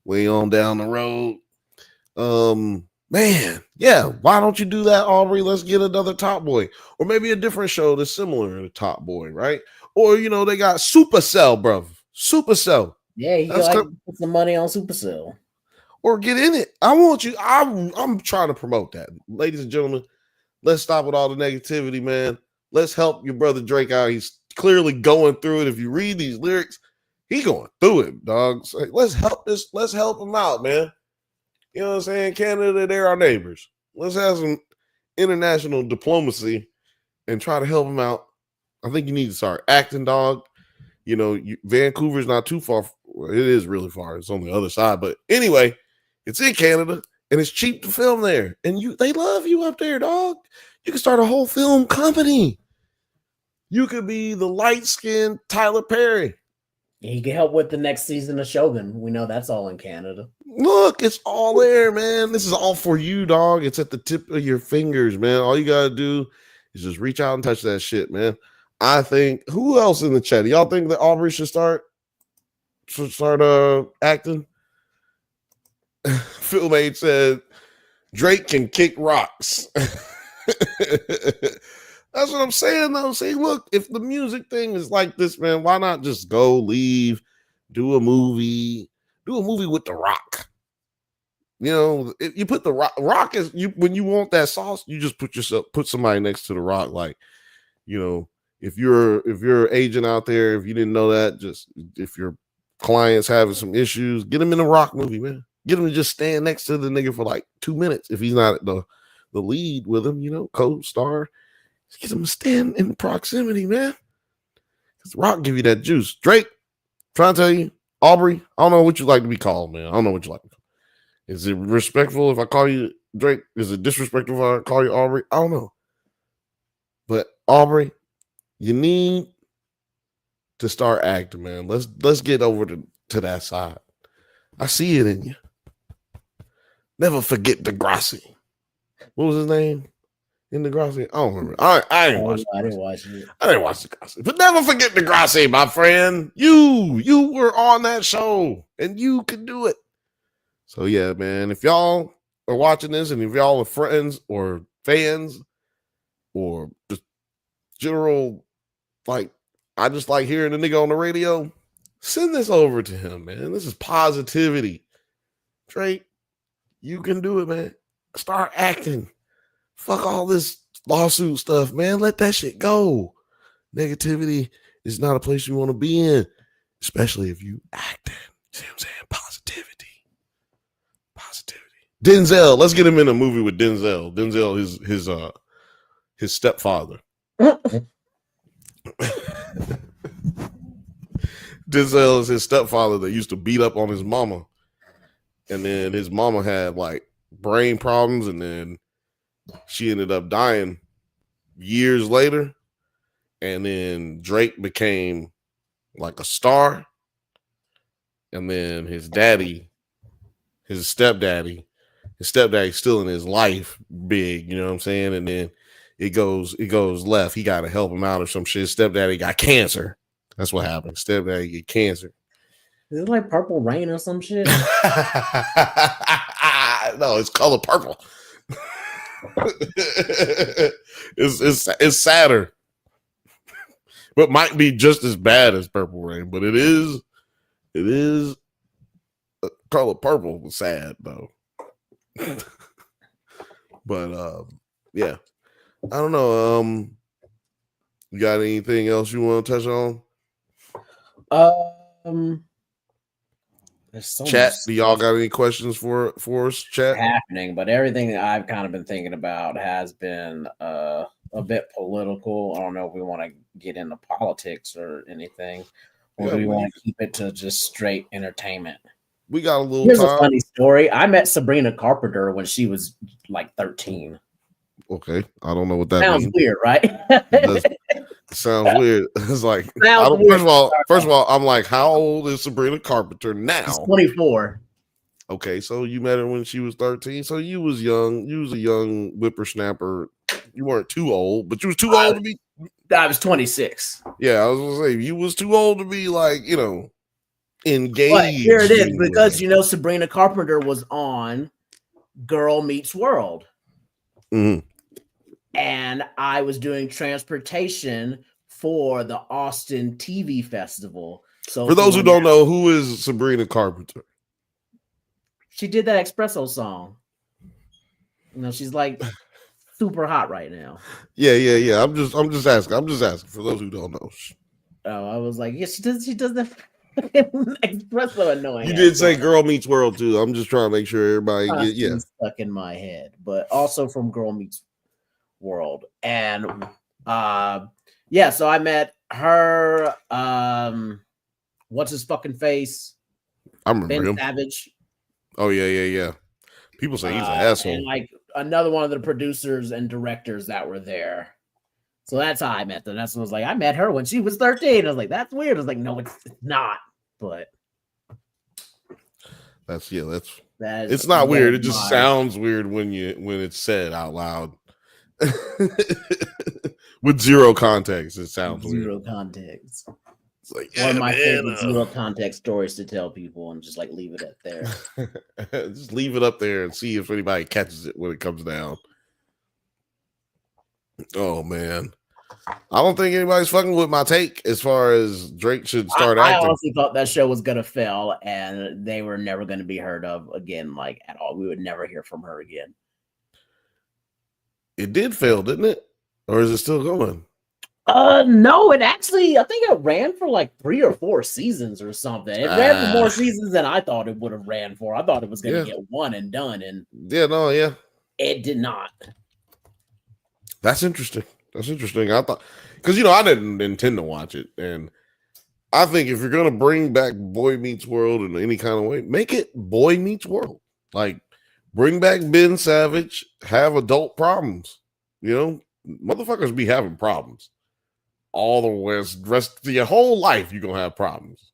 Way on down the road. Man, yeah. Why don't you do that, Aubrey? Let's get another Top Boy. Or maybe a different show that's similar to Top Boy, right? Or, they got Supercell, bro. Supercell. Yeah, he That's like put some money on Supercell. Or get in it. I want you. I'm trying to promote that, ladies and gentlemen. Let's stop with all the negativity, man. Let's help your brother Drake out. He's clearly going through it. If you read these lyrics, he going through it, dog. So let's help this. Let's help him out, man. You know what I'm saying? Canada, they're our neighbors. Let's have some international diplomacy and try to help him out. I think you need to start acting, dog. You know, Vancouver's not too far. It is really far. It's on the other side. But anyway, it's in Canada and it's cheap to film there. And they love you up there, dog. You can start a whole film company. You could be the light-skinned Tyler Perry. He can help with the next season of Shogun. We know that's all in Canada. Look, it's all there, man. This is all for you, dog. It's at the tip of your fingers, man. All you gotta do is just reach out and touch that shit, man. I think, who else in the chat? Do y'all think that Aubrey should start acting? Phil Made said Drake can kick rocks. That's what I'm saying, though. See, look, if the music thing is like this, man, why not just go leave, do a movie with The Rock? You know, if you put the rock is you when you want that sauce, you just put somebody next to The Rock. Like, you know, if you're an agent out there, if you didn't know that, just if your client's having some issues, get him in a Rock movie, man. Get him to just stand next to the nigga for like 2 minutes if he's not the lead with him, you know, co-star. Get him to stand in proximity, man. Because Rock give you that juice. Drake, trying to tell you, Aubrey, I don't know what you like to be called, man. I don't know what you like to be called. Is it respectful if I call you Drake? Is it disrespectful if I call you Aubrey? I don't know. But Aubrey, you need to start acting, man. Let's get over to that side. I see it in you. Never forget Degrassi. What was his name? In Degrassi? I don't remember. I didn't watch it. I didn't watch it. I didn't watch Degrassi. But never forget Degrassi, my friend. You were on that show and you could do it. So yeah, man. If y'all are watching this and if y'all are friends or fans or just general, like, I just like hearing the nigga on the radio, send this over to him, man. This is positivity. Drake, you can do it, man. Start acting. Fuck all this lawsuit stuff, man. Let that shit go. Negativity is not a place you want to be in, especially if you acting. See what I'm saying? Positivity. Denzel, let's get him in a movie with Denzel. Denzel is his stepfather. Denzel is his stepfather that used to beat up on his mama. And then his mama had like brain problems, and then she ended up dying years later. And then Drake became like a star. And then his stepdaddy's still in his life big, you know what I'm saying? And then it goes left. He got to help him out or some shit. His stepdaddy got cancer. That's what happened. Stepdaddy get cancer. Is it like Purple Rain or some shit? No, it's Color Purple. It's sadder, but might be just as bad as Purple Rain. But it is Color Purple was sad though. But yeah, I don't know. You got anything else you want to touch on? There's so Chat, much do y'all got any questions for us? Chat happening, but everything that I've kind of been thinking about has been a bit political. I don't know if we want to get into politics or anything, or do we want to keep it to just straight entertainment? We got a little Here's time. a funny story. I met Sabrina Carpenter when she was like 13. Okay, I don't know what that sounds means. Weird, right? It sounds weird. It's like first of all, I'm like, how old is Sabrina Carpenter now? She's 24. Okay, so you met her when she was 13. So you was young. You was a young whippersnapper. You weren't too old, but you was too old to be. I was 26. Yeah, I was gonna say you was too old to be like, you know, engaged. But here it is, because you know Sabrina Carpenter was on Girl Meets World. Mm-hmm. And I was doing transportation for the Austin TV Festival. So For those who don't know, who is Sabrina Carpenter? She did that Espresso song. You know, she's like super hot right now. Yeah. I'm just asking for those who don't know. Oh, I was like, yeah, she does the Espresso annoying. You did say Girl Meets World too. I'm just trying to make sure everybody get stuck in my head, but also from Girl Meets World. And yeah, so I met her, what's his fucking face? I remember Ben him. Savage. Oh yeah. People say he's an asshole. And like another one of the producers and directors that were there. So that's how I met them. That's what I was like. I met her when she was 13. I was like, that's weird. I was like, no, it's not. But it's not weird. It just sounds weird when it's said out loud. With zero context, it sounds weird. Zero context. It's like one of my favorite zero context stories to tell people, and just like leave it up there. Just leave it up there and see if anybody catches it when it comes down. Oh man, I don't think anybody's fucking with my take as far as Drake should start acting. I honestly thought that show was gonna fail, and they were never gonna be heard of again, like at all. We would never hear from her again. It did fail, didn't it? Or is it still going? No, it actually, I think it ran for like 3 or 4 seasons or something. It ran for more seasons than I thought it would have ran for. I thought it was going to get one and done, and it did not. That's interesting. I thought, because I didn't intend to watch it, and I think if you're going to bring back Boy Meets World in any kind of way, make it Boy Meets World. Like, bring back Ben Savage, have adult problems. Motherfuckers be having problems. All the rest of your whole life, you're going to have problems.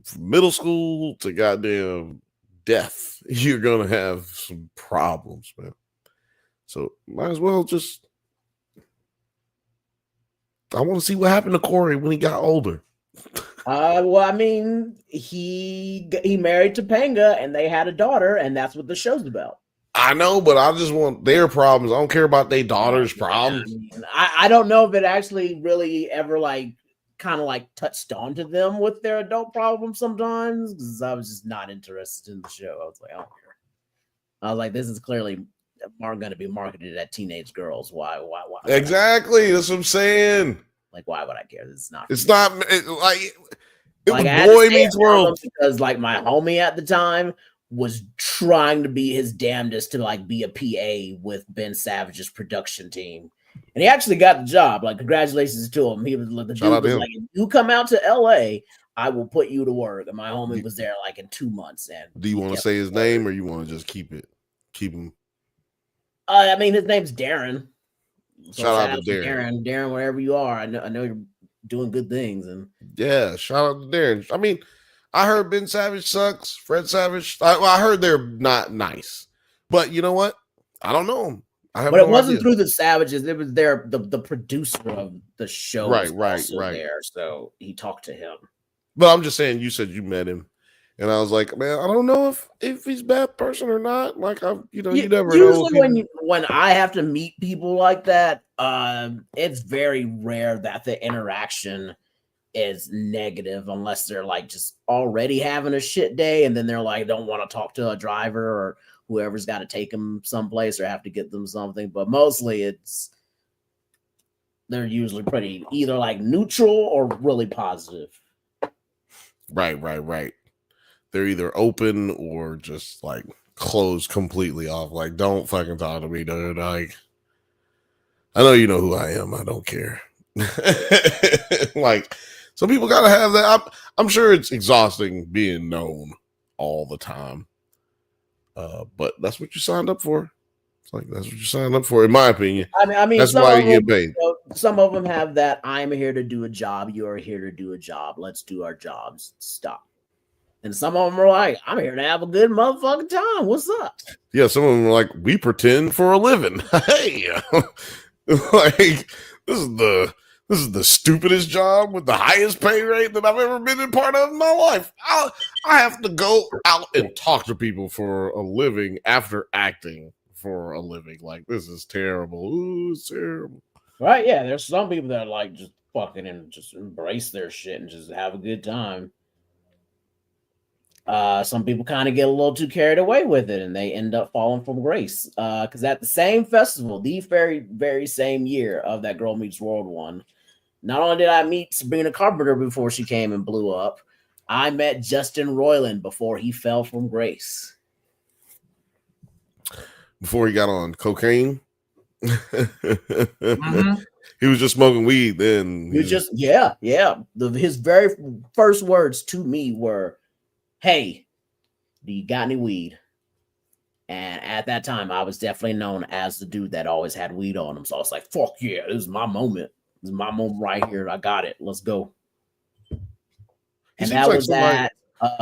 From middle school to goddamn death, you're going to have some problems, man. So might as well just... I want to see what happened to Corey when he got older. Well, I mean, he married Topanga, and they had a daughter, and that's what the show's about. I know, but I just want their problems. I don't care about their daughter's problems. I don't know if it actually really ever kind of touched onto them with their adult problems sometimes, because I was just not interested in the show. I was like, I don't care. I was like, this is clearly going to be marketed at teenage girls. Why? Exactly. That's what I'm saying. Like, why would I care? This is not. It's not it was Boy Meets World, because my homie at the time was trying to be his damnedest to be a PA with Ben Savage's production team, and he actually got the job. Congratulations to him. He was the dude was like, if you come out to LA, I will put you to work. And my homie was there in 2 months. And do you want to say his name, or you want to just keep him? I mean, his name's Darren. So shout out to Darren. Darren, wherever you are, I know you're doing good things. And yeah, shout out to Darren. I mean, I heard Ben Savage sucks. Fred Savage. I heard they're not nice, but you know what? I don't know them. But it wasn't through the Savages. It was the producer of the show. Right. There, so he talked to him. But I'm just saying, you said you met him, and I was like, man, I don't know if he's a bad person or not. You never know. Usually, when I have to meet people like that, it's very rare that the interaction is negative, unless they're just already having a shit day, and then they're don't want to talk to a driver or whoever's got to take them someplace or have to get them something. But mostly they're usually pretty either neutral or really positive. Right. They're either open or just closed completely off. Don't fucking talk to me, dude. I know you know who I am. I don't care. Some people gotta have that. I'm sure it's exhausting being known all the time. But that's what you signed up for. It's that's what you signed up for, in my opinion. I mean, that's why you get paid. Some of them have that. I'm here to do a job. You are here to do a job. Let's do our jobs. Stop. And some of them are I'm here to have a good motherfucking time. What's up? Yeah, some of them are we pretend for a living. Hey, this is the stupidest job with the highest pay rate that I've ever been a part of in my life. I have to go out and talk to people for a living after acting for a living. This is terrible. Ooh, it's terrible. Right? Yeah, there's some people that are just fucking and just embrace their shit and just have a good time. Some people kind of get a little too carried away with it and they end up falling from grace. Because at the same festival, the very, very same year of that Girl Meets World one, not only did I meet Sabrina Carpenter before she came and blew up, I met Justin Roiland before he fell from grace. Before he got on cocaine. He was just smoking weed then. You just, yeah. His very first words to me were, "Hey, do you got any weed?" And at that time, I was definitely known as the dude that always had weed on him. So I was like, fuck yeah, this is my moment. This is my moment right here. I got it. Let's go. And that was at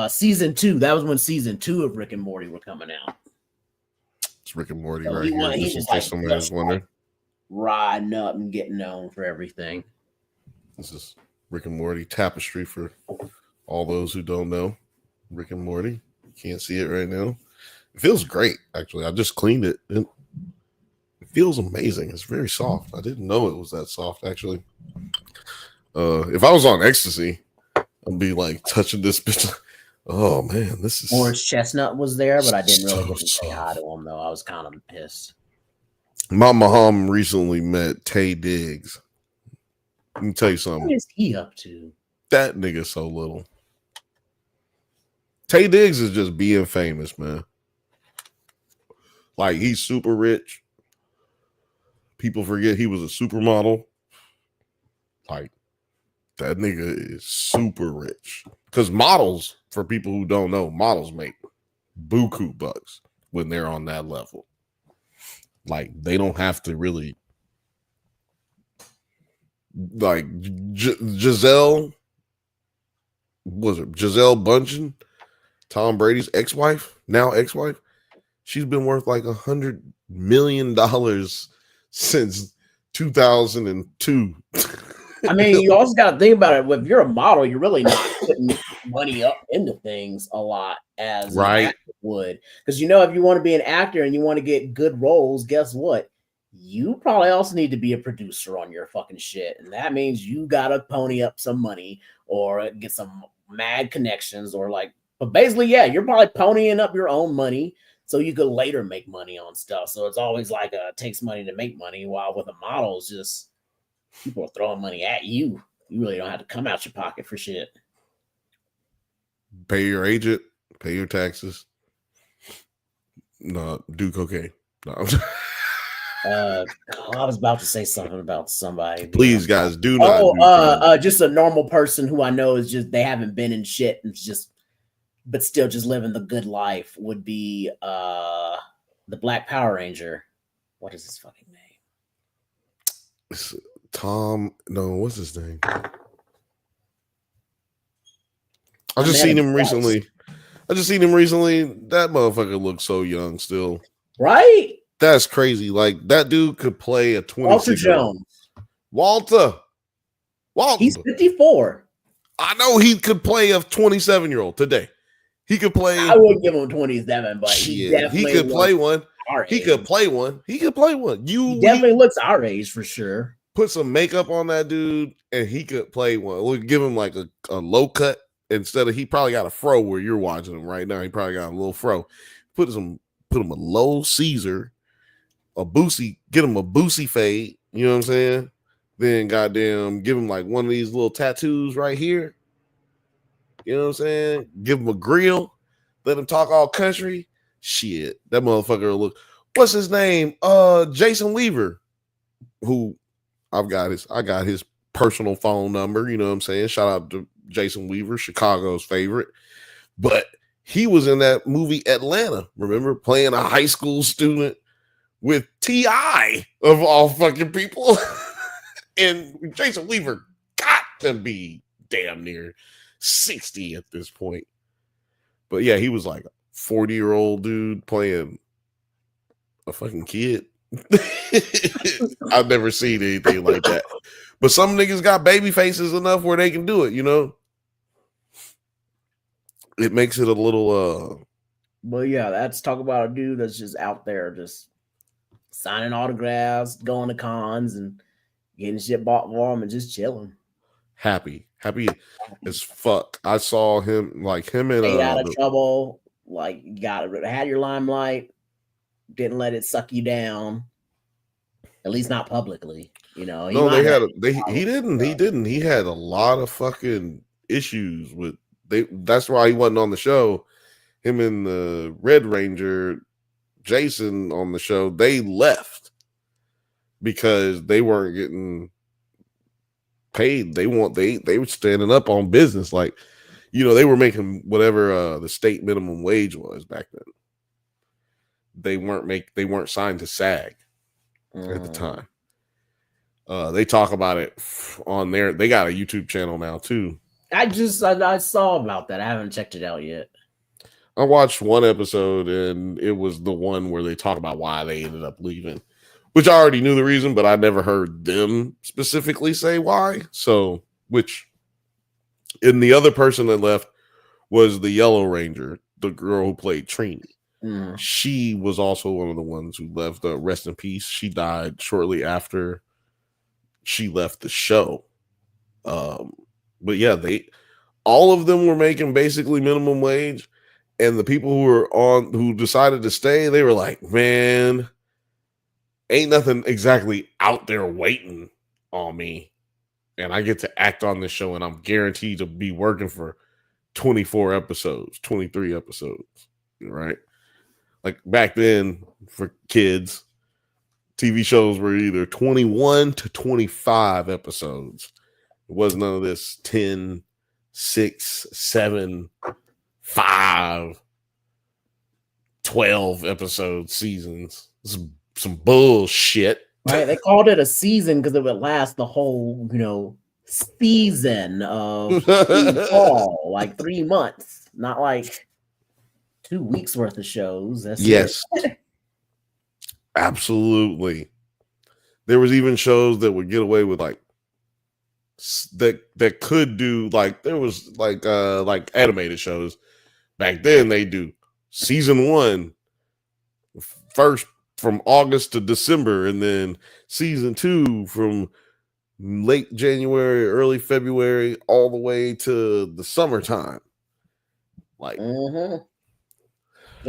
season 2. That was when season 2 of Rick and Morty were coming out. It's Rick and Morty So right here. He Just in case somebody was wondering. Riding up and getting known for everything. This is Rick and Morty tapestry for all those who don't know. Rick and Morty. You can't see it right now. It feels great, actually. I just cleaned it. It feels amazing. It's very soft. I didn't know it was that soft, actually. If I was on Ecstasy, I'd be like touching this bitch. Oh man, this is. Orange Chestnut was there, but I didn't really get to say hi to him though. I was kind of pissed. My mom recently met Tay Diggs. Let me tell you something. What is he up to? That nigga's so little. Tay Diggs is just being famous, man. Like, he's super rich. People forget he was a supermodel. Like, that nigga is super rich. Because models, for people who don't know, models make buku bucks when they're on that level. Like, they don't have to really. Like, Giselle Bundchen, Tom Brady's ex-wife, now ex-wife. She's been worth like $100 million since 2002. I mean, you also got to think about it. If you're a model, you're really not putting money up into things a lot as right an actor would. Because if you want to be an actor and you want to get good roles, guess what? You probably also need to be a producer on your fucking shit. And that means you got to pony up some money or get some mad connections but basically, yeah, you're probably ponying up your own money so you could later make money on stuff. So it's always like it takes money to make money, while with a model, it's just people are throwing money at you. You really don't have to come out your pocket for shit. Pay your agent, pay your taxes. No, do cocaine. No. I was about to say something about somebody. Please, guys, do not. Just a normal person who I know is just they haven't been in shit and but still just living the good life would be the Black Power Ranger. What is his fucking name? It's Tom. No, what's his name? I just seen him recently. That motherfucker looks so young still. Right? That's crazy. Like, that dude could play a 26-year-old. Walter Jones. He's 54. I know he could play a 27-year-old today. He could play. I wouldn't give him 27, but he could play one. He could play one. He definitely looks our age for sure. Put some makeup on that dude, and he could play one. We'll give him like a low cut instead of. He probably got a fro where you're watching him right now. He probably got a little fro. Put him a low Caesar, a Boosie. Get him a Boosie fade. You know what I'm saying? Then goddamn, give him like one of these little tattoos right here. You know what I'm saying? Give him a grill. Let him talk all country. Shit, that motherfucker will look. What's his name? Jason Weaver, who I got his personal phone number. You know what I'm saying? Shout out to Jason Weaver, Chicago's favorite. But he was in that movie Atlanta. Remember, playing a high school student with T.I. of all fucking people. And Jason Weaver got to be damn near 60 at this point. But yeah, he was like a 40-year-old dude playing a fucking kid. I've never seen anything like that. But some niggas got baby faces enough where they can do it, you know? It makes it a little But yeah, that's talk about a dude that's just out there just signing autographs, going to cons and getting shit bought for him and just chilling. happy as fuck. I saw him like him and Stayed out of trouble. Like you had your limelight. Didn't let it suck you down. At least not publicly. You know. no, he didn't. He had a lot of fucking issues with that's why he wasn't on the show. Him and the Red Ranger, Jason, on the show, they left because they weren't getting paid. They were standing up on business. Like, you know, they were making whatever the state minimum wage was back then. They weren't signed to SAG at the time. They talk about it on there. They got a YouTube channel now too. I saw about that. I haven't checked it out yet. I watched one episode and it was the one where they talk about why they ended up leaving, which I already knew the reason, but I never heard them specifically say why. So, and the other person that left was the Yellow Ranger, the girl who played Trini. She was also one of the ones who left. Rest in peace. She died shortly after she left the show. But yeah, all of them were making basically minimum wage. And the people who decided to stay, they were like, man, ain't nothing exactly out there waiting on me. And I get to act on this show and I'm guaranteed to be working for 24 episodes, 23 episodes, right? Like back then for kids, TV shows were either 21 to 25 episodes. It wasn't none of this 10, 6, 7, 5, 12 episode seasons. Some bullshit. Right, they called it a season because it would last the whole, season of fall, like 3 months, not like 2 weeks worth of shows. Yes, absolutely. There was even shows that would get away with like that could do like there was like animated shows back then. They do season 1 first from August to December, and then season 2 from late January, early February, all the way to the summertime. Like the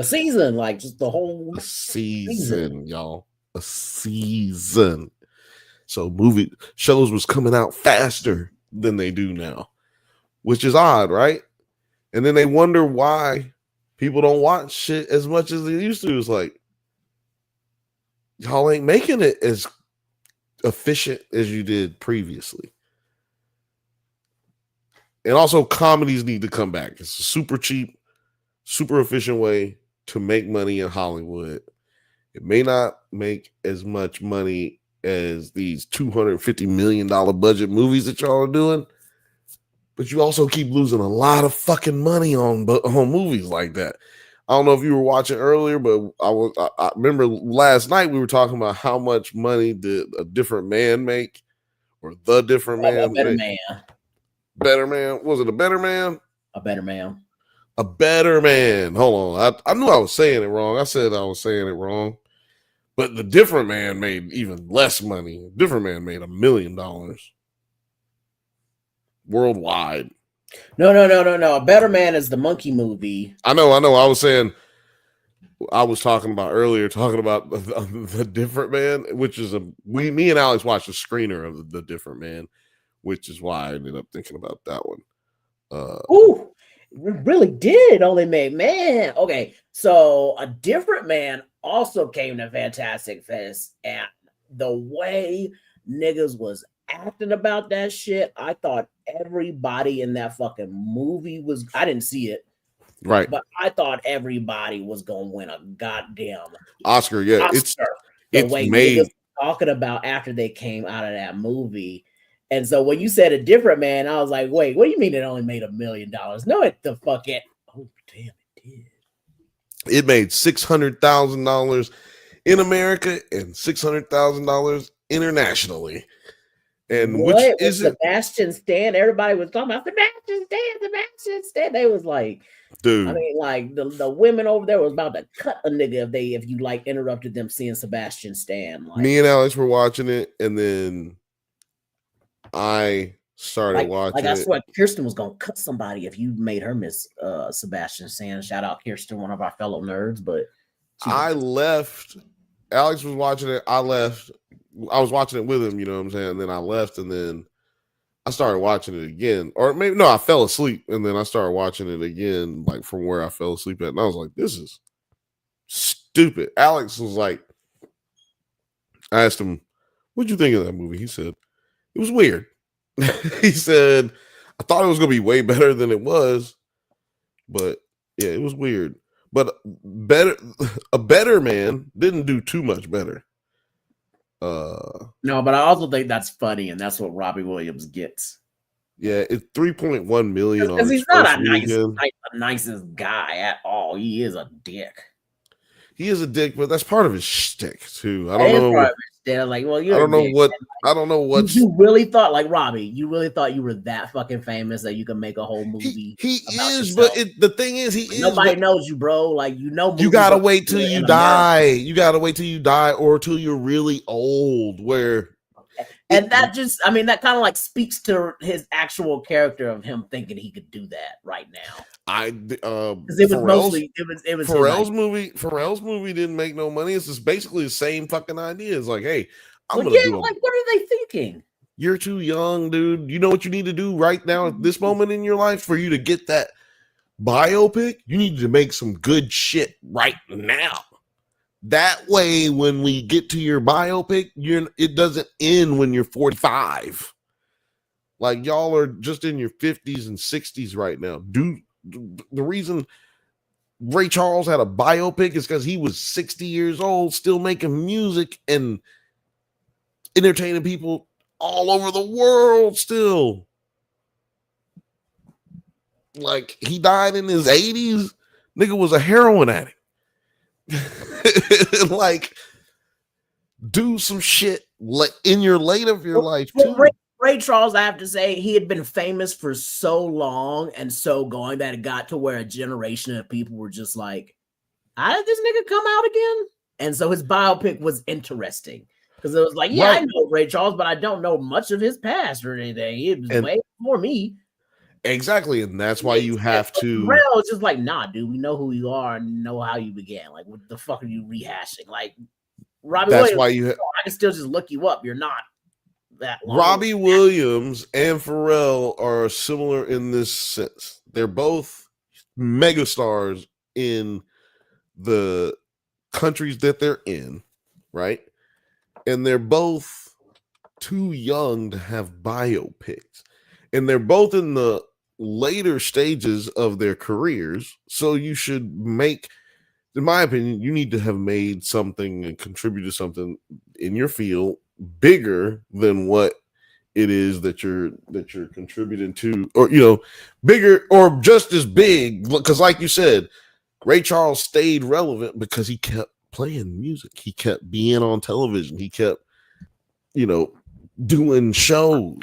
season, like just the whole season, y'all. A season. So shows was coming out faster than they do now, which is odd, right? And then they wonder why people don't watch shit as much as they used to. It's like, y'all ain't making it as efficient as you did previously. And also comedies need to come back. It's a super cheap, super efficient way to make money in Hollywood. It may not make as much money as these $250 million budget movies that y'all are doing, but you also keep losing a lot of fucking money on movies like that. I don't know if you were watching earlier, but I remember last night we were talking about how much money did A Different Man make, or The Different Man. A Better Man. Better Man. Was it A Better Man? A Better Man. A Better Man. Hold on. I knew I was saying it wrong. I said I was saying it wrong. But The Different Man made even less money. Different Man made $1 million worldwide. No. A Better Man is the monkey movie. I know. I was saying, I was talking about the Different Man, which is me and Alex watched a screener of the Different Man, which is why I ended up thinking about that one. Ooh, it really did only make, man. Okay, so A Different Man also came to Fantastic Fest, and the way niggas was acting about that shit, I thought everybody in that fucking movie was, I didn't see it, right, but I thought everybody was gonna win a goddamn Oscar. Yeah, Oscar. It's way made niggas talking about after they came out of that movie. And so when you said A Different Man, I was like, wait, what do you mean it only made $1 million? No, it the fucking, oh damn, it did. It made $600,000 in America and $600,000 internationally. And what? Which is Sebastian Stan? Everybody was talking about Sebastian Stan. They was like, dude. I mean, like the women over there was about to cut a nigga if you like interrupted them seeing Sebastian Stan. Like, me and Alex were watching it, and then I Started watching I it. swear Kirsten was gonna cut somebody if you made her miss Sebastian Stan. Shout out Kirsten, one of our fellow nerds. But I left. Alex was watching it. I left. I was watching it with him, you know what I'm saying? And then I left, and then I started watching it again. Or maybe no, I fell asleep, and then I started watching it again, like from where I fell asleep at. And I was like, this is stupid. Alex was like, I asked him, what'd you think of that movie? He said, it was weird. He said, I thought it was gonna be way better than it was, but yeah, it was weird. But a better man didn't do too much better. No, but I also think that's funny, and that's what Robbie Williams gets. Yeah, it's 3.1 million Because on he's his not first a nice, weekend. the nicest guy at all. He is a dick. He is a dick, but that's part of his shtick too. I That don't is know. part of it. They're like, well, you're I don't a know dick. what. I don't know what. You really thought, like Robbie, you really thought you were that fucking famous that you can make a whole movie. He about is, yourself. but the thing is, he is. Nobody but knows you, bro. Like you know, you gotta wait till you die. You gotta wait till you die, or till you're really old. Where, and that just, I mean, that kind of like speaks to his actual character of him thinking he could do that right now. Because it was mostly it was Pharrell's movie didn't make no money. It's just basically the same fucking idea. It's like, hey, I'm gonna do like, what are they thinking? You're too young, dude. You know what you need to do right now at this moment in your life for you to get that biopic? You need to make some good shit right now. That way, when we get to your biopic, it doesn't end when you're 45. Like y'all are just in your 50s and 60s right now. Dude, the reason Ray Charles had a biopic is because he was 60 years old, still making music and entertaining people all over the world still. Like, he died in his 80s. Nigga was a heroin addict. Like, do some shit in your late of your life too. Ray Charles, I have to say, he had been famous for so long and so going that it got to where a generation of people were just like, how did this nigga come out again? And so his biopic was interesting because it was like, yeah, right. I know Ray Charles, but I don't know much of his past or anything. It was way before me. Exactly, and that's why you have to. Pharrell is just like, nah, dude, we know who you are and know how you began. Like, what the fuck are you rehashing? Like, Robbie That's Williams, why you. I can still just look you up. You're not that long. Robbie Williams and Pharrell are similar in this sense. They're both megastars in the countries that they're in, right? And they're both too young to have biopics. And they're both in the later stages of their careers. So you should make, in my opinion, you need to have made something and contributed something in your field bigger than what it is that you're contributing to, or bigger or just as big. Because like you said, Ray Charles stayed relevant because he kept playing music. He kept being on television. He kept, doing shows.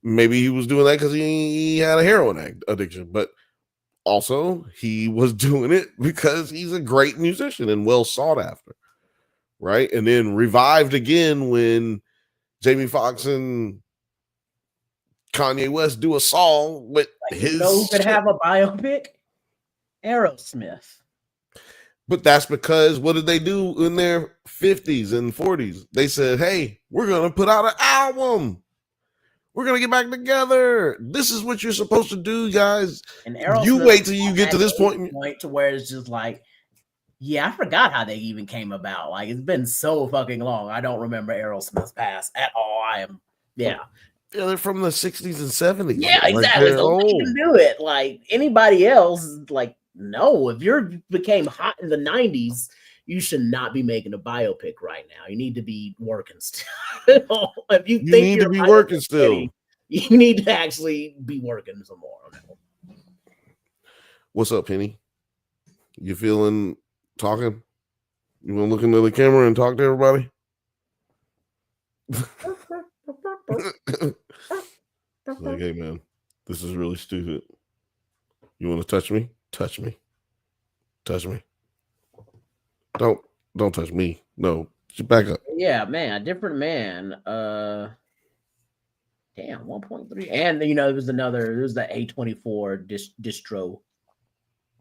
Maybe he was doing that because he had a heroin addiction, but also he was doing it because he's a great musician and well sought after, right? And then revived again when Jamie Foxx and Kanye West do a song with his. Who could have a biopic? Aerosmith. But that's because what did they do in their 50s and 40s? They said, hey, we're going to put out an album. We're going to get back together. This is what you're supposed to do, guys. And Aerosmith, you wait till you get to this point to where it's just like, yeah, I forgot how they even came about. Like, it's been so fucking long. I don't remember Aerosmith's past at all. Yeah, they're from the 60s and 70s. Yeah, exactly. So they can do it. Like, anybody else, like, no. If you became hot in the 90s, you should not be making a biopic right now. You need to be working still. If you think need to be working still, you need to actually be working some more. What's up, Penny? You feeling talking? You want to look into the camera and talk to everybody? It's like, hey man, this is really stupid. You want to touch me? Touch me. Touch me. Don't touch me. No, back up. Yeah, man, a different man. Damn, 1.3. And there was the A24 distro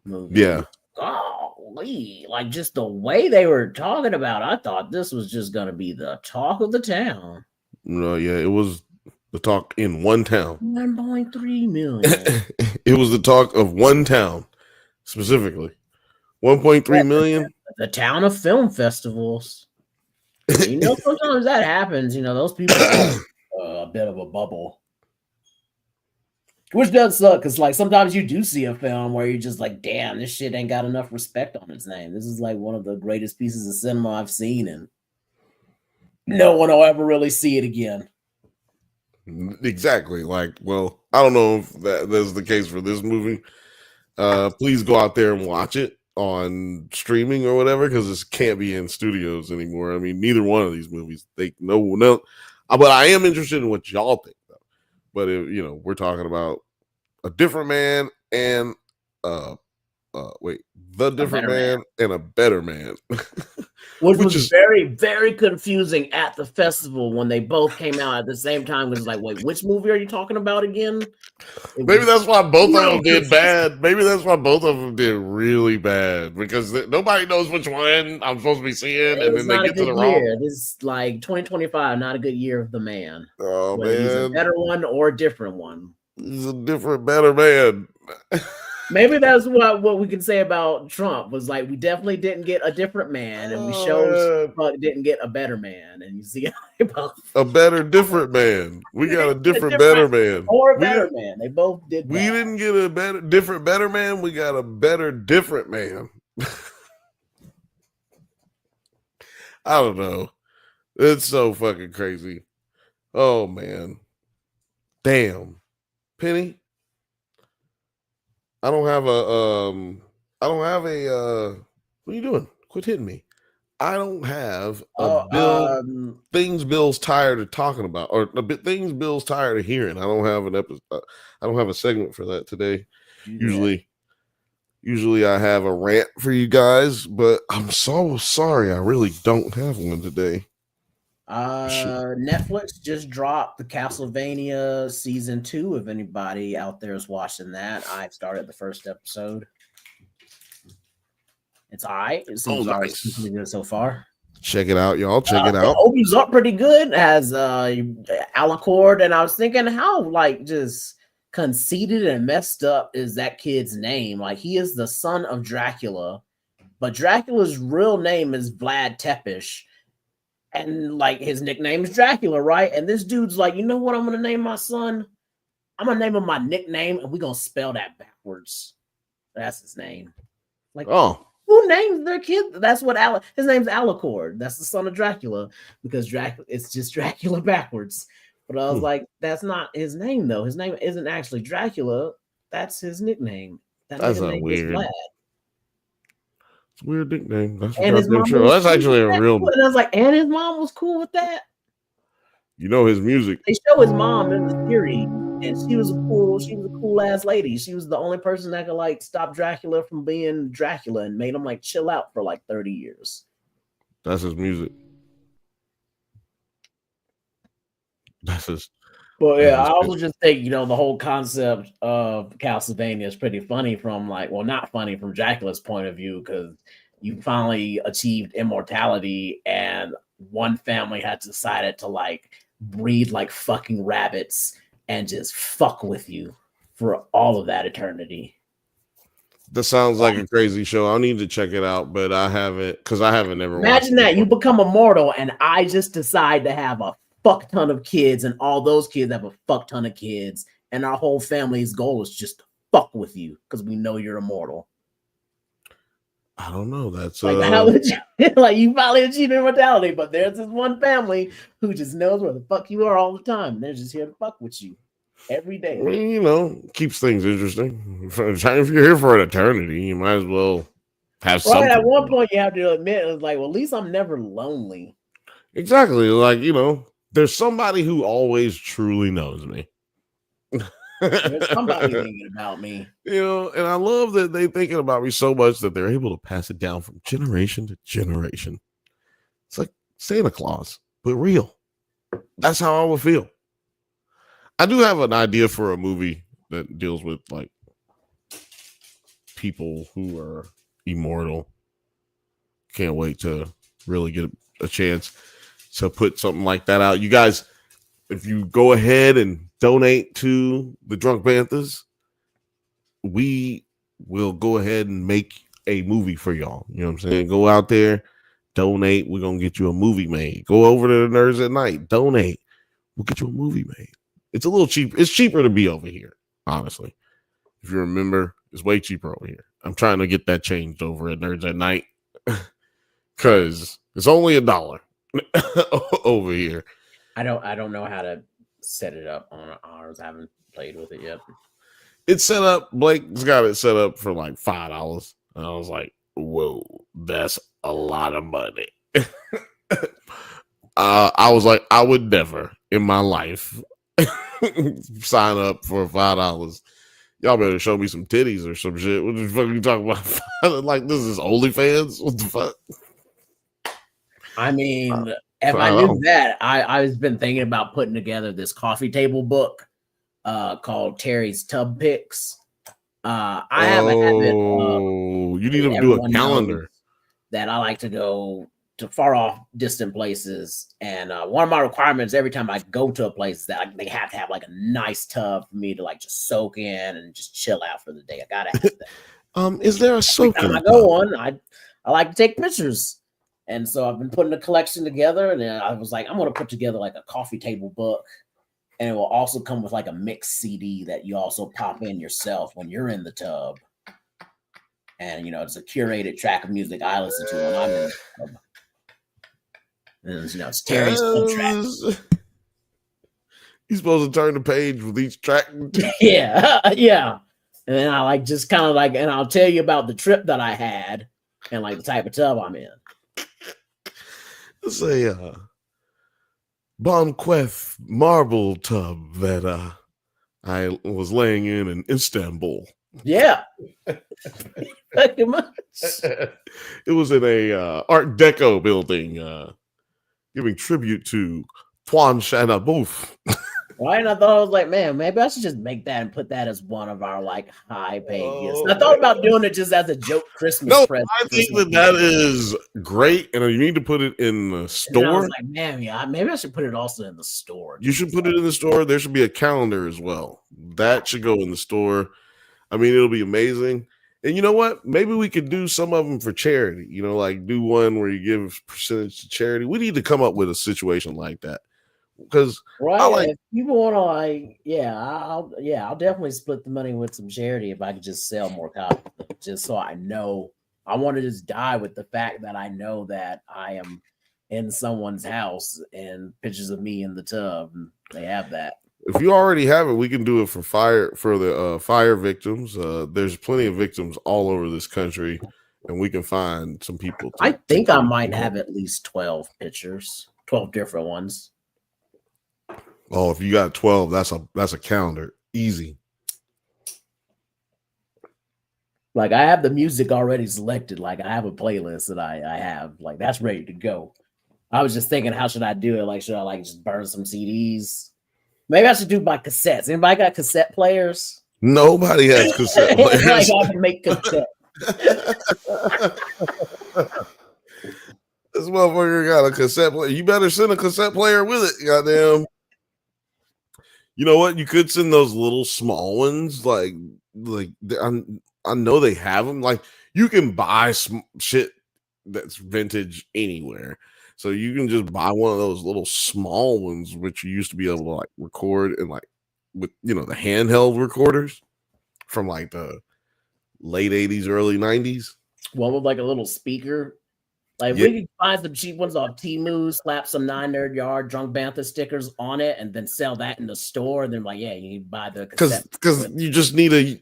movie. Yeah. Golly, like just the way they were talking about, I thought this was just gonna be the talk of the town. No, yeah, it was the talk in one town. 1.3 million. It was the talk of one town specifically. 1.3 million. The town of film festivals. Sometimes that happens. Those people have a bit of a bubble. Which does suck, because like sometimes you do see a film where you're just like, damn, this shit ain't got enough respect on its name. This is like one of the greatest pieces of cinema I've seen, and no one will ever really see it again. Exactly. Like, well, I don't know if that's the case for this movie. Please go out there and watch it on streaming or whatever, because this can't be in studios anymore. I mean, neither one of these movies, no. But I am interested in what y'all think, though. But we're talking about a different man and the different man and a better man. Which was very, very confusing at the festival when they both came out at the same time. It was like, wait, which movie are you talking about again? Maybe that's why both of them did bad. Maybe that's why both of them did really bad, because nobody knows which one I'm supposed to be seeing, and then they get to the wrong. This is like 2025, not a good year of the man. Oh, whether man. He's a better one or a different one. He's a different, better man. Maybe that's what we can say about Trump was like, we definitely didn't get a different man, and we showed didn't get a better man. And you see a better, different man. We got a different, better man. Or a better man. They both did. We didn't get a better, different, better man. We got a better, different man. I don't know. It's so fucking crazy. Oh, man. Damn. Penny? I don't have a what are you doing? Quit hitting me. I don't have a things Bill's tired of talking about, or things Bill's tired of hearing. I don't have an episode. I don't have a segment for that today. Yeah. Usually I have a rant for you guys, but I'm so sorry. I really don't have one today. Netflix just dropped the Castlevania season 2. If anybody out there is watching that, I've started the first episode. It's all right. It seems nice. Pretty good so far. Check it out, y'all. Check it out. It opens up pretty good as Alicord, and I was thinking how just conceited and messed up is that kid's name. Like, he is the son of Dracula, but Dracula's real name is Vlad Tepes. And like his nickname is Dracula, right? And this dude's like, you know what I'm gonna name my son? I'm gonna name him my nickname, and we're gonna spell that backwards. That's his name. Like, who names their kid? That's what his name's Alicord. That's the son of Dracula, because it's just Dracula backwards. But I was like, that's not his name though. His name isn't actually Dracula. That's his nickname. That's not weird. It's a weird nickname. That's true. That's actually a real. And I was like, and his mom was cool with that. His music. They show his mom in the series, and she was a cool ass lady. She was the only person that could like stop Dracula from being Dracula and made him like chill out for like 30 years. That's his music. That's his. But yeah, I also just think, the whole concept of Castlevania is pretty funny from not funny from Dracula's point of view, because you finally achieved immortality and one family had decided to breed like fucking rabbits and just fuck with you for all of that eternity. That sounds like a crazy show. I'll need to check it out, but I haven't ever watched it. Imagine that you become immortal and I just decide to have a fuck ton of kids, and all those kids have a fuck ton of kids, and our whole family's goal is just to fuck with you because we know you're immortal. I don't know. That's how would you you finally achieve immortality, but there's this one family who just knows where the fuck you are all the time. They're just here to fuck with you every day. I mean, keeps things interesting. If you're here for an eternity, you might as well have something. At one point, you have to admit, it's like, well, at least I'm never lonely. Exactly. There's somebody who always truly knows me. There's somebody thinking about me. And I love that they're thinking about me so much that they're able to pass it down from generation to generation. It's like Santa Claus, but real. That's how I would feel. I do have an idea for a movie that deals with like people who are immortal. Can't wait to really get a chance to put something like that out. You guys, if you go ahead and donate to the Drunk Banthas, we will go ahead and make a movie for y'all. You know what I'm saying? Go out there, donate. We're going to get you a movie made. Go over to the Nerds at Night, donate. We'll get you a movie made. It's a little cheap. It's cheaper to be over here, honestly. If you remember, it's way cheaper over here. I'm trying to get that changed over at Nerds at Night because it's only $1 over here. I don't know how to set it up on ours. I haven't played with it yet. It's set up. Blake's got it set up for like $5. And I was like, whoa, that's a lot of money. I was like, I would never in my life sign up for $5. Y'all better show me some titties or some shit. What the fuck are you talking about? Like, this is OnlyFans? What the fuck? I mean, if I knew that, I've been thinking about putting together this coffee table book called Terry's Tub Picks. I haven't had it. You need to do a calendar. That I like to go to far off, distant places, and one of my requirements every time I go to a place is that they have to have like a nice tub for me to like just soak in and just chill out for the day. I gotta have that. Is there a soaking? Every time I go on, I like to take pictures. And so I've been putting a collection together, and then I was like, I'm going to put together like a coffee table book, and it will also come with like a mixed CD that you also pop in yourself when you're in the tub. And, you know, it's a curated track of music I listen to when I'm in the tub. And, you know, it's Terry's track. You're supposed to turn the page with each track. Yeah. And then I like just kind of like, and I'll tell you about the trip that I had and like the type of tub I'm in. It's a Bonquef marble tub that I was laying in Istanbul. Yeah. Pretty much. It was in a Art Deco building, giving tribute to Tuan Shanabouf. Right? And I thought, I was like, man, maybe I should just make that and put that as one of our like high paid gifts. I thought about doing it just as a joke Christmas present. I think that is great, and you need to put it in the store. I was like, man, yeah, maybe I should put it also in the store. You should put it in the store. There should be a calendar as well. That should go in the store. I mean, it'll be amazing. And you know what? Maybe we could do some of them for charity. You know, like do one where you give percentage to charity. We need to come up with a situation like that. Because if people want to like, I'll definitely split the money with some charity if I could just sell more copies, just so I know. I want to just die with the fact that I know that I am in someone's house and pictures of me in the tub, and they have that. If you already have it, we can do it for the fire victims. There's plenty of victims all over this country, and we can find some people. I think I might have at least 12 pictures, 12 different ones. Oh, if you got 12, that's a calendar. Easy. Like I have the music already selected. Like I have a playlist that I have. Like that's ready to go. I was just thinking, how should I do it? Like, should I like just burn some CDs? Maybe I should do my cassettes. Anybody got cassette players? Nobody has cassette players. Like I can make cassette. This motherfucker got a cassette player. You better send a cassette player with it, goddamn. You know what? You could send those little small ones. Like I know they have them. Like you can buy some shit that's vintage anywhere. So you can just buy one of those little small ones, which you used to be able to like record and like with, you know, the handheld recorders from like the late 80s, early 90s. One with like a little speaker. Like we could find some cheap ones off Temu, slap some 9 Nerd Yard Drunk Bantha stickers on it, and then sell that in the store. And then like, yeah, you need to buy the cassette. Because you just need a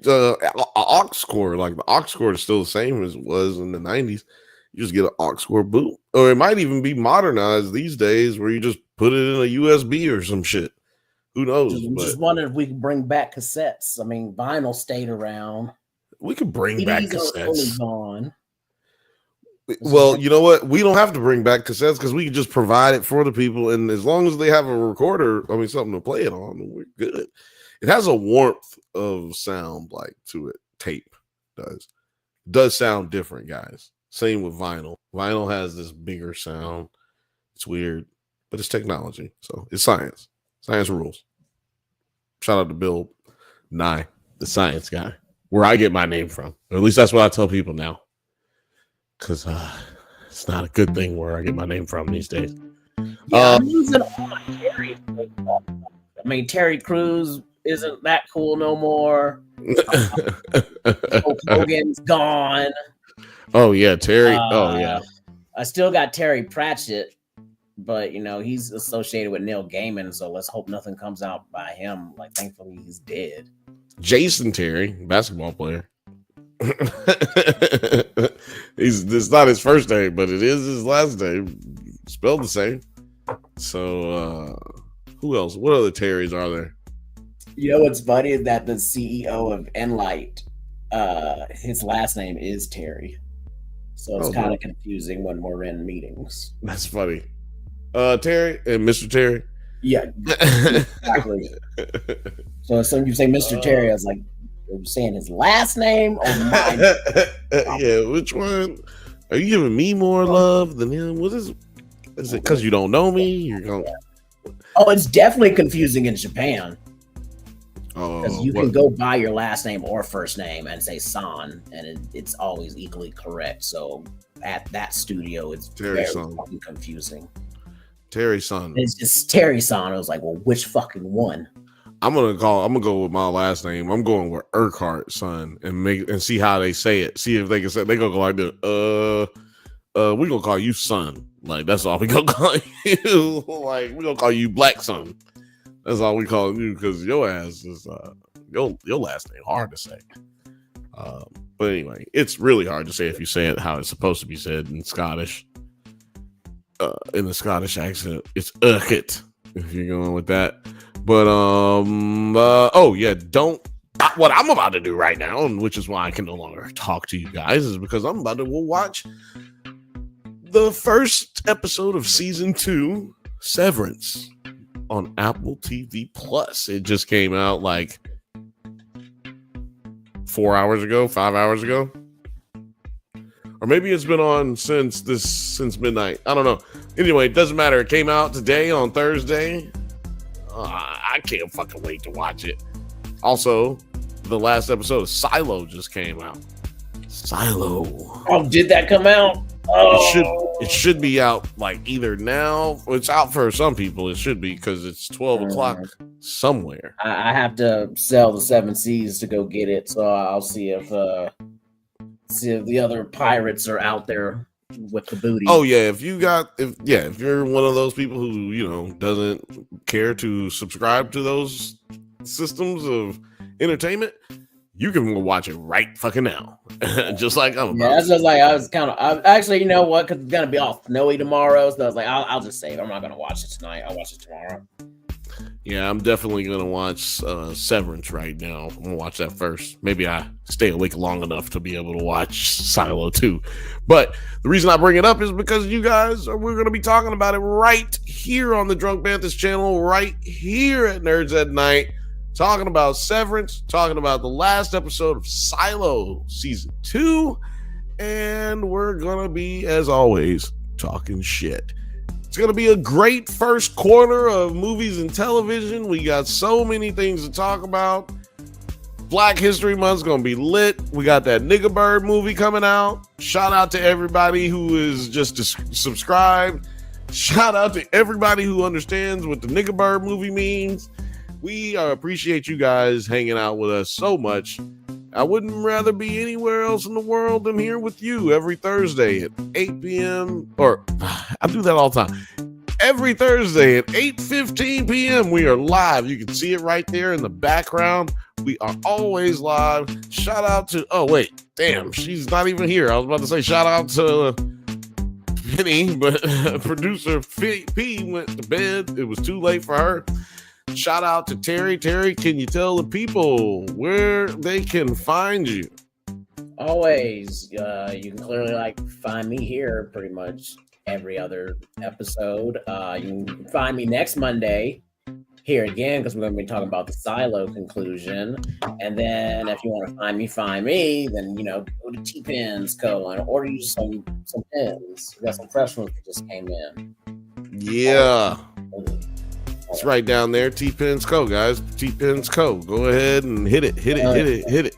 aux cord. Like the aux cord is still the same as it was in the 90s. You just get an aux cord boot, or it might even be modernized these days, where you just put it in a USB or some shit. Who knows? I'm just wondering if we can bring back cassettes. I mean, vinyl stayed around. We could bring back cassettes. Gone. Well, you know what? We don't have to bring back cassettes because we can just provide it for the people, and as long as they have a recorder, I mean, something to play it on, we're good. It has a warmth of sound like to it. Tape does sound different, guys. Same with vinyl. Vinyl has this bigger sound. It's weird, but it's technology, so it's science. Science rules. Shout out to Bill Nye, the science guy, where I get my name from. Or at least that's what I tell people now. Because it's not a good thing where I get my name from these days. Yeah, I'm losing all my Terry. I mean, Terry Crews isn't that cool no more. Hulk Hogan's gone. Oh, yeah, Terry. Oh, yeah. I still got Terry Pratchett, but, he's associated with Neil Gaiman, so let's hope nothing comes out by him. Like, thankfully, he's dead. Jason Terry, basketball player. It's not his first name, but it is his last name, spelled the same. So who else? What other Terrys are there? You know what's funny is that the CEO of Enlight, his last name is Terry, so it's kind of confusing when we're in meetings. That's funny. Terry and Mr. Terry. Yeah, exactly. So as soon as you say Mr. Terry, I was like, are you saying his last name or mine? Yeah, which one? Are you giving me more love than him? What is it? Is it because you don't know me? You're going. Oh, it's definitely confusing in Japan. Oh, because you can go by your last name or first name and say San, and it's always equally correct. So at that studio, it's very fucking confusing. Terry San. It's just Terry San. I was like, well, which fucking one? I'm gonna go with my last name. I'm going with Urquhart, son, and see how they say it. See if they can say they gonna go like this. We gonna call you son. Like that's all we gonna call you. Like we gonna call you Black Son. That's all we call you because your ass is your last name hard to say. But anyway, it's really hard to say if you say it how it's supposed to be said in Scottish. In the Scottish accent, it's Urquhart if you're going with that. But what I'm about to do right now, and which is why I can no longer talk to you guys, is because I'm about to watch the first episode of season 2, Severance, on Apple TV Plus. It just came out like 5 hours ago. Or maybe it's been on since midnight. I don't know. Anyway, it doesn't matter. It came out today on Thursday. I can't fucking wait to watch it. Also, the last episode of Silo just came out. Silo. Oh, did that come out? Oh. It should be out like either now. It's out for some people. It should be because it's 12 o'clock somewhere. I have to sell the 7 Seas to go get it, so I'll see if the other pirates are out there with the booty. Oh yeah, if you're one of those people who doesn't care to subscribe to those systems of entertainment, you can watch it right fucking now. Just like I'm about. Yeah, that's just like actually, you know what? Because it's gonna be all snowy tomorrow, so I was like, I'll just save. I'm not gonna watch it tonight. I'll watch it tomorrow. Yeah, I'm definitely gonna watch Severance right now. I'm gonna watch that first. Maybe I stay awake long enough to be able to watch Silo too. But the reason I bring it up is because we're gonna be talking about it right here on the Drunk Banthas channel, right here at Nerds at Night, talking about Severance, talking about the last episode of Silo season 2, and we're gonna be, as always, talking shit. It's going to be a great first quarter of movies and television. We got so many things to talk about. Black History Month's going to be lit. We got that Nigga Bird movie coming out. Shout out to everybody who is just subscribed. Shout out to everybody who understands what the Nigga Bird movie means. We appreciate you guys hanging out with us so much. I wouldn't rather be anywhere else in the world than here with you every Thursday at 8 p.m. Or I do that all the time. Every Thursday at 8:15 p.m. we are live. You can see it right there in the background. We are always live. Shout out to, she's not even here. I was about to say shout out to Penny, but producer P went to bed. It was too late for her. Shout out to Terry. Terry, can you tell the people where they can find you? Always, you can clearly find me here pretty much every other episode. You can find me next Monday here again because we're going to be talking about the silo conclusion. And then if you want to find me, then go to T-Pins Co. and order you some pins. We got some fresh ones that just came in. Yeah. It's right down there, T-Pins Co, guys. T-Pins Co. Go ahead and hit it.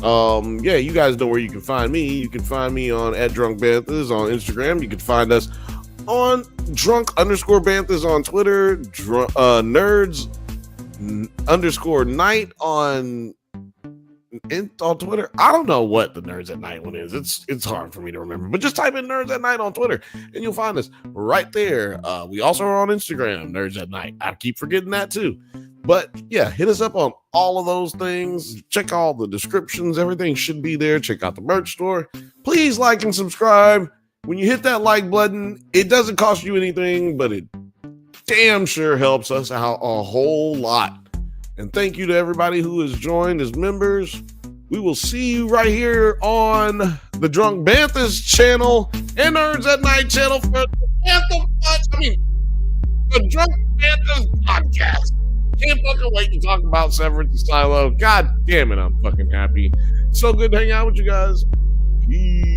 Yeah, you guys know where you can find me. You can find me on @DrunkBanthas on Instagram. You can find us on drunk_Banthas on Twitter, nerds_night on Twitter. I don't know what the Nerds at Night one is. It's hard for me to remember, but just type in Nerds at Night on Twitter and you'll find us right there. We also are on Instagram, Nerds at Night. I keep forgetting that too. But yeah, hit us up on all of those things. Check all the descriptions. Everything should be there. Check out the merch store. Please like and subscribe. When you hit that like button, it doesn't cost you anything, but it damn sure helps us out a whole lot. And thank you to everybody who has joined as members. We will see you right here on the Drunk Banthas channel and Nerds at Night channel for the Drunk Banthas podcast. Can't fucking wait to talk about Severance and Silo. God damn it, I'm fucking happy. So good to hang out with you guys. Peace.